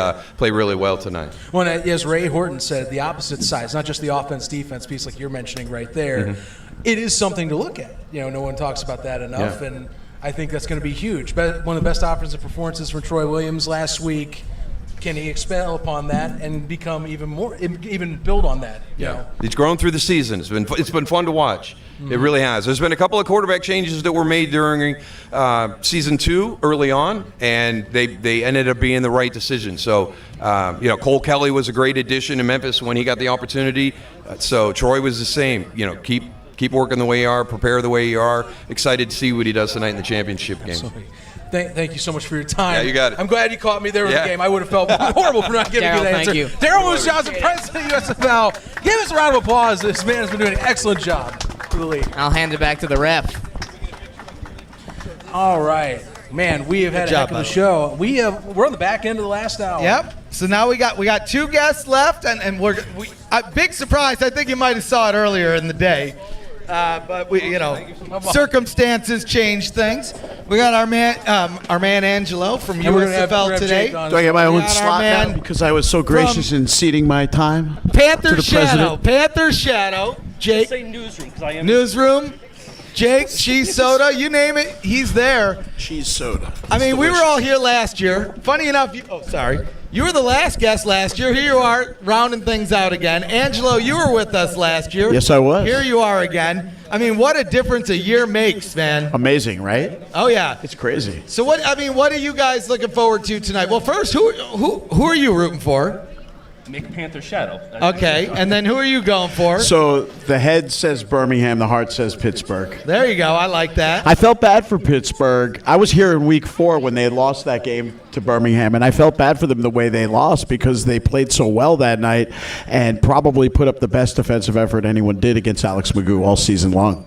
really well tonight? Well, as Ray Horton said, the opposite side. It's not just the offense-defense piece like you're mentioning right there. Mm-hmm. It is something to look at. No one talks about that enough, and I think that's going to be huge. One of the best offensive performances from Troy Williams last week. Can he expel upon that and become even build on that? You know? He's grown through the season. It's been fun to watch. Mm-hmm. It really has. There's been a couple of quarterback changes that were made during season 2 early on, and they ended up being the right decision. So, Cole Kelly was a great addition to Memphis when he got the opportunity. So Troy was the same. Keep working the way you are, prepare the way you are. Excited to see what he does tonight in the championship game. Absolutely. Thank you so much for your time. Yeah, you got it. I'm glad you caught me there with the game. I would have felt horrible for not giving you that answer. Daryl Johnston, President of USFL. Give us a round of applause. This man has been doing an excellent job for the league. I'll hand it back to the ref. All right. Man, we have had a heck of a show. We're on the back end of the last hour. Yep. So now we got 2 guests left, and we're big surprise. I think you might have saw it earlier in the day. But circumstances change things. We got our man Angelo from USFL today. Do I get my own slot now because I was so gracious in ceding my time? Panther Shadow. Jake. Say newsroom, because I am. Newsroom. Jake, cheese soda, you name it, he's there. Cheese soda. I mean, we were all here last year. Funny enough, you were the last guest last year. Here you are, rounding things out again. Angelo, you were with us last year. Yes, I was. Here you are again. I mean, what a difference a year makes, man. Amazing, right? Oh yeah, it's crazy. So what are you guys looking forward to tonight? Well, first, who are you rooting for? Make Panther Shadow. Okay, and then who are you going for? So the head says Birmingham, the heart says Pittsburgh. There you go. I like that. I felt bad for Pittsburgh. I was here in week 4 when they lost that game to Birmingham, and I felt bad for them the way they lost because they played so well that night and probably put up the best defensive effort anyone did against Alex Magoo all season long.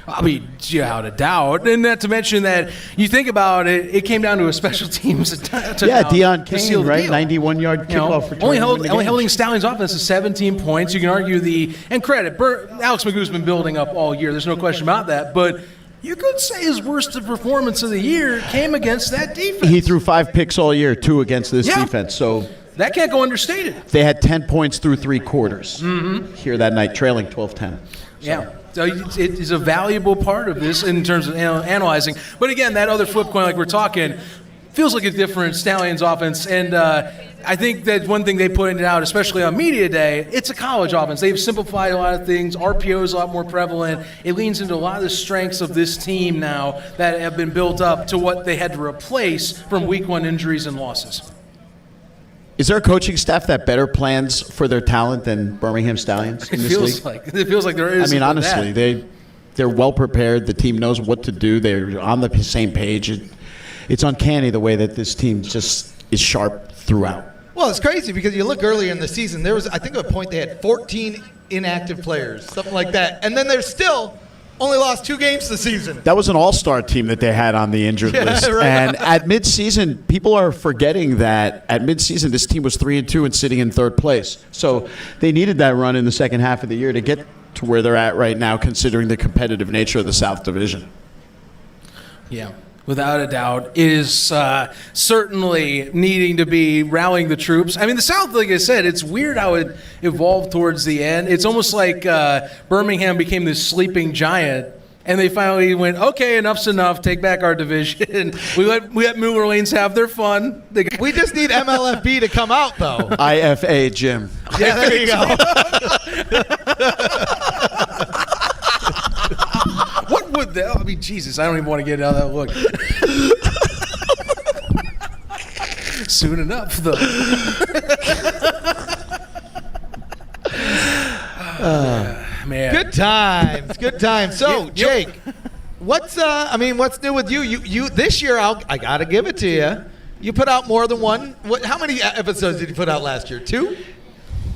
I mean, without a doubt. And not to mention that you think about it, it came down to a special teams. Deion Kane, right? 91-yard kickoff for only holding Stallions' offense to 17 points. You can argue credit. Alex Magoo's been building up all year. There's no question about that. But you could say his worst performance of the year came against that defense. He threw 5 picks all year, 2 against this defense. So that can't go understated. They had 10 points through 3 quarters here that night, trailing 12-10. Yeah. So it is a valuable part of this in terms of analyzing. But again, that other flip coin, like we're talking, feels like a different Stallions offense. And I think that one thing they pointed out, especially on media day, it's a college offense. They've simplified a lot of things. RPO is a lot more prevalent. It leans into a lot of the strengths of this team now that have been built up to what they had to replace from week 1 injuries and losses. Is there a coaching staff that better plans for their talent than Birmingham Stallions in this league? It feels like there is. I mean, honestly, they're well prepared. The team knows what to do. They're on the same page. It's uncanny the way that this team just is sharp throughout. Well, it's crazy because you look earlier in the season, there was, I think, at a point they had 14 inactive players, something like that. And then they're still only lost 2 games this season. That was an all-star team that they had on the injured list. Right. And at midseason, people are forgetting that at midseason, this team was 3-2 and sitting in 3rd place. So they needed that run in the second half of the year to get to where they're at right now, considering the competitive nature of the South Division. Yeah. Without a doubt, is certainly needing to be rallying the troops. I mean, the South, like I said, it's weird how it evolved towards the end. It's almost like Birmingham became this sleeping giant, and they finally went, okay, enough's enough, take back our division. we let New Orleans have their fun. We just need MLFB to come out, though. IFA, Jim. Yeah, there you go. What would that? I mean, Jesus, I don't even want to get how that look. Soon enough, though. Man. Good times, good times. So, Jake, what's new with you? You this year, I gotta give it to you. You put out more than one. How many episodes did you put out last year? 2?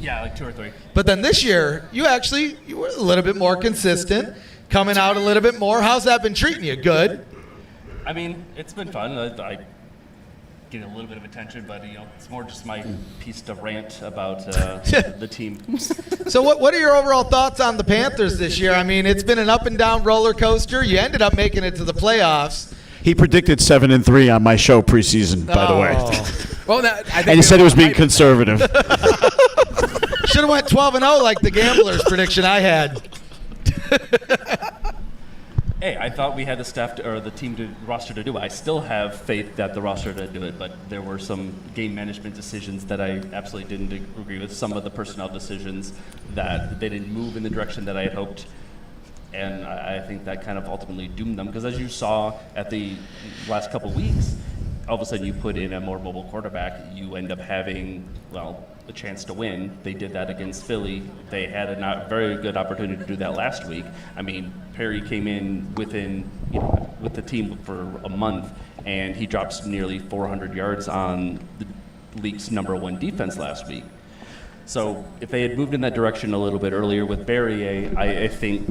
Yeah, like 2 or 3. But then this year, you were a little bit more consistent, coming out a little bit more. How's that been treating you? Good? I mean, it's been fun. I get a little bit of attention, but it's more just my piece to rant about the team. So what are your overall thoughts on the Panthers this year? I mean, it's been an up and down roller coaster. You ended up making it to the playoffs. He predicted 7-3 on my show preseason, by the way. Well, and he said it was being conservative. Should have went 12-0 like the Gamblers prediction I had. Hey, I thought we had the staff or the team roster to do it. I still have faith that the roster to do it, but there were some game management decisions that I absolutely didn't agree with. Some of the personnel decisions that they didn't move in the direction that I had hoped. And I think that kind of ultimately doomed them, because as you saw at the last couple of weeks, all of a sudden you put in a more mobile quarterback, you end up having, a chance to win. They did that against Philly. They had a not very good opportunity to do that last week. I mean, Perry came in with the team for a month, and he drops nearly 400 yards on the league's #1 defense last week. So if they had moved in that direction a little bit earlier with Barrier, I think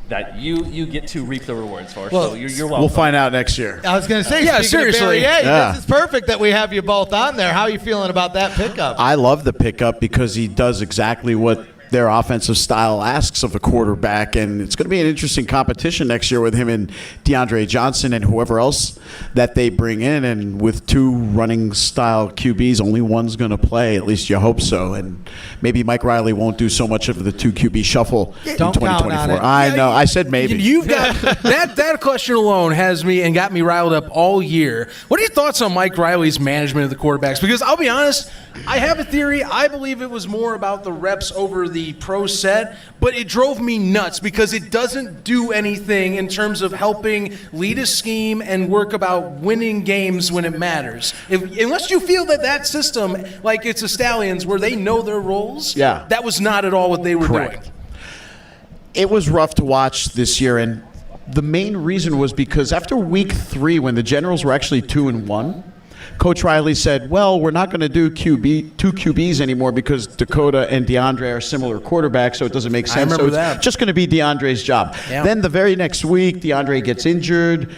that you get to reap the rewards for. Well, so you're welcome. We'll find out next year. I was going to say, Yeah, seriously, seriously. this is perfect that we have you both on there. How are you feeling about that pickup? I love the pickup because he does exactly what their offensive style asks of a quarterback, and it's going to be an interesting competition next year with him and Daryl Johnston and whoever else that they bring in. And with 2 running style QBs, only one's going to play. At least you hope so. And maybe Mike Riley won't do so much of the 2 QB shuffle in Don't count 2024. on it. I know. I said maybe. You've got that question alone has me and got me riled up all year. What are your thoughts on Mike Riley's management of the quarterbacks? Because I'll be honest, I have a theory. I believe it was more about the reps over the pro set, but it drove me nuts because it doesn't do anything in terms of helping lead a scheme and work about winning games when it matters. Unless you feel that system, like it's the Stallions, where they know their roles, that was not at all what they were doing. It was rough to watch this year, and the main reason was because after week 3, when the Generals were actually 2-1, Coach Riley said, well, we're not going to do 2 QBs anymore because Dakota and DeAndre are similar quarterbacks, so it doesn't make sense. So it's just going to be DeAndre's job. Yeah. Then the very next week, DeAndre gets injured.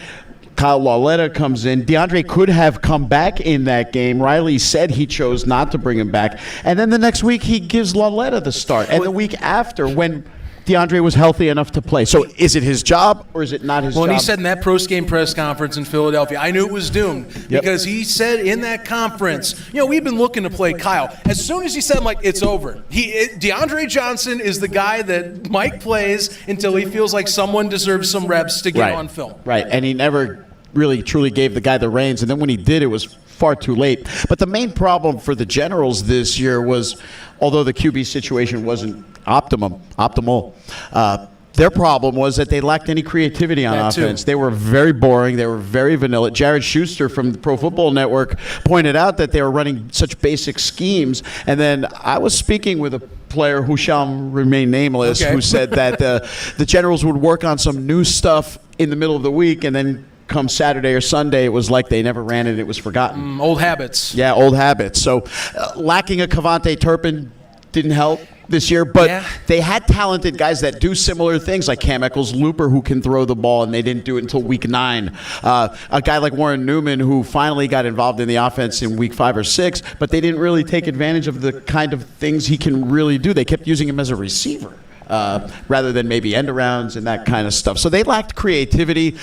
Kyle Lauletta comes in. DeAndre could have come back in that game. Riley said he chose not to bring him back. And then the next week, he gives Lauletta the start. And the week after, when DeAndre was healthy enough to play. So is it his job or is it not his job? Well, and he said in that post-game press conference in Philadelphia, I knew it was doomed because he said in that conference, we've been looking to play Kyle. As soon as he said, it's over. DeAndre Johnston is the guy that Mike plays until he feels like someone deserves some reps to get on film. Right, and he never really truly gave the guy the reins, and then when he did, it was far too late. But the main problem for the Generals this year was, although the QB situation wasn't optimal, their problem was that they lacked any creativity on offense. They were very boring. They were very vanilla. Jared Schuster from the Pro Football Network pointed out that they were running such basic schemes. And then I was speaking with a player who shall remain nameless who said that the Generals would work on some new stuff in the middle of the week, and then come Saturday or Sunday, it was like they never ran it. It was forgotten. Old habits. Yeah, old habits. So lacking a Cavante Turpin didn't help this year, but they had talented guys that do similar things, like Cam Eccles-Looper, who can throw the ball, and they didn't do it until week 9. A guy like Warren Newman, who finally got involved in the offense in week 5 or 6, but they didn't really take advantage of the kind of things he can really do. They kept using him as a receiver rather than maybe end-arounds and that kind of stuff. So they lacked creativity.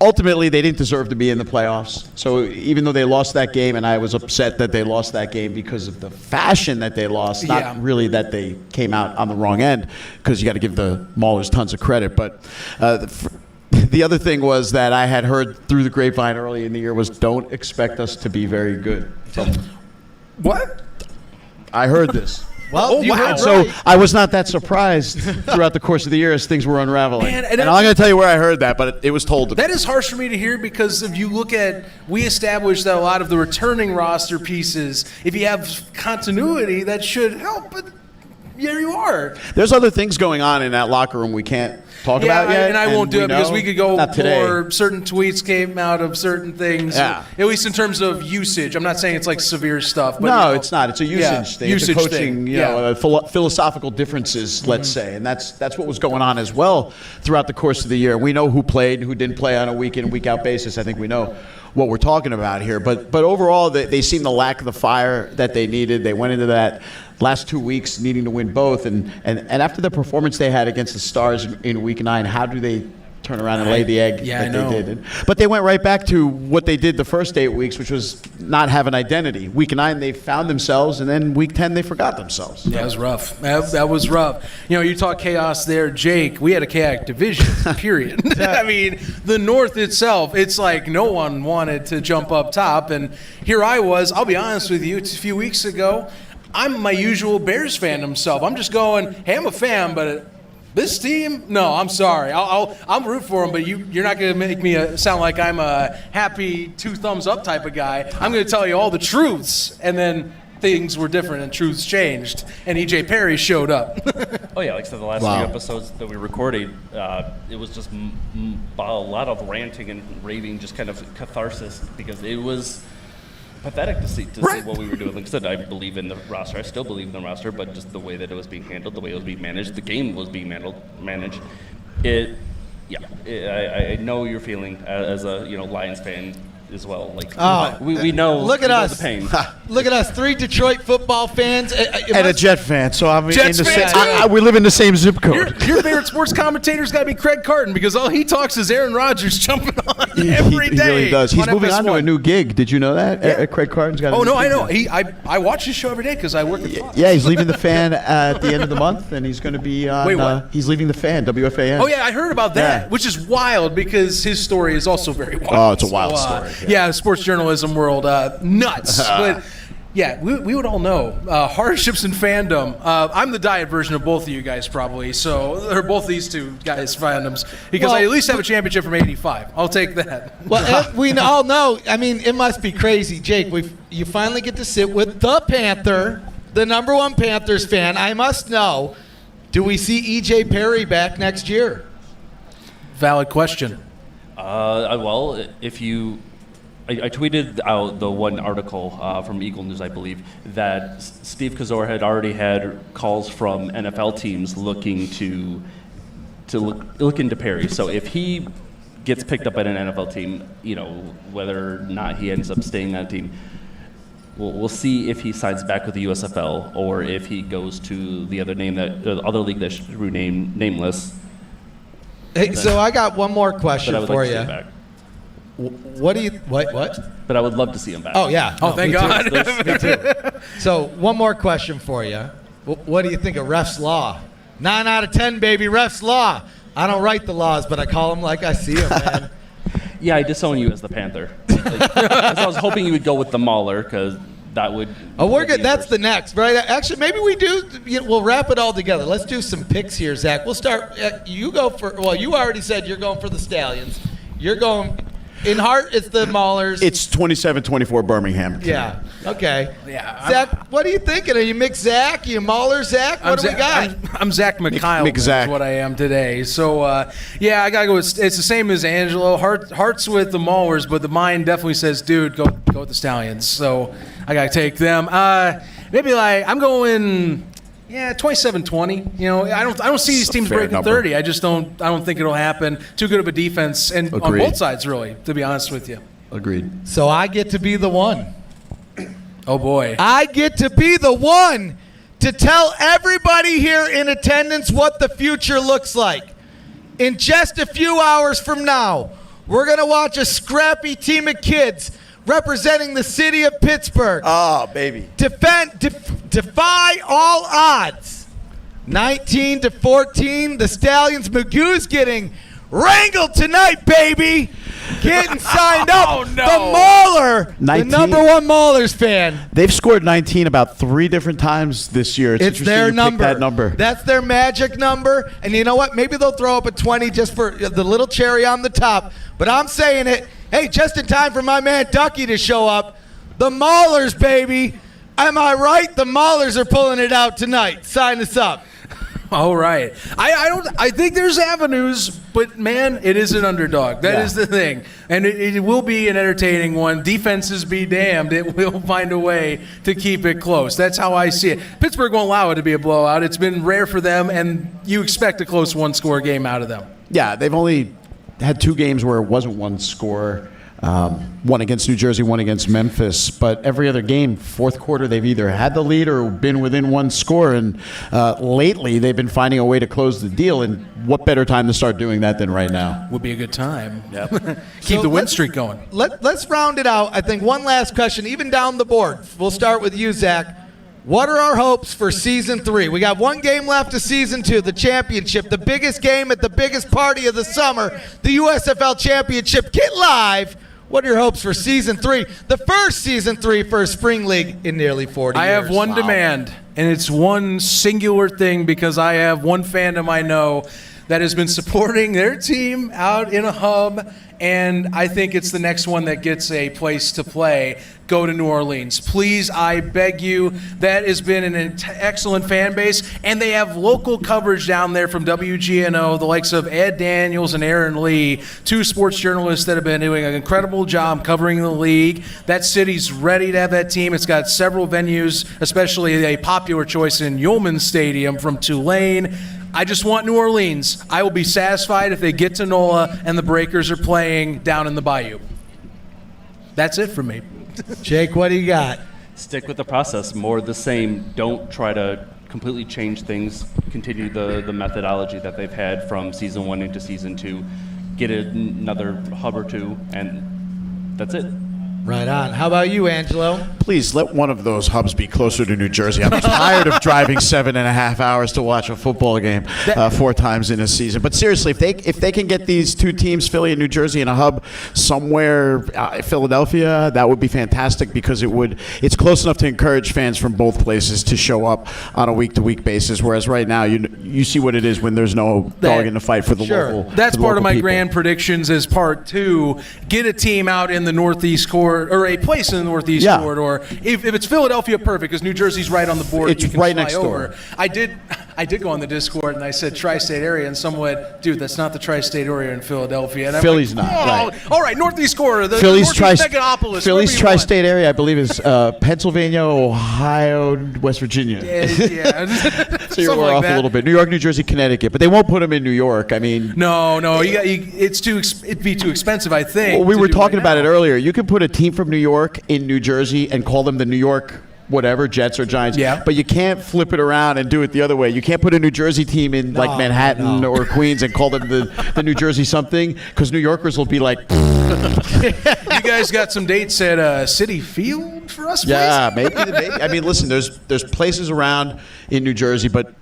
Ultimately, they didn't deserve to be in the playoffs. So even though they lost that game, and I was upset that they lost that game because of the fashion that they lost, not really that they came out on the wrong end, because you got to give the Maulers tons of credit. But the other thing was that I had heard through the grapevine early in the year was, don't expect us to be very good. So, what? I heard this. Well, So I was not that surprised throughout the course of the year as things were unraveling. Man, and I'm going to tell you where I heard that, but it was told to me. That is harsh for me to hear, because if you look at, we established that a lot of the returning roster pieces, if you have continuity, that should help, but here you are. There's other things going on in that locker room we can't talk about yet. And I won't do it because we could go more. Certain tweets came out of certain things, at least in terms of usage. I'm not saying it's like severe stuff. But no, it's not. It's a usage thing. Usage it's a coaching, thing. Philosophical differences, let's say. And that's what was going on as well throughout the course of the year. We know who played and who didn't play on a week-in, week-out basis. I think we know what we're talking about here. But overall, they seem to lack the fire that they needed. They went into that last 2 weeks needing to win both. And after the performance they had against the Stars in week 9, how do they turn around and lay the egg that they did? But they went right back to what they did the first 8 weeks, which was not have an identity. Week 9, they found themselves, and then week 10, they forgot themselves. That was rough. That was rough. You talk chaos there, Jake. We had a chaotic division, period. I mean, the North itself, it's like no one wanted to jump up top. And here I was, I'll be honest with you, it's a few weeks ago, I'm my usual Bears fan himself. I'm just going, hey, I'm a fan, but this team, no, I'm sorry. I'll root for them, but you're not going to make me sound like I'm a happy 2 thumbs up type of guy. I'm going to tell you all the truths, and then things were different and truths changed, and E.J. Perry showed up. Oh, yeah, like I said, the last few episodes that we recorded, it was just a lot of ranting and raving, just kind of catharsis, because it was pathetic to see what we were doing. Like I said, I believe in the roster. I still believe in the roster, but just the way that it was being handled, the way it was being managed, the game was being managed. I know your feeling as a Lions fan. as well. Like Oh, we know. Look at we know us. The pain. Look at us. 3 Detroit football fans. And a Jet fan, so I'm Jets in the fan, same. too. We live in the same zip code. Your favorite sports commentator's got to be Craig Carton because all he talks is Aaron Rodgers jumping on every day. He really does. He's moving on to a FS1. new gig. Did you know that? Craig Carton's got. Oh a new no, I gig know. now. I watch his show every day because I work at Fox. Yeah, he's leaving the Fan at the end of the month, and he's going to be on. Wait, what? He's leaving the Fan, WFAN. Oh yeah, I heard about that, Yeah. which is wild because his story is also very wild. Oh, it's a wild story. Yeah, sports journalism world, nuts. But yeah, we would all know hardships in fandom. I'm the diet version of both of you guys probably. So they're both these two guys fandoms because I at least have a championship from '85. I'll take that. Well, we all know. I mean, it must be crazy, Jake. You finally get to sit with the Panther, the number one Panthers fan. I must know. Do we see E.J. Perry back next year? Valid question. Well, if you, I tweeted out the one article from Eagle News, I believe, that Steve Kozor had already had calls from NFL teams looking to look into Perry. So if he gets picked up at an NFL team, whether or not he ends up staying on that team, we'll see if he signs back with the USFL or if he goes to the other league that should remain nameless. Hey, so I got one more question But I would for like to see you. him back. What do you what? But I would love to see him back. Oh yeah. Oh, thank me God. Too. Me too. So one more question for you. What do you think of ref's law? 9 out of 10, baby. Ref's law. I don't write the laws, but I call them like I see them, man. Yeah, I disown you as the Panther. I was hoping you would go with the Mauler because that would. Oh, we're good. That's the next, right? Actually, maybe we do. We'll wrap it all together. Let's do some picks here, Zach. We'll start. You go for. Well, you already said you're going for the Stallions. You're going. In heart, it's the Maulers. It's 27-24 Birmingham. Yeah. Okay. Yeah. Zach, what are you thinking? Are you Mick Zach? Are you Mauler Zach? What do we got? I'm Zach McKyle. Mick Zach. Is what I am today. So yeah, I gotta go. It's the same as Angelo. Hearts with the Maulers, but the mind definitely says, dude, go with the Stallions. So I gotta take them. Maybe I'm going. Yeah, 27-20. I don't see these teams breaking number. 30. I just don't think it'll happen. Too good of a defense, and on Agreed. both sides, really, to be honest with you. Agreed. So I get to be the one. Oh boy. I get to be the one to tell everybody here in attendance what the future looks like. In just a few hours from now, we're going to watch a scrappy team of kids representing the city of Pittsburgh. Oh, baby. Defy all odds. 19-14, the Stallions. Magoo's getting wrangled tonight, baby. Getting signed up. Oh, no. The Mauler, 19. the number one Maulers fan. They've scored 19 about 3 different times this year. It's interesting their you picked number. that number. That's their magic number. And you know what? Maybe they'll throw up a 20 just for the little cherry on the top. But I'm saying it. Hey, just in time for my man Ducky to show up. The Maulers, baby. Am I right? The Maulers are pulling it out tonight. Sign us up. All right. I think there's avenues, but man, it is an underdog. That is the thing. And it will be an entertaining one. Defenses be damned. It will find a way to keep it close. That's how I see it. Pittsburgh won't allow it to be a blowout. It's been rare for them, and you expect a close one-score game out of them. Yeah, they've only had 2 games where it wasn't one score. One against New Jersey, one against Memphis. But every other game, fourth quarter, they've either had the lead or been within one score. And lately, they've been finding a way to close the deal. And what better time to start doing that than right now? Would be a good time. Yep. Keep the win streak going. Let's round it out. I think one last question, even down the board. We'll start with you, Zach. What are our hopes for Season 3? We got 1 game left of Season 2, the championship, the biggest game at the biggest party of the summer, the USFL Championship. Get live. What are your hopes for Season 3? The first Season 3 for a spring league in nearly 40 years. I have one demand, and it's one singular thing because I have one fandom I know that has been supporting their team out in a hub, and I think it's the next one that gets a place to play. Go to New Orleans. Please, I beg you. That has been an excellent fan base, and they have local coverage down there from WGNO, the likes of Ed Daniels and Aaron Lee, 2 sports journalists that have been doing an incredible job covering the league. That city's ready to have that team. It's got several venues, especially a popular choice in Yeoman Stadium from Tulane. I just want New Orleans. I will be satisfied if they get to NOLA and the Breakers are playing down in the Bayou. that's it for me. Jake, what do you got? Stick with the process, more of the same. Don't try to completely change things. Continue the methodology that they've had from season 1 into season 2. Get another hub or two, and that's it. Right on. How about you, Angelo? Please let one of those hubs be closer to New Jersey. I'm tired of driving 7.5 hours to watch a football game 4 times in a season. But seriously, if they can get these 2 teams, Philly and New Jersey, in a hub somewhere, Philadelphia, that would be fantastic because it's close enough to encourage fans from both places to show up on a week-to-week basis. Whereas right now, you see what it is when there's no dog in the fight for the local. That's part of my people. grand predictions. As part 2, get a team out in the Northeast corridor, or a place in the Northeast corridor. If it's Philadelphia, perfect, because New Jersey's right on the border. It's you can right fly next over. door. I did go on the Discord and I said tri-state area, and someone went, dude, that's not the tri-state area in Philadelphia. And I'm Philly's like, not. Right. All right, Northeast corridor, the Philly's Northeast megalopolis. Philly's tri-state area, I believe, is Pennsylvania, Ohio, West Virginia. Yeah. So you're off a little bit. New York, New Jersey, Connecticut, but they won't put them in New York. I mean, no, it'd be too expensive, I think. Well, we were talking about it earlier. You could put a team from New York in New Jersey and call them the New York whatever, Jets or Giants. Yeah. But you can't flip it around and do it the other way. You can't put a New Jersey team in Manhattan or Queens and call them the New Jersey something, because New Yorkers will be like, You guys got some dates at Citi Field for us, please? yeah, maybe. I mean, listen, there's places around in New Jersey, but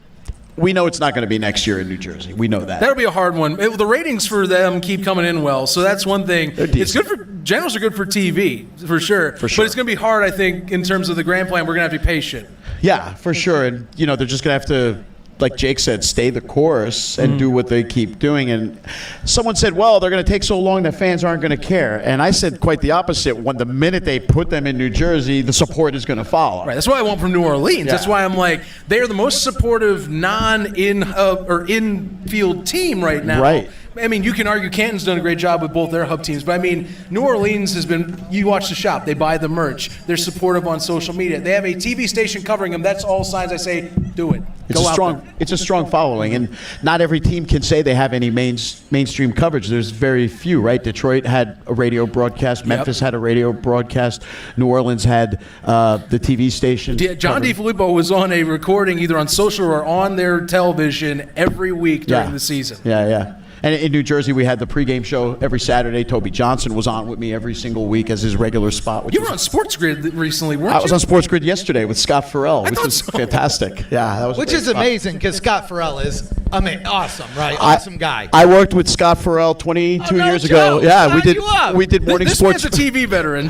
we know it's not going to be next year in New Jersey. We know that. That'll be a hard one. The ratings for them keep coming in well, so that's one thing. It's good for Generals are good for TV, for sure. For sure. But it's going to be hard, I think, in terms of the grand plan. We're going to have to be patient. Yeah, for sure. And, they're just going to have to, like Jake said, stay the course and do what they keep doing. And someone said, well, they're going to take so long that fans aren't going to care. And I said quite the opposite. When the minute they put them in New Jersey, the support is going to follow. Right. That's what I want from New Orleans. Yeah. That's why I'm like, they are the most supportive in-field team right now. Right. I mean, you can argue Canton's done a great job with both their hub teams, but I mean, New Orleans has been, you watch the shop, they buy the merch, they're supportive on social media, they have a TV station covering them. That's all signs I say, do it. It's a strong following, and not every team can say they have any mainstream coverage. There's very few, right? Detroit had a radio broadcast, Memphis had a radio broadcast, New Orleans had the TV station. John DeFilippo was on a recording either on social or on their television every week during the season. Yeah. And in New Jersey, we had the pregame show every Saturday. Toby Johnson was on with me every single week as his regular spot. You were on Sports Grid recently, weren't you? I was on Sports Grid yesterday with Scott Farrell, which was fantastic. Yeah, that was Which is amazing because Scott Farrell is awesome, right? Awesome guy. I worked with Scott Farrell 22 years ago. Yeah, we did morning sports. This man's a TV veteran.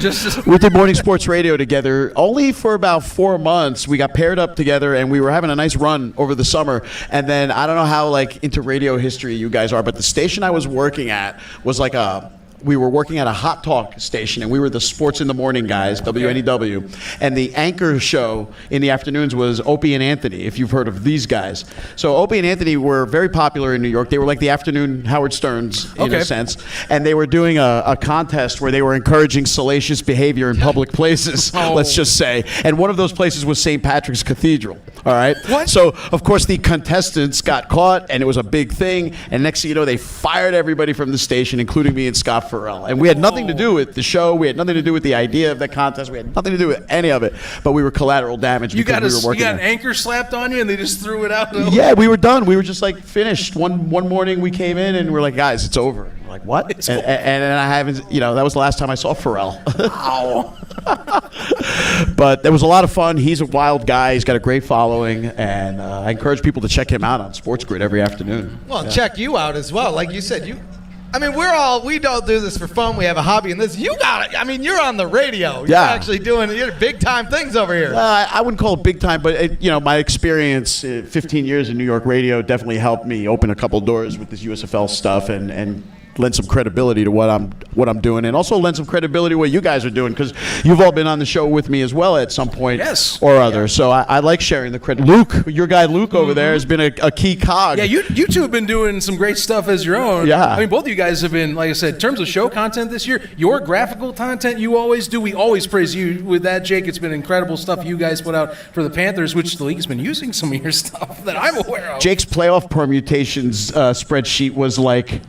We did morning sports radio together only for about 4 months. We got paired up together, and we were having a nice run over the summer. And then I don't know how into radio history you guys are, but the station I was working at was we were working at a hot talk station, and we were the Sports in the Morning guys, WNEW. And the anchor show in the afternoons was Opie and Anthony, if you've heard of these guys. So Opie and Anthony were very popular in New York. They were like the afternoon Howard Sterns in a sense. And they were doing a contest where they were encouraging salacious behavior in public places, let's just say. And one of those places was St. Patrick's Cathedral. All right? What? So, of course, the contestants got caught, and it was a big thing. And next thing you know, they fired everybody from the station, including me and Scott Farrell. And we had nothing to do with the show. We had nothing to do with the idea of the contest. We had nothing to do with any of it. But we were collateral damage because we were working You got there. an anchor slapped on you, and they just threw it out? Yeah, we were done. We were just finished. One morning we came in, and we're like, guys, it's over. We're like, what? And I haven't, that was the last time I saw Farrell. Wow. But there was a lot of fun. He's a wild guy. He's got a great following, and I encourage people to check him out on Sports Grid every afternoon. Well, check you out as well. Like you said, we don't do this for fun. We have a hobby in this. You got it. You're on the radio. You're actually doing big time things over here. I wouldn't call it big time, but my experience, 15 years in New York radio, definitely helped me open a couple doors with this USFL stuff and lend some credibility to what I'm doing, and also lend some credibility to what you guys are doing, because you've all been on the show with me as well at some point or other. So I like sharing the credit. Luke, your guy Luke over there has been a key cog. Yeah, you two have been doing some great stuff as your own. Yeah. Both of you guys have been, like I said, in terms of show content this year, your graphical content you always do. We always praise you with that, Jake. It's been incredible stuff you guys put out for the Panthers, which the league's been using some of your stuff that I'm aware of. Jake's playoff permutations spreadsheet was like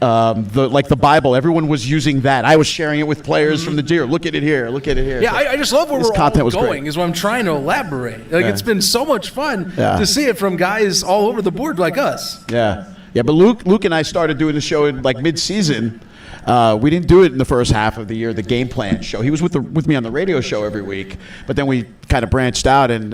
like the Bible. Everyone was using that. I was sharing it with players from the Deer. Look at it here. Look at it here. Yeah, I just love where This we're content all was going great. is what I'm trying to elaborate. Like, Yeah. it's been so much fun Yeah. to see it from guys all over the board like us. Yeah. Yeah, but Luke and I started doing the show in like mid-season. We didn't do it in the first half of the year, the game plan show. He was with me on the radio show every week, but then we kind of branched out, and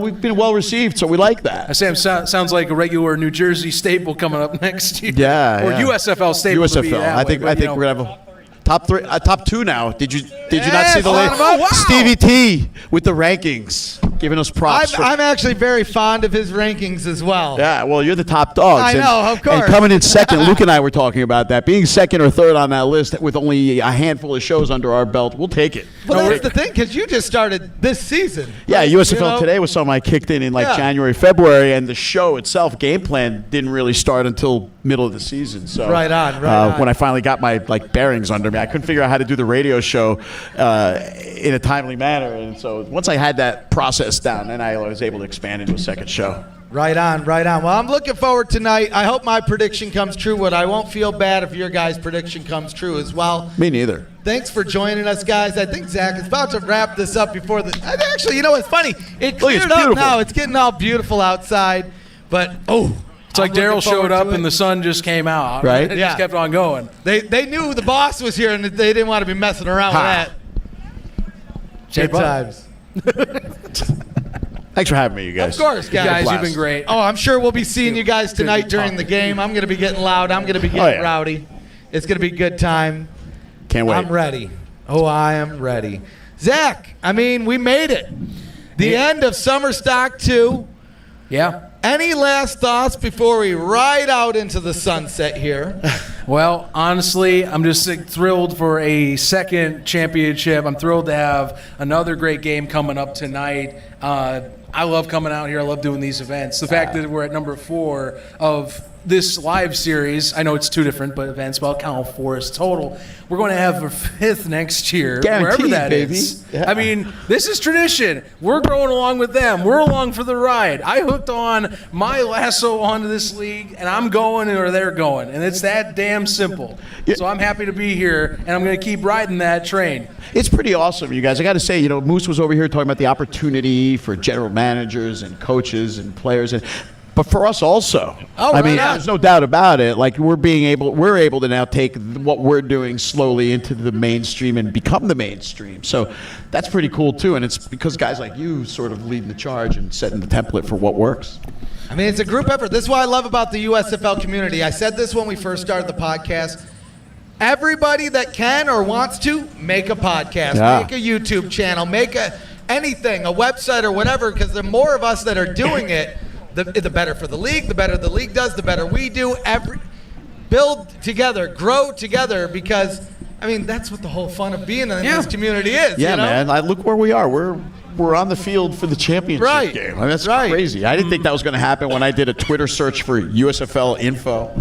we've been well received, so we like that. I say sounds like a regular New Jersey staple coming up next year. Yeah, or yeah. USFL staple. To be USFL. that I think way, but, we're gonna have a top 3, top 2 now. Did you not see the line latest? them up. Wow. Stevie T with the rankings, giving us props. I'm actually very fond of his rankings as well. Yeah, well, you're the top dogs. I know, of course. And coming in second, Luke and I were talking about that. Being second or third on that list with only a handful of shows under our belt, we'll take it. Well, that's the thing, because you just started this season. Yeah, right? USFL Today was something I kicked in like Yeah. January, February, and the show itself, game plan, didn't really start until middle of the season. So Right on. when I finally got my bearings under me, I couldn't figure out how to do the radio show in a timely manner, and so once I had that process down, then I was able to expand into a second show. Right on. Well, I'm looking forward tonight. I hope my prediction comes true, but I won't feel bad if your guys' prediction comes true as well. Me neither. Thanks for joining us, guys. I think Zach is about to wrap this up before the. Actually, you know what's funny? It cleared up beautiful. now. It's getting all beautiful outside, but It's like Daryl showed up and the sun just came out. Right? It Yeah. just kept on going. They knew the boss was here and they didn't want to be messing around with that. Good times. Thanks for having me, you guys. Of course, guys. Guys, blast. you've been great. Oh, I'm sure we'll be seeing you guys tonight during the game. I'm going to be getting loud. I'm going to be getting yeah. rowdy. It's going to be a good time. Can't wait. I'm ready. Oh, I am ready. Zach, I mean, we made it. The end of SummerStock II. Yeah. Any last thoughts before we ride out into the sunset here? Well, honestly, I'm just thrilled for a second championship. I'm thrilled to have another great game coming up tonight. I love coming out here. I love doing these events. The fact that we're at number 4 of this live series, I know it's 2 different events, but I'll count 4 as total. We're going to have a 5th next year, wherever Guaranteed, that baby. is. Yeah. I mean, this is tradition. We're going along with them. We're along for the ride. I hooked on my lasso onto this league, and I'm going or they're going, and it's that damn simple. So I'm happy to be here, and I'm going to keep riding that train. It's pretty awesome, you guys. I got to say, Moose was over here talking about the opportunity for general managers and coaches and players, but for us also. I mean, there's no doubt about it. Like we're able to now take what we're doing slowly into the mainstream and become the mainstream. So that's pretty cool too, and it's because guys like you sort of leading the charge and setting the template for what works. I mean, it's a group effort. This is what I love about the USFL community. I said this when we first started the podcast. Everybody that can or wants to, make a podcast, make a YouTube channel, make anything, a website or whatever, because the more of us that are doing it, the better for the league, the better the league does, the better we do. Build together, grow together, because, I mean, that's what the whole fun of being in this community is. Yeah, you know? man. Look where we are. We're on the field for the championship game. I mean, that's crazy. I didn't think that was going to happen when I did a Twitter search for USFL info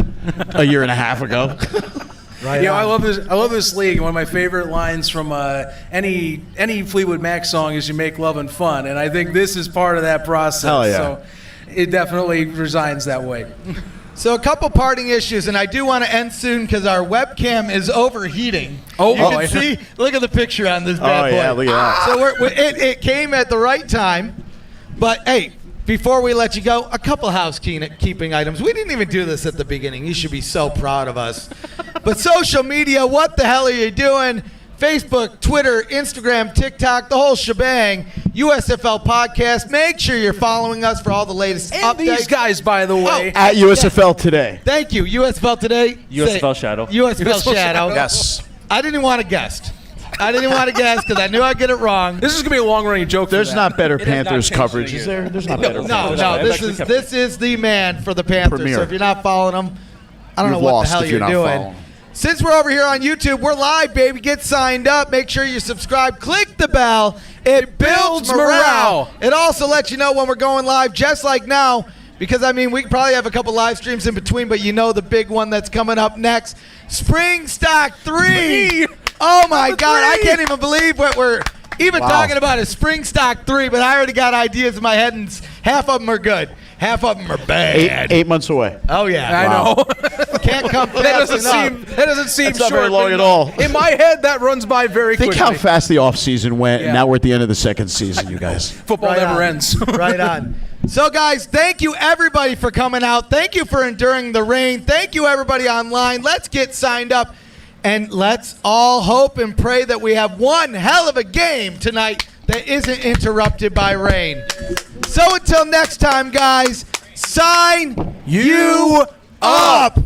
a year and a half ago. Right. I love this. I love this league. One of my favorite lines from any Fleetwood Mac song is "You make love and fun," and I think this is part of that process. Hell yeah. So it definitely resigns that way. So a couple parting issues, and I do want to end soon because our webcam is overheating. Oh, you can see. Look at the picture on this bad boy. Yeah, look at that. So it came at the right time, but hey. Before we let you go, a couple housekeeping items. We didn't even do this at the beginning. You should be so proud of us. But social media, what the hell are you doing? Facebook, Twitter, Instagram, TikTok, the whole shebang. USFL Podcast. Make sure you're following us for all the latest And updates. these guys, by the way. At USFL Today. Thank you. USFL Today. USFL Shadow. USFL Shadow. Yes. I didn't even want to guess. Because I knew I'd get it wrong. This is going to be a long-running joke. There's not better It has not Panthers changed coverage, in a is year. there? There's not better. No, Panthers no. coverage. This is the man for the Panthers. Premier. So if you're not following him, I don't You've know what the lost hell if you're you're not doing. following. Since we're over here on YouTube, we're live, baby. Get signed up. Make sure you subscribe. Click the bell. It builds morale. It also lets you know when we're going live, just like now. Because, I mean, we probably have a couple live streams in between, but you know the big one that's coming up next. Spring Stock 3. Oh, my God. I can't even believe what we're even talking about is Spring Stock 3, but I already got ideas in my head, and half of them are good. Half of them are bad. 8 months away. Oh yeah, I know. Can't come fast That doesn't enough. seem That's short. not very long but at all. In my head, that runs by very Think quickly. how fast the off season went, Yeah. and now we're at the end of the second season, you guys. Football Right never on. ends. Right on. So, guys, thank you, everybody, for coming out. Thank you for enduring the rain. Thank you, everybody online. Let's get signed up, and let's all hope and pray that we have one hell of a game tonight that isn't interrupted by rain. So, until next time, guys, sign you up.